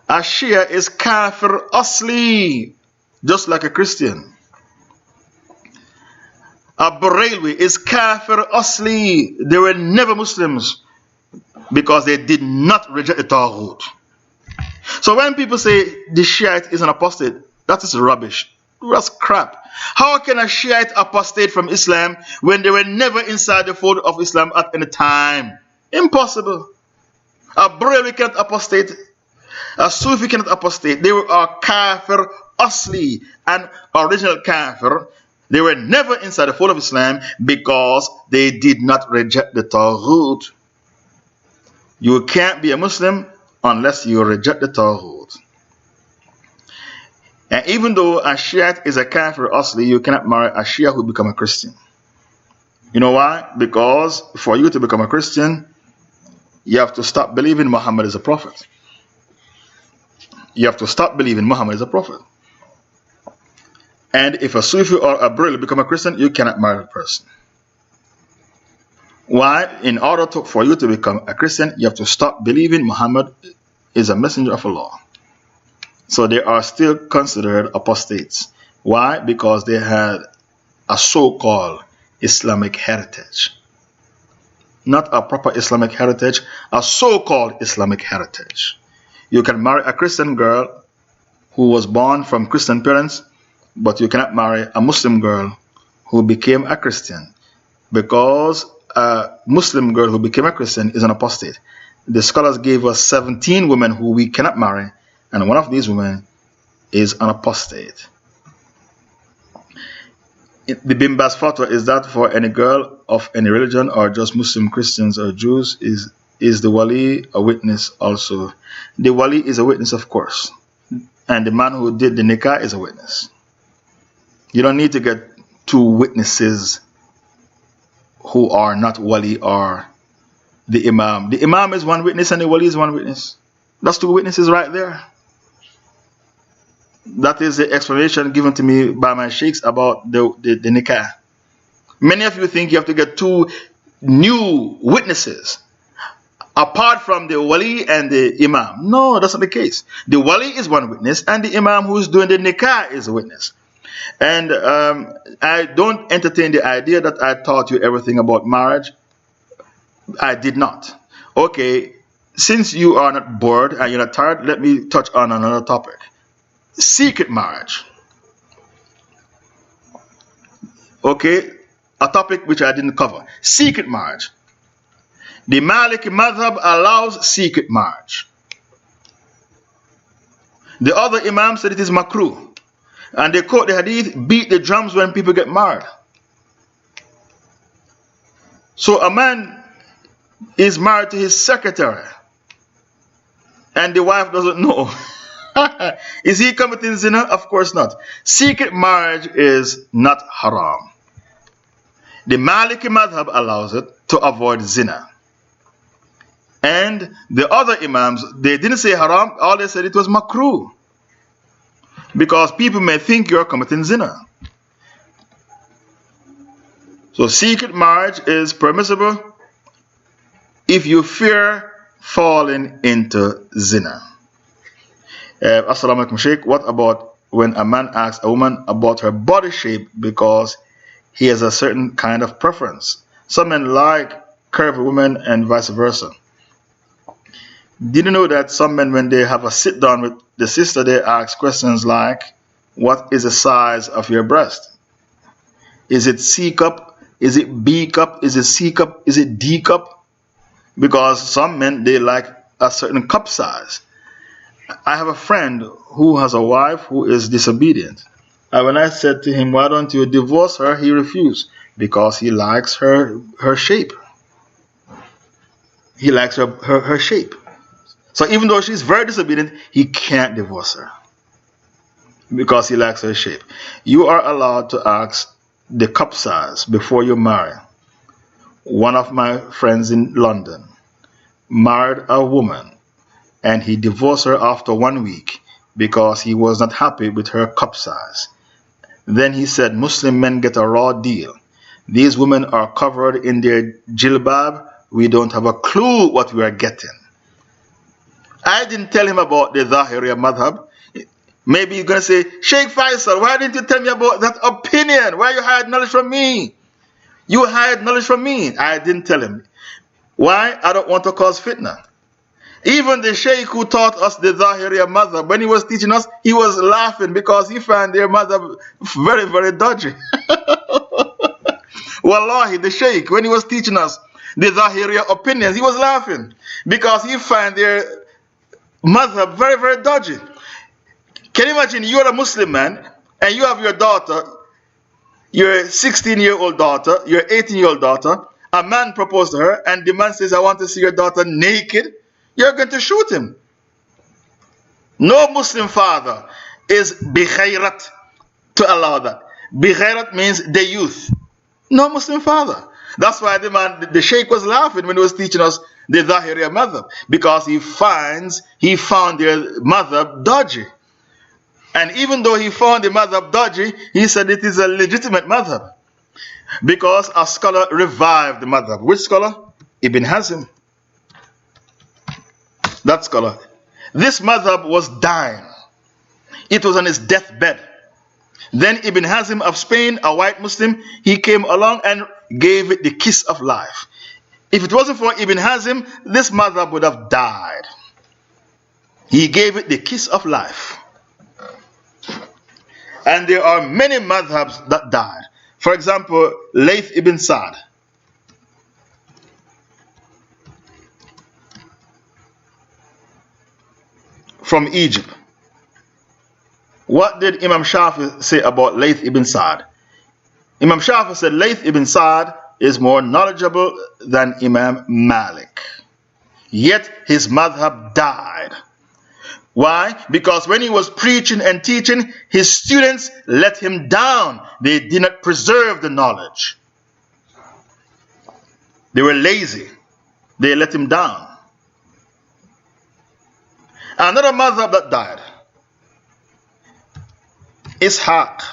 A Shia is kafir asli, just like a Christian. A Barelwi is kafir asli. They were never Muslims because they did not reject the Taghut. So when people say the Shiite is an apostate, that is rubbish. That's crap. How can a Shiite apostate from Islam when they were never inside the fold of Islam at any time? Impossible. A Barelwi cannot apostate. A Sufi cannot apostate. They are kafir asli, an original kafir. They were never inside the fold of Islam because they did not reject the Taghut. You can't be a Muslim unless you reject the Taghut. And even though a Shiite is a kafir asli, you cannot marry a Shia who become a Christian. You know why? Because for you to become a Christian, you have to stop believing Muhammad is a prophet. You have to stop believing Muhammad is a prophet. And if a Sufi or a Barelwi become a Christian, you cannot marry a person. Why? In order for you to become a Christian, you have to stop believing Muhammad is a messenger of Allah. So they are still considered apostates. Why? Because they had a so-called Islamic heritage. Not a proper Islamic heritage, a so-called Islamic heritage. You can marry a Christian girl who was born from Christian parents, but you cannot marry a Muslim girl who became a Christian, because a Muslim girl who became a Christian is an apostate. The scholars gave us 17 women who we cannot marry, and one of these women is an apostate. The Bin Baz fatwa is that for any girl of any religion or just Muslim, Christians or Jews, is the wali a witness also? The wali is a witness, of course, and the man who did the nikah is a witness. You don't need to get two witnesses who are not wali or the imam. The imam is one witness and the wali is one witness. That's two witnesses right there. That is the explanation given to me by my sheikhs about the nikah. Many of you think you have to get two new witnesses apart from the wali and the imam. No, that's not the case. The wali is one witness and the imam who is doing the nikah is a witness. And I don't entertain the idea that I taught you everything about marriage. I did not. Okay, since you are not bored and you're not tired, let me touch on another topic. Secret marriage. Okay, a topic which I didn't cover. Secret marriage. The Maliki Madhab allows secret marriage. The other Imam said it is makruh. And they quote the hadith, beat the drums when people get married. So a man is married to his secretary and the wife doesn't know. Is he committing zina? Of course not. Secret marriage is not haram. The Maliki Madhab allows it to avoid zina. And the other Imams, they didn't say haram, all they said it was makruh. Because people may think you're committing zina. So secret marriage is permissible if you fear falling into zina. Assalamu alaikum, Sheikh. What about when a man asks a woman about her body shape because he has a certain kind of preference? Some men like curvy women and vice versa. Did you know that some men, when they have a sit down with the sister, they ask questions like, what is the size of your breast? Is it C cup? Is it B cup? Is it C cup? Is it D cup? Because some men, they like a certain cup size. I have a friend who has a wife who is disobedient. And when I said to him, why don't you divorce her? He refused. Because he likes her shape. He likes her shape. So even though she's very disobedient, he can't divorce her. Because he likes her shape. You are allowed to ask the cup size before you marry. One of my friends in London married a woman and he divorced her after 1 week because he was not happy with her cup size. Then he said, Muslim men get a raw deal. These women are covered in their jilbab. We don't have a clue what we are getting. I didn't tell him about the Zahiriya madhab. Maybe he's going to say, Sheikh Faisal, why didn't you tell me about that opinion? Why you hide knowledge from me? You hide knowledge from me. I didn't tell him. Why? I don't want to cause fitna. Even the Sheikh who taught us the Zahiriya madhab, when he was teaching us, he was laughing because he found their madhab very, very dodgy. Wallahi, the Sheikh, when he was teaching us the Zahiriya opinions, he was laughing because he found their madhab very, very dodgy. Can you imagine you're a Muslim man and you have your daughter, your 16-year-old daughter, your 18-year-old daughter, a man proposed to her and the man says, I want to see your daughter naked. You're going to shoot him. No Muslim father is bikhairat to allow that. Bikhairat means the youth. No Muslim father. That's why the Sheikh was laughing when he was teaching us the Zahiriya madhab, because he found their madhab dodgy. And even though he found the madhab dodgy, he said it is a legitimate madhab. Because a scholar revived the madhab. Which scholar? Ibn Hazm. That scholar. This madhab was dying. It was on his deathbed. Then Ibn Hazm of Spain, a white Muslim, he came along and gave it the kiss of life. If it wasn't for Ibn Hazm, this madhab would have died. He gave it the kiss of life. And there are many madhabs that died. For example, Layth ibn Sa'd. From Egypt. What did Imam Shafi say about Layth ibn Sa'd? Imam Shafi said Layth ibn Sa'd is more knowledgeable than Imam Malik. Yet his madhab died. Why? Because when he was preaching and teaching, his students let him down. They did not preserve the knowledge. They were lazy. They let him down. Another madhab that died. Ishaq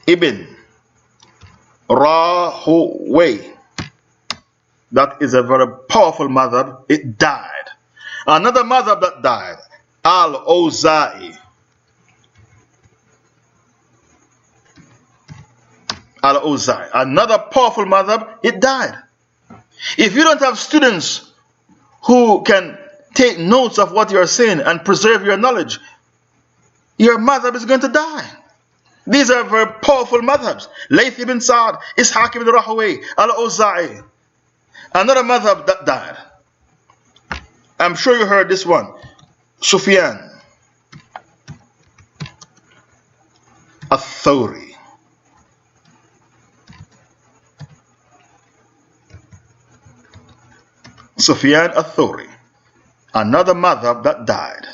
ibn Rahawayh. That is a very powerful madhab. It died. Another madhab that died, Al-Awza'i. Al-Awza'i. Another powerful madhab, it died. If you don't have students who can take notes of what you're saying and preserve your knowledge, your madhab is going to die. These are very powerful madhabs. Layth ibn Sa'd, Ishaq ibn Rahawayh, Al-Awza'i. Another madhab that died. I'm sure you heard this one. Sufyan al-Thawri. Sufyan al-Thawri. Another madhab that died.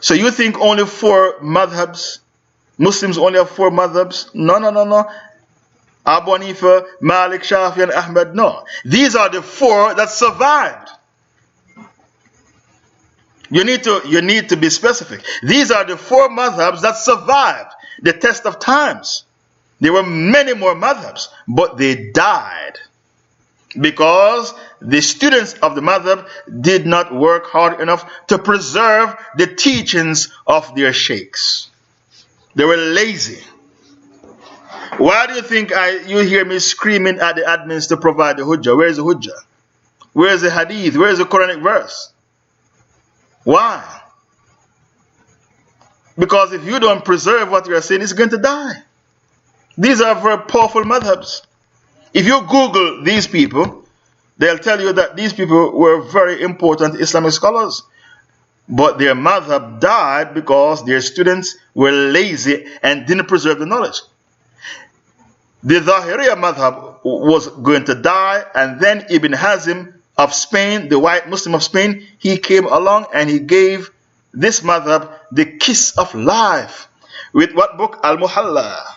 So you think only 4 madhabs? Muslims only have 4 madhabs? No. Abu Hanifa, Malik, Shafi and Ahmad. No. These are the 4 that survived. You need to be specific. These are the 4 madhabs that survived the test of times. There were many more madhabs, but they died because the students of the madhab did not work hard enough to preserve the teachings of their sheikhs. They were lazy. Why do you think you hear me screaming at the admins to provide the hujjah? Where is the hujjah? Where is the hadith? Where is the Quranic verse? Why? Because if you don't preserve what you are saying, it's going to die. These are very powerful madhabs. If you Google these people, they'll tell you that these people were very important Islamic scholars. But their madhab died because their students were lazy and didn't preserve the knowledge. The Zahiriya madhab was going to die, and then Ibn Hazm of Spain, the white Muslim of Spain, he came along and he gave this madhab the kiss of life. With what book? Al-Muhalla.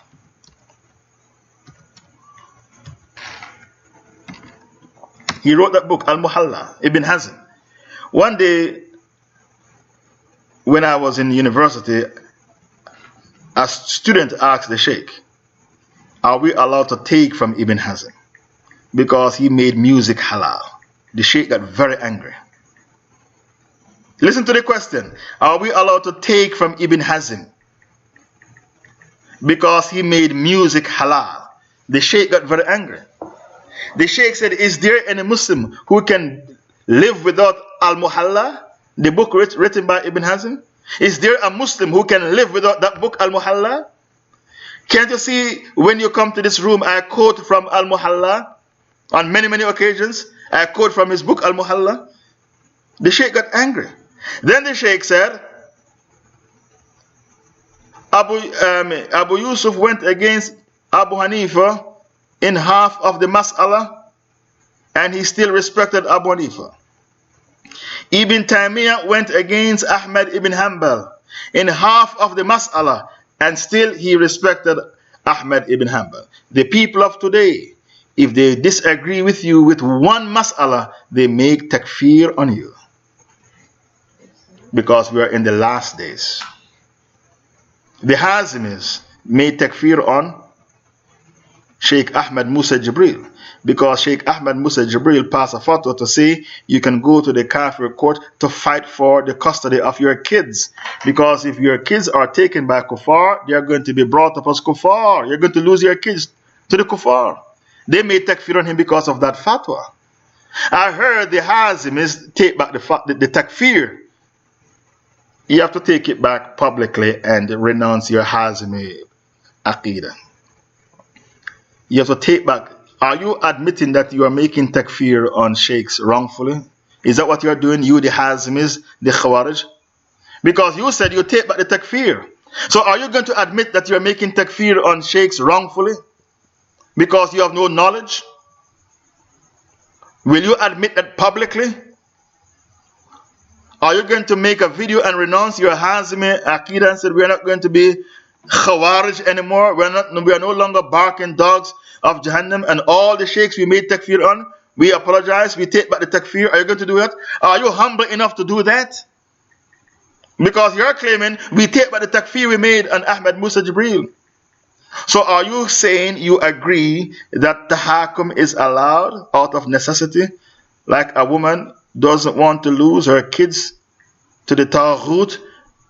He wrote that book, Al-Muhalla, Ibn Hazm. One day, when I was in university, a student asked the Sheikh, are we allowed to take from Ibn Hazm? Because he made music halal. The Sheikh got very angry. Listen to the question. Are we allowed to take from Ibn Hazm? Because he made music halal. The Sheikh got very angry. The Sheikh said, is there any Muslim who can live without Al-Muhalla, the book written by Ibn Hazm? Is there a Muslim who can live without that book, Al-Muhalla? Can't you see when you come to this room, I quote from Al-Muhalla on many, many occasions. I quote from his book, Al-Muhalla. The Sheikh got angry. Then the Sheikh said, Abu Yusuf went against Abu Hanifa in half of the mas'ala, and he still respected Abu Hanifa. Ibn Taymiyyah went against Ahmad ibn Hanbal in half of the mas'ala, and still he respected Ahmad ibn Hanbal. The people of today, if they disagree with you with one mas'ala, they make takfir on you. Because we are in the last days. The Hazimis made takfir on Sheikh Ahmad Musa Jibril, because Sheikh Ahmad Musa Jibril passed a fatwa to say you can go to the Kafir court to fight for the custody of your kids, because if your kids are taken by kuffar, they are going to be brought up as kuffar. You're going to lose your kids to the kuffar. They made takfir on him because of that fatwa. I heard the Hazimis take back the takfir. You have to take it back publicly and renounce your Hazimi aqidah. You have to take back. Are you admitting that you are making takfir on sheikhs wrongfully? Is that what you are doing, you the Hazimis, the Khawarij? Because you said you take back the takfir. So are you going to admit that you are making takfir on sheikhs wrongfully? Because you have no knowledge? Will you admit that publicly? Are you going to make a video and renounce your Hazimi aqidah and say we are not going to be Khawarij anymore? We are no longer barking dogs of Jahannam, and all the sheikhs we made takfir on, we apologize, we take back the takfir. Are you going to do that? Are you humble enough to do that? Because you're claiming we take back the takfir we made on Ahmad Musa Jibril. So are you saying you agree that tahakum is allowed out of necessity? Like a woman doesn't want to lose her kids to the taghut.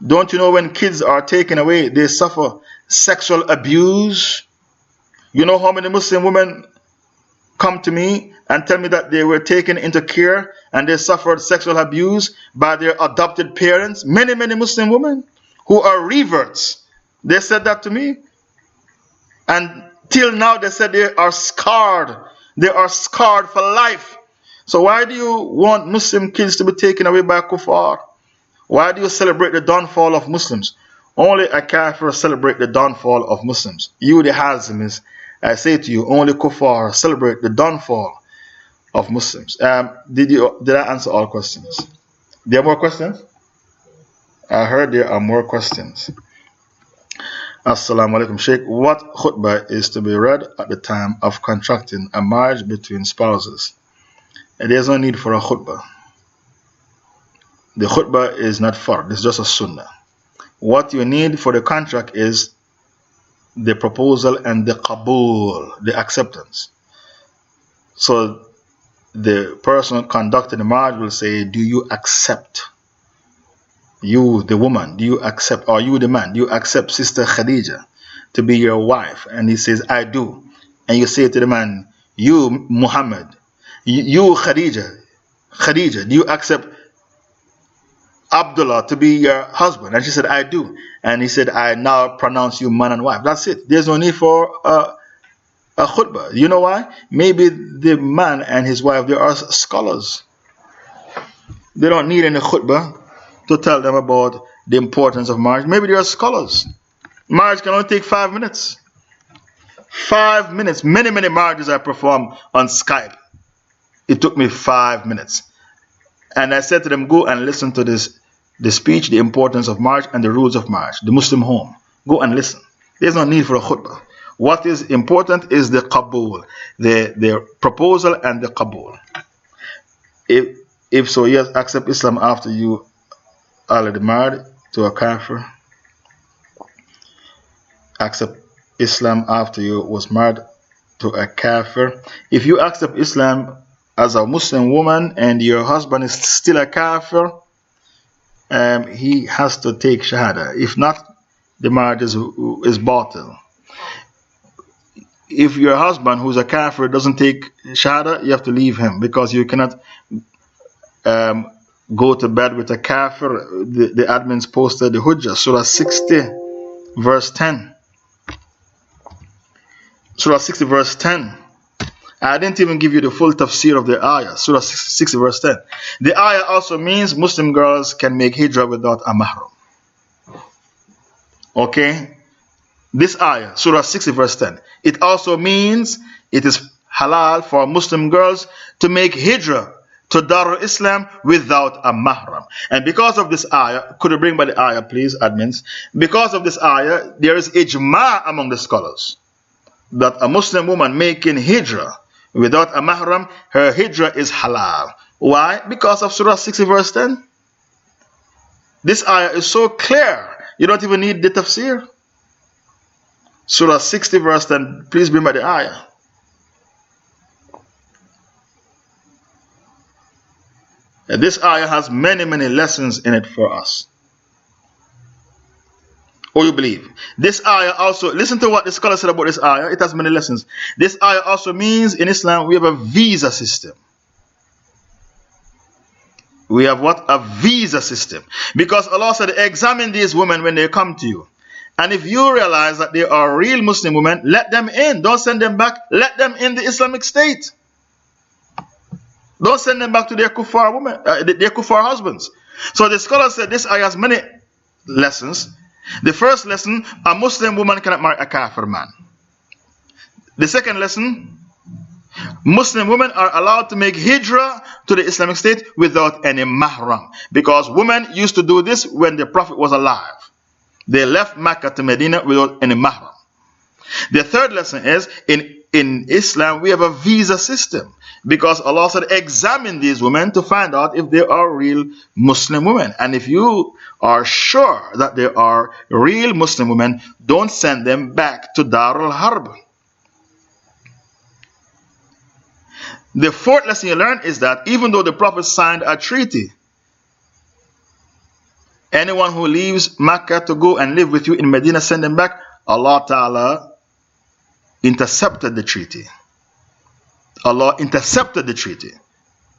Don't you know when kids are taken away, they suffer sexual abuse? You know how many Muslim women come to me and tell me that they were taken into care and they suffered sexual abuse by their adopted parents? Many, many Muslim women who are reverts, they said that to me. And till now they said they are scarred. They are scarred for life. So why do you want Muslim kids to be taken away by kuffar? Why do you celebrate the downfall of Muslims? Only a kafir celebrate the downfall of Muslims. You the Hazimis, I say to you, only kuffar celebrate the downfall of Muslims. Did I answer all questions? There are more questions? I heard there are more questions. Assalamu alaikum, Sheikh. What khutbah is to be read at the time of contracting a marriage between spouses? There is no need for a khutbah. The khutbah is not fard, it's just a sunnah. What you need for the contract is the proposal and the qabul, the acceptance. So the person conducting the marriage will say, do you accept? You, the woman, do you accept? Or you, the man, do you accept Sister Khadija to be your wife? And he says, I do. And you say to the man, you, Muhammad, you, Khadija, do you accept Abdullah to be your husband? And she said, I do. And he said, I now pronounce you man and wife. That's it. There's no need for a khutbah. You know why? Maybe the man and his wife, they are scholars. They don't need any khutbah to tell them about the importance of marriage. Maybe they are scholars. Marriage can only take 5 minutes. 5 minutes. Many marriages I performed on Skype. It took me 5 minutes. And I said to them, go and listen to the speech, the importance of marriage and the rules of marriage, the Muslim home. Go and listen. There's no need for a khutbah. What is important is the qabul, the proposal and the qabul. If so, yes, accept Islam after you already married to a kafir. Accept Islam after you was married to a kafir. If you accept Islam as a Muslim woman and your husband is still a kafir, he has to take shahada. If not, the marriage is batil. If your husband who's a kafir doesn't take shahada, you have to leave him, because you cannot go to bed with a kafir. The admins posted the hujjah, Surah 60 verse 10. Surah 60 verse 10. I didn't even give you the full tafsir of the ayah. Surah 60 verse 10. The ayah also means Muslim girls can make hijrah without a mahram. Okay? This ayah, Surah 60 verse 10. It also means it is halal for Muslim girls to make hijrah to Darul Islam without a mahram. And because of this ayah, could you bring by the ayah please, admins? Because of this ayah, there is ijma among the scholars that a Muslim woman making hijrah without a mahram, her hijrah is halal. Why? Because of Surah 60 verse 10. This ayah is so clear, you don't even need the tafsir. Surah 60 verse 10, please bring by the ayah. And this ayah has many lessons in it for us. Or you believe. This ayah also, listen to what the scholar said about this ayah. It has many lessons. This ayah also means in Islam we have a visa system. We have what? A visa system. Because Allah said, examine these women when they come to you. And if you realize that they are real Muslim women, let them in. Don't send them back. Let them in the Islamic State. Don't send them back to their kuffar women, their kuffar husbands. So the scholar said this ayah has many lessons. The first lesson, a Muslim woman cannot marry a kafir man. The second lesson, Muslim women are allowed to make hijrah to the Islamic State without any mahram. Because women used to do this when the Prophet was alive. They left Mecca to Medina without any mahram. The third lesson is, in Islam we have a visa system. Because Allah said, examine these women to find out if they are real Muslim women. And if you are sure that they are real Muslim women, don't send them back to Darul Harb. The fourth lesson you learn is that even though the Prophet signed a treaty, anyone who leaves Mecca to go and live with you in Medina, send them back, Allah Ta'ala intercepted the treaty. Allah intercepted the treaty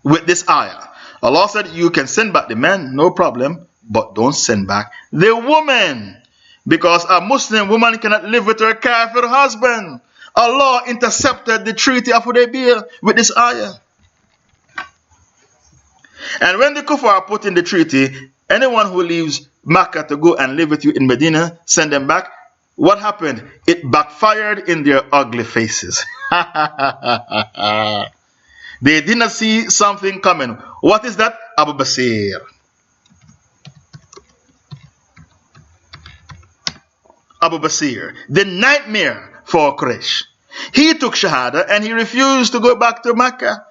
with this ayah. Allah said, you can send back the men, no problem, but don't send back the woman. Because a Muslim woman cannot live with her kafir husband. Allah intercepted the treaty of Hudaybiyah with this ayah. And when the kuffar put in the treaty, anyone who leaves Makkah to go and live with you in Medina, send them back. What happened? It backfired in their ugly faces. They did not see something coming. What is that? Abu Basir. Abu Basir, the nightmare for Quraysh. He took Shahada and he refused to go back to Mecca.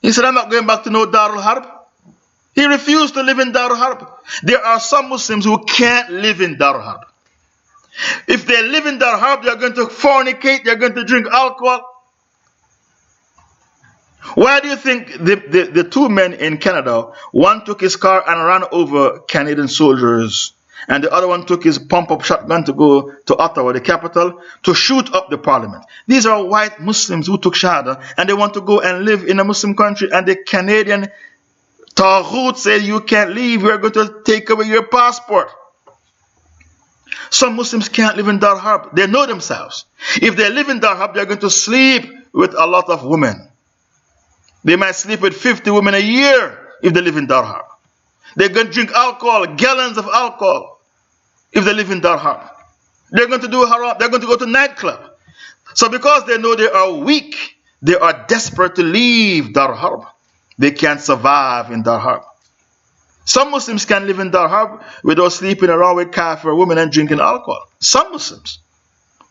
He said, I'm not going back to no Darul Harb. He refused to live in Darul Harb. There are some Muslims who can't live in Darul Harb. If they live in Darul Harb, they are going to fornicate, they are going to drink alcohol. Why do you think the two men in Canada, one took his car and ran over Canadian soldiers, and the other one took his pump-up shotgun to go to Ottawa, the capital, to shoot up the parliament? These are white Muslims who took Shahada, and they want to go and live in a Muslim country, and the Canadian Taghut said you can't leave. We're going to take away your passport. Some Muslims can't live in Dar Harb. They know themselves. If they live in Dar Harb, they're going to sleep with a lot of women. They might sleep with 50 women a year if they live in Dar Harb. They're going to drink alcohol, gallons of alcohol, if they live in Dar Harb. They're going to do haram. They're going to go to nightclub. So because they know they are weak, they are desperate to leave Dar Harb. They can't survive in Dar Harb. Some Muslims can live in Dar Harb without sleeping around with kafir women and drinking alcohol. Some Muslims.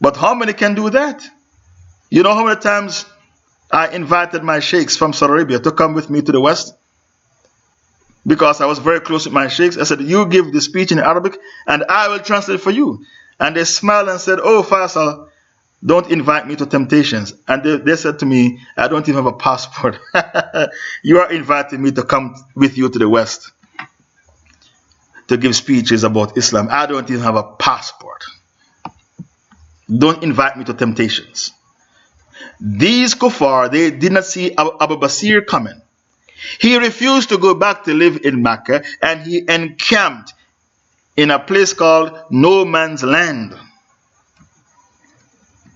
But how many can do that? You know how many times I invited my sheikhs from Saudi Arabia to come with me to the West? Because I was very close with my sheikhs. I said, you give the speech in Arabic and I will translate for you. And they smiled and said, oh, Faisal, don't invite me to temptations. And they said to me, I don't even have a passport. You are inviting me to come with you to the West to give speeches about Islam. I don't even have a passport. Don't invite me to temptations. These kuffar, they did not see Abu Basir coming. He refused to go back to live in Mecca, and he encamped in a place called No Man's Land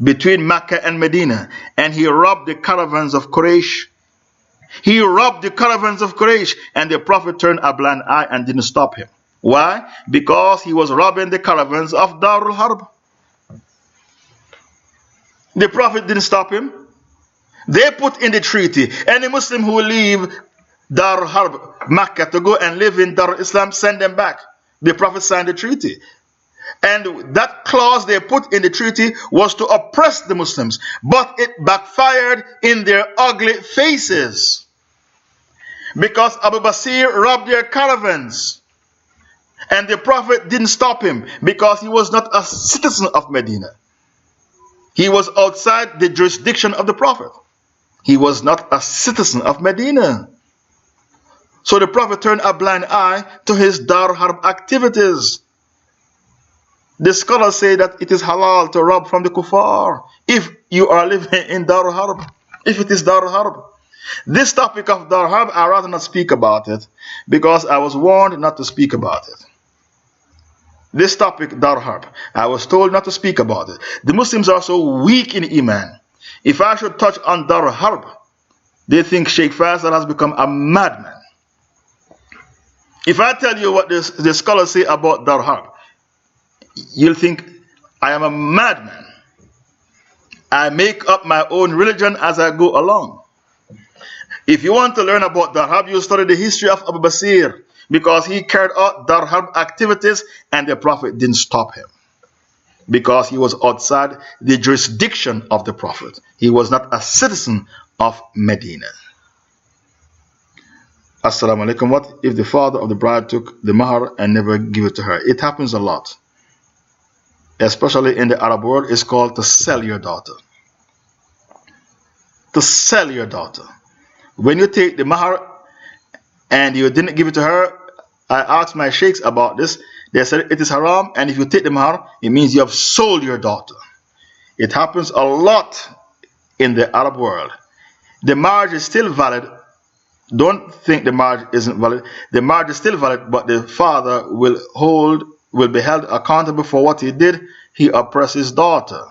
between Mecca and Medina, and he robbed the caravans of Quraysh. He robbed the caravans of Quraysh, and the Prophet turned a blind eye and didn't stop him. Why? Because he was robbing the caravans of Darul Harb. The Prophet didn't stop him. They put in the treaty, any Muslim who will leave Darul Harb, Mecca, to go and live in Darul Islam, send them back. The Prophet signed the treaty. And that clause they put in the treaty was to oppress the Muslims, but it backfired in their ugly faces. Because Abu Basir robbed their caravans. And the Prophet didn't stop him because he was not a citizen of Medina. He was outside the jurisdiction of the Prophet. He was not a citizen of Medina. So the Prophet turned a blind eye to his Dar Harb activities. The scholars say that it is halal to rob from the kuffar if you are living in Dar Harb, if it is Dar Harb. This topic of Dar Harb, I rather not speak about it because I was warned not to speak about it. This topic, Dar Harb, I was told not to speak about it. The Muslims are so weak in Iman. If I should touch on Dar Harb, they think Sheikh Faisal has become a madman. If I tell you what the scholars say about Dar Harb, you'll think I am a madman. I make up my own religion as I go along. If you want to learn about Dar Harb, you study the history of Abu Basir, because he carried out Dar Harb activities and the Prophet didn't stop him. Because he was outside the jurisdiction of the Prophet. He was not a citizen of Medina. Assalamu alaikum. What if the father of the bride took the mahar and never give it to her? It happens a lot. Especially in the Arab world, it's called to sell your daughter. To sell your daughter. When you take the mahar and you didn't give it to her, I asked my sheikhs about this. They said it is haram, and if you take the mahar, it means you have sold your daughter. It happens a lot in the Arab world. The marriage is still valid. Don't think the marriage isn't valid. The marriage is still valid, but the father will be held accountable for what he did. He oppressed his daughter.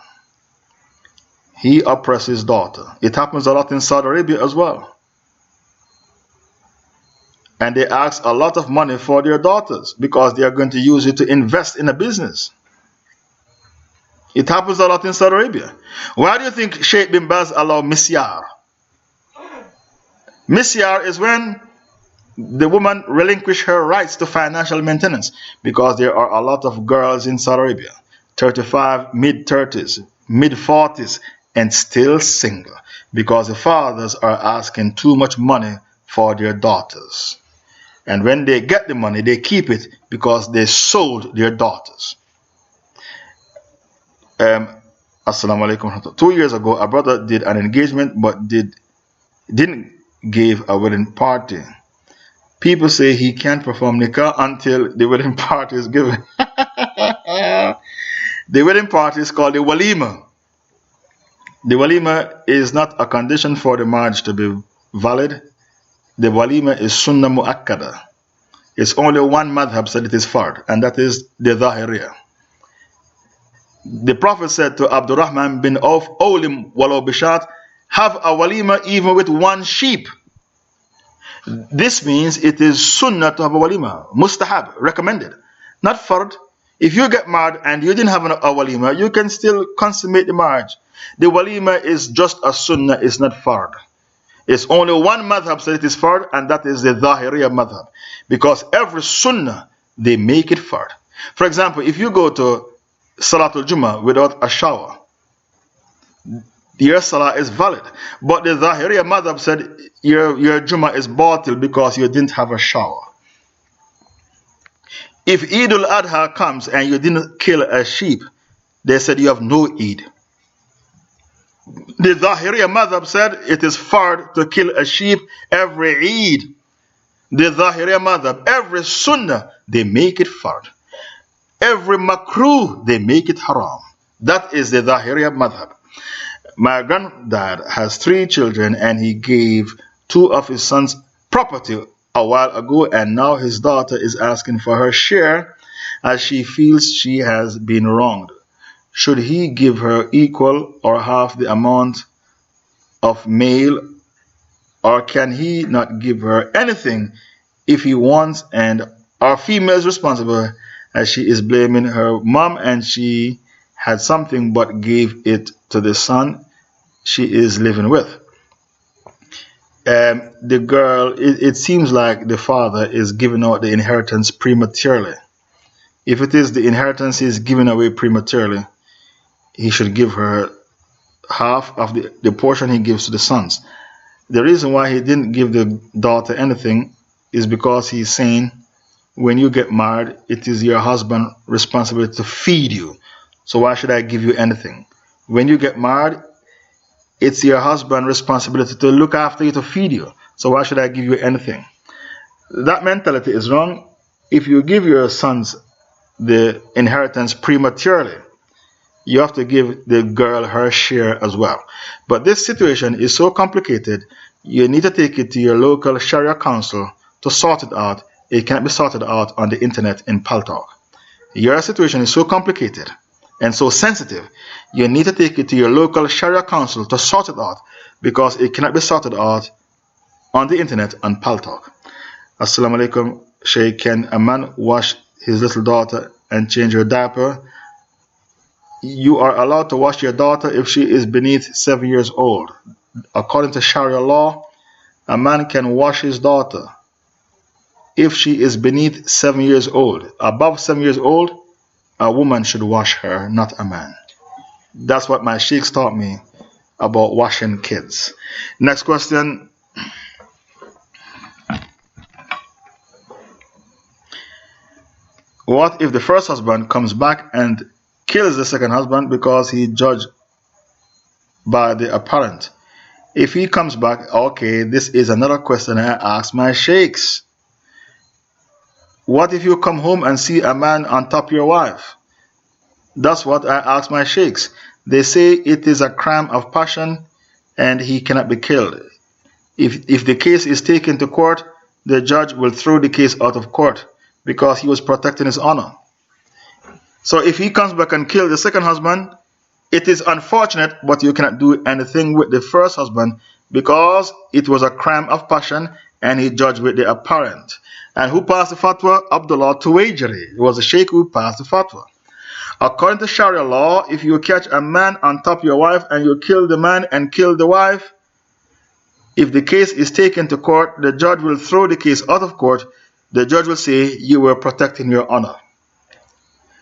He oppressed his daughter. It happens a lot in Saudi Arabia as well. And they ask a lot of money for their daughters because they are going to use it to invest in a business. It happens a lot in Saudi Arabia. Why do you think Sheikh bin Baz allowed misyar? Misyar is when the woman relinquishes her rights to financial maintenance, because there are a lot of girls in Saudi Arabia, 35, mid-30s, mid-40s, and still single, because the fathers are asking too much money for their daughters. And when they get the money, they keep it because they sold their daughters. Assalamu alaikum. 2 years ago, a brother did an engagement but didn't give a wedding party. People say he can't perform nikah until the wedding party is given. The wedding party is called the walima. The walima is not a condition for the marriage to be valid. the walima is sunnah mu'akkada. It's only one madhab said it is fard, and that is the Zahiriyah. The Prophet said to Abdurrahman bin Auf, Awlim walau bishat, have a walima even with one sheep. This means it is sunnah to have a walima, mustahab, recommended, not fard. If you get married and you didn't have a walima, you can still consummate the marriage. The walima is just a sunnah, it's not fard. It's only one madhab said it is fard, and that is the Zahiriyah madhab. Because every sunnah, they make it fard. For example, if you go to Salatul Jummah without a shower, your salah is valid. But the Zahiriyah madhab said your Jummah is batil because you didn't have a shower. If Eid al-Adha comes and you didn't kill a sheep, they said you have no Eid. The Zahiriyah madhab said it is fard to kill a sheep every Eid. The Zahiriyah madhab, every sunnah, they make it fard. Every makruh, they make it haram. That is the Zahiriyah madhab. My granddad has 3 children and he gave 2 of his sons property a while ago, and now his daughter is asking for her share as she feels she has been wronged. Should he give her equal or half the amount of male, or can he not give her anything if he wants, and our female is responsible as she is blaming her mom and she had something but gave it to the son she is living with? The girl, it seems like the father is giving out the inheritance prematurely. If it is the inheritance is given away prematurely, he should give her half of the portion he gives to the sons. The reason why he didn't give the daughter anything is because he's saying when you get married, it is your husband's responsibility to feed you. So why should I give you anything? When you get married, it's your husband's responsibility to look after you, to feed you. So why should I give you anything? That mentality is wrong. If you give your sons the inheritance prematurely, you have to give the girl her share as well. But this situation is so complicated, you need to take it to your local Sharia council to sort it out. It can't be sorted out on the internet in Paltalk. Your situation is so complicated and so sensitive, you need to take it to your local Sharia council to sort it out, because it cannot be sorted out on the internet on Paltalk. Assalamu alaikum, Shaykh. Can a man wash his little daughter and change her diaper? You are allowed to wash your daughter if she is beneath 7 years old. According to Sharia law, a man can wash his daughter if she is beneath 7 years old. Above 7 years old, a woman should wash her, not a man. That's what my sheikhs taught me about washing kids. Next question. What if the first husband comes back and kills the second husband because he judged by the apparent? If he comes back, okay, this is another question I ask my sheikhs. What if you come home and see a man on top of your wife? That's what I ask my sheikhs. They say it is a crime of passion and he cannot be killed. If the case is taken to court, the judge will throw the case out of court because he was protecting his honor. So if he comes back and kills the second husband, it is unfortunate, but you cannot do anything with the first husband because it was a crime of passion and he judged with the apparent. And who passed the fatwa? Abdullah Tuwaijiri. It was a sheikh who passed the fatwa. According to Sharia law, if you catch a man on top of your wife and you kill the man and kill the wife, if the case is taken to court, the judge will throw the case out of court. The judge will say, you were protecting your honor.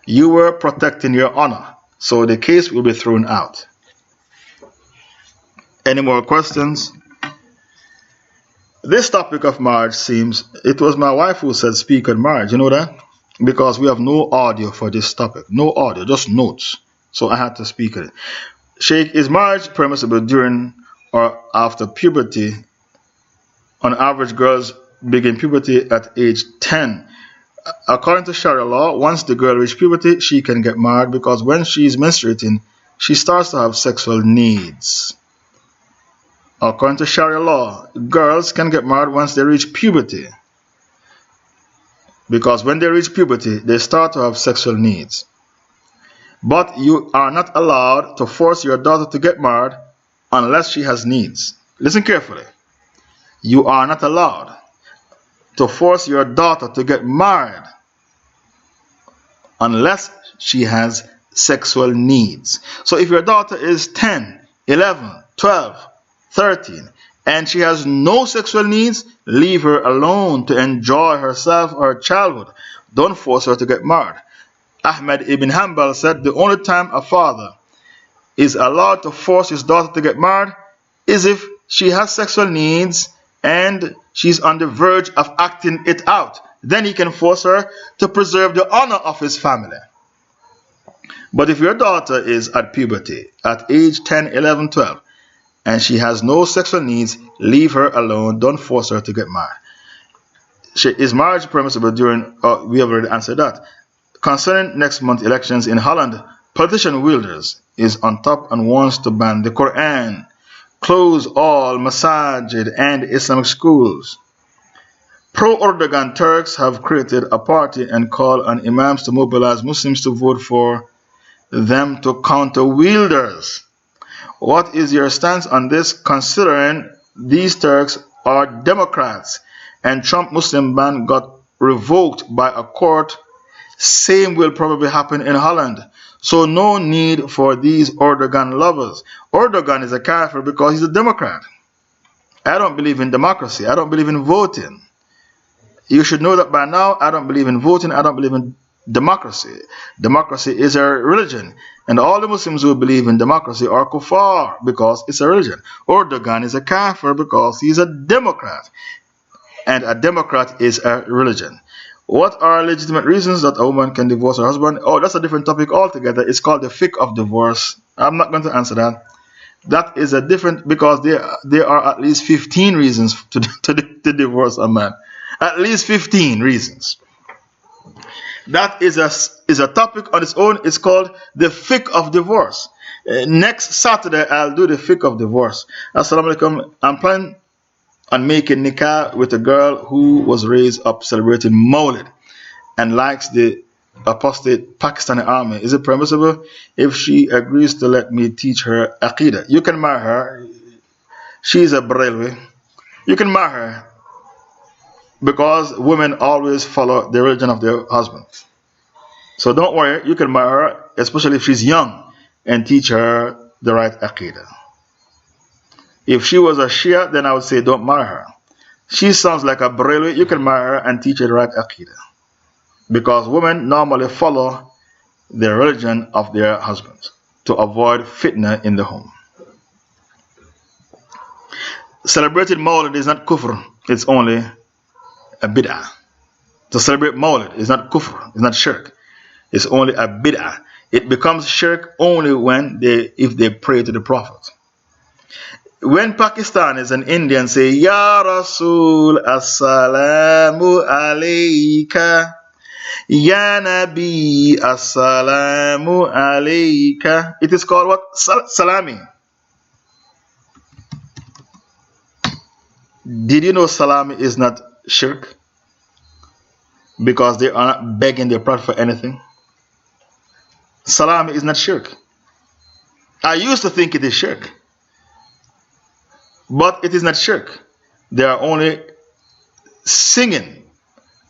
You were protecting your honor. So the case will be thrown out. Any more questions? This topic of marriage seems, it was my wife who said speak on marriage, you know that? Because we have no audio for this topic. No audio, just notes. So I had to speak on it. Sheikh, is marriage permissible during or after puberty? On average, girls begin puberty at age 10. According to Sharia law, once the girl reaches puberty, she can get married because when she is menstruating, she starts to have sexual needs. According to Sharia law, girls can get married once they reach puberty. Because when they reach puberty, they start to have sexual needs. But you are not allowed to force your daughter to get married unless she has needs. Listen carefully. You are not allowed to force your daughter to get married unless she has sexual needs. So if your daughter is 10, 11, 12, 13, and she has no sexual needs, leave her alone to enjoy herself or her childhood. Don't force her to get married. Ahmad ibn Hanbal said the only time a father is allowed to force his daughter to get married is if she has sexual needs and she's on the verge of acting it out. Then he can force her to preserve the honor of his family. But if your daughter is at puberty, at age 10, 11, 12, and she has no sexual needs, leave her alone. Don't force her to get married. Is marriage permissible during... we have already answered that. Concerning next month elections in Holland, politician Wilders is on top and wants to ban the Quran, close all masajid and Islamic schools. Pro-Erdogan Turks have created a party and call on imams to mobilize Muslims to vote for them to counter Wilders. What is your stance on this, considering these Turks are Democrats and Trump Muslim ban got revoked by a court? Same will probably happen in Holland. So no need for these Erdogan lovers. Erdogan is a kafir because he's a Democrat. I don't believe in democracy. I don't believe in voting. You should know that by now. I don't believe in voting. I don't believe in democracy. Democracy is a religion. And all the Muslims who believe in democracy are kuffar because it's a religion. Erdogan is a kafir because he's a Democrat. And a Democrat is a religion. What are legitimate reasons that a woman can divorce her husband? Oh, that's a different topic altogether. It's called the fiqh of divorce. I'm not going to answer that. That is a different, because there are at least 15 reasons to divorce a man. At least 15 reasons. That is a topic on its own. It's called the fiqh of divorce. Next Saturday, I'll do the fiqh of divorce. Assalamu alaikum. I'm planning on making nikah with a girl who was raised up celebrating Mawlid and likes the apostate Pakistani army. Is it permissible if she agrees to let me teach her Aqidah? You can marry her. She's a Barelwi. You can marry her because women always follow the religion of their husband. So don't worry, you can marry her, especially if she's young, and teach her the right Aqidah. If she was a Shia, then I would say don't marry her. She sounds like a Barelwi. You can marry her and teach her the right Aqidah. Because women normally follow the religion of their husbands to avoid fitna in the home. Celebrating Mawlid is not kufr, it's only a bid'ah. To celebrate Mawlid is not kufr, it's not shirk. It's only a bid'ah. It becomes shirk only if they pray to the Prophet. When Pakistanis and Indians say, Ya Rasul, Assalamu Alayka, Ya Nabi, Assalamu Alayka, it is called what? Salami. Did you know salami is not shirk? Because they are not begging their Prophet for anything. Salami is not shirk. I used to think it is shirk. But it is not shirk. They are only singing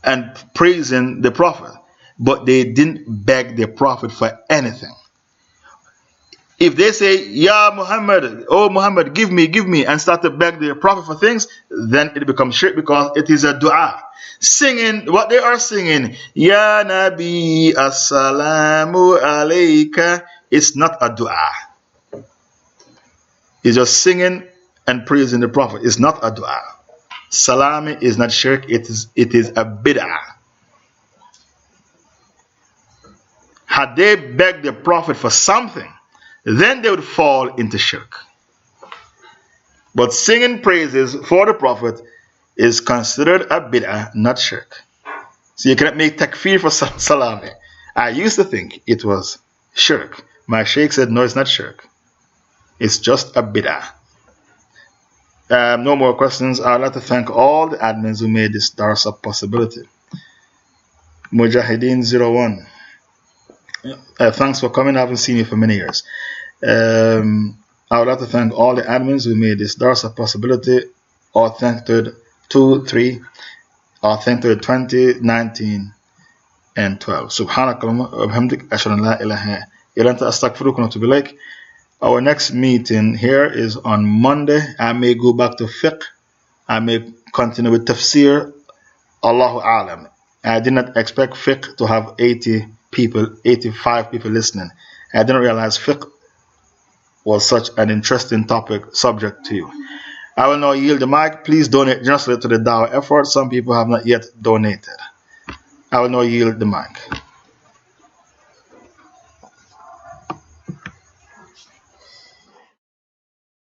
and praising the Prophet. But they didn't beg the Prophet for anything. If they say, Ya Muhammad, oh Muhammad, give me, and start to beg the Prophet for things, then it becomes shirk because it is a dua. Singing, what they are singing, Ya Nabi, Assalamu Alayka, it's not a dua. It's just singing and praising the Prophet. It's not a dua. Salami is not shirk, it is a bid'ah. Had they begged the Prophet for something, then they would fall into shirk. But singing praises for the Prophet is considered a bid'ah, not shirk. So you cannot make takfir for salami. I used to think it was shirk. My sheikh said, no, it's not shirk. It's just a bid'ah. No more questions. I'd like to thank all the admins who made this dars a possibility. Mujahideen01. Thanks for coming. I haven't seen you for many years. I would like to thank all the admins who made this dars a possibility. Authentic 2, 3, Authentic 20, 19, and 12. Subhanakallahumma wa bihamdik, ashhadu an la ilaha illa anta astaghfiruka wa atubu ilaik. Our next meeting here is on Monday. I may go back to fiqh. I may continue with tafsir. Allahu a'lam. I did not expect fiqh to have 80 people, 85 people listening. I didn't realize fiqh was such an interesting subject to you. I will now yield the mic. Please donate generously to the Dawah effort. Some people have not yet donated. I will now yield the mic.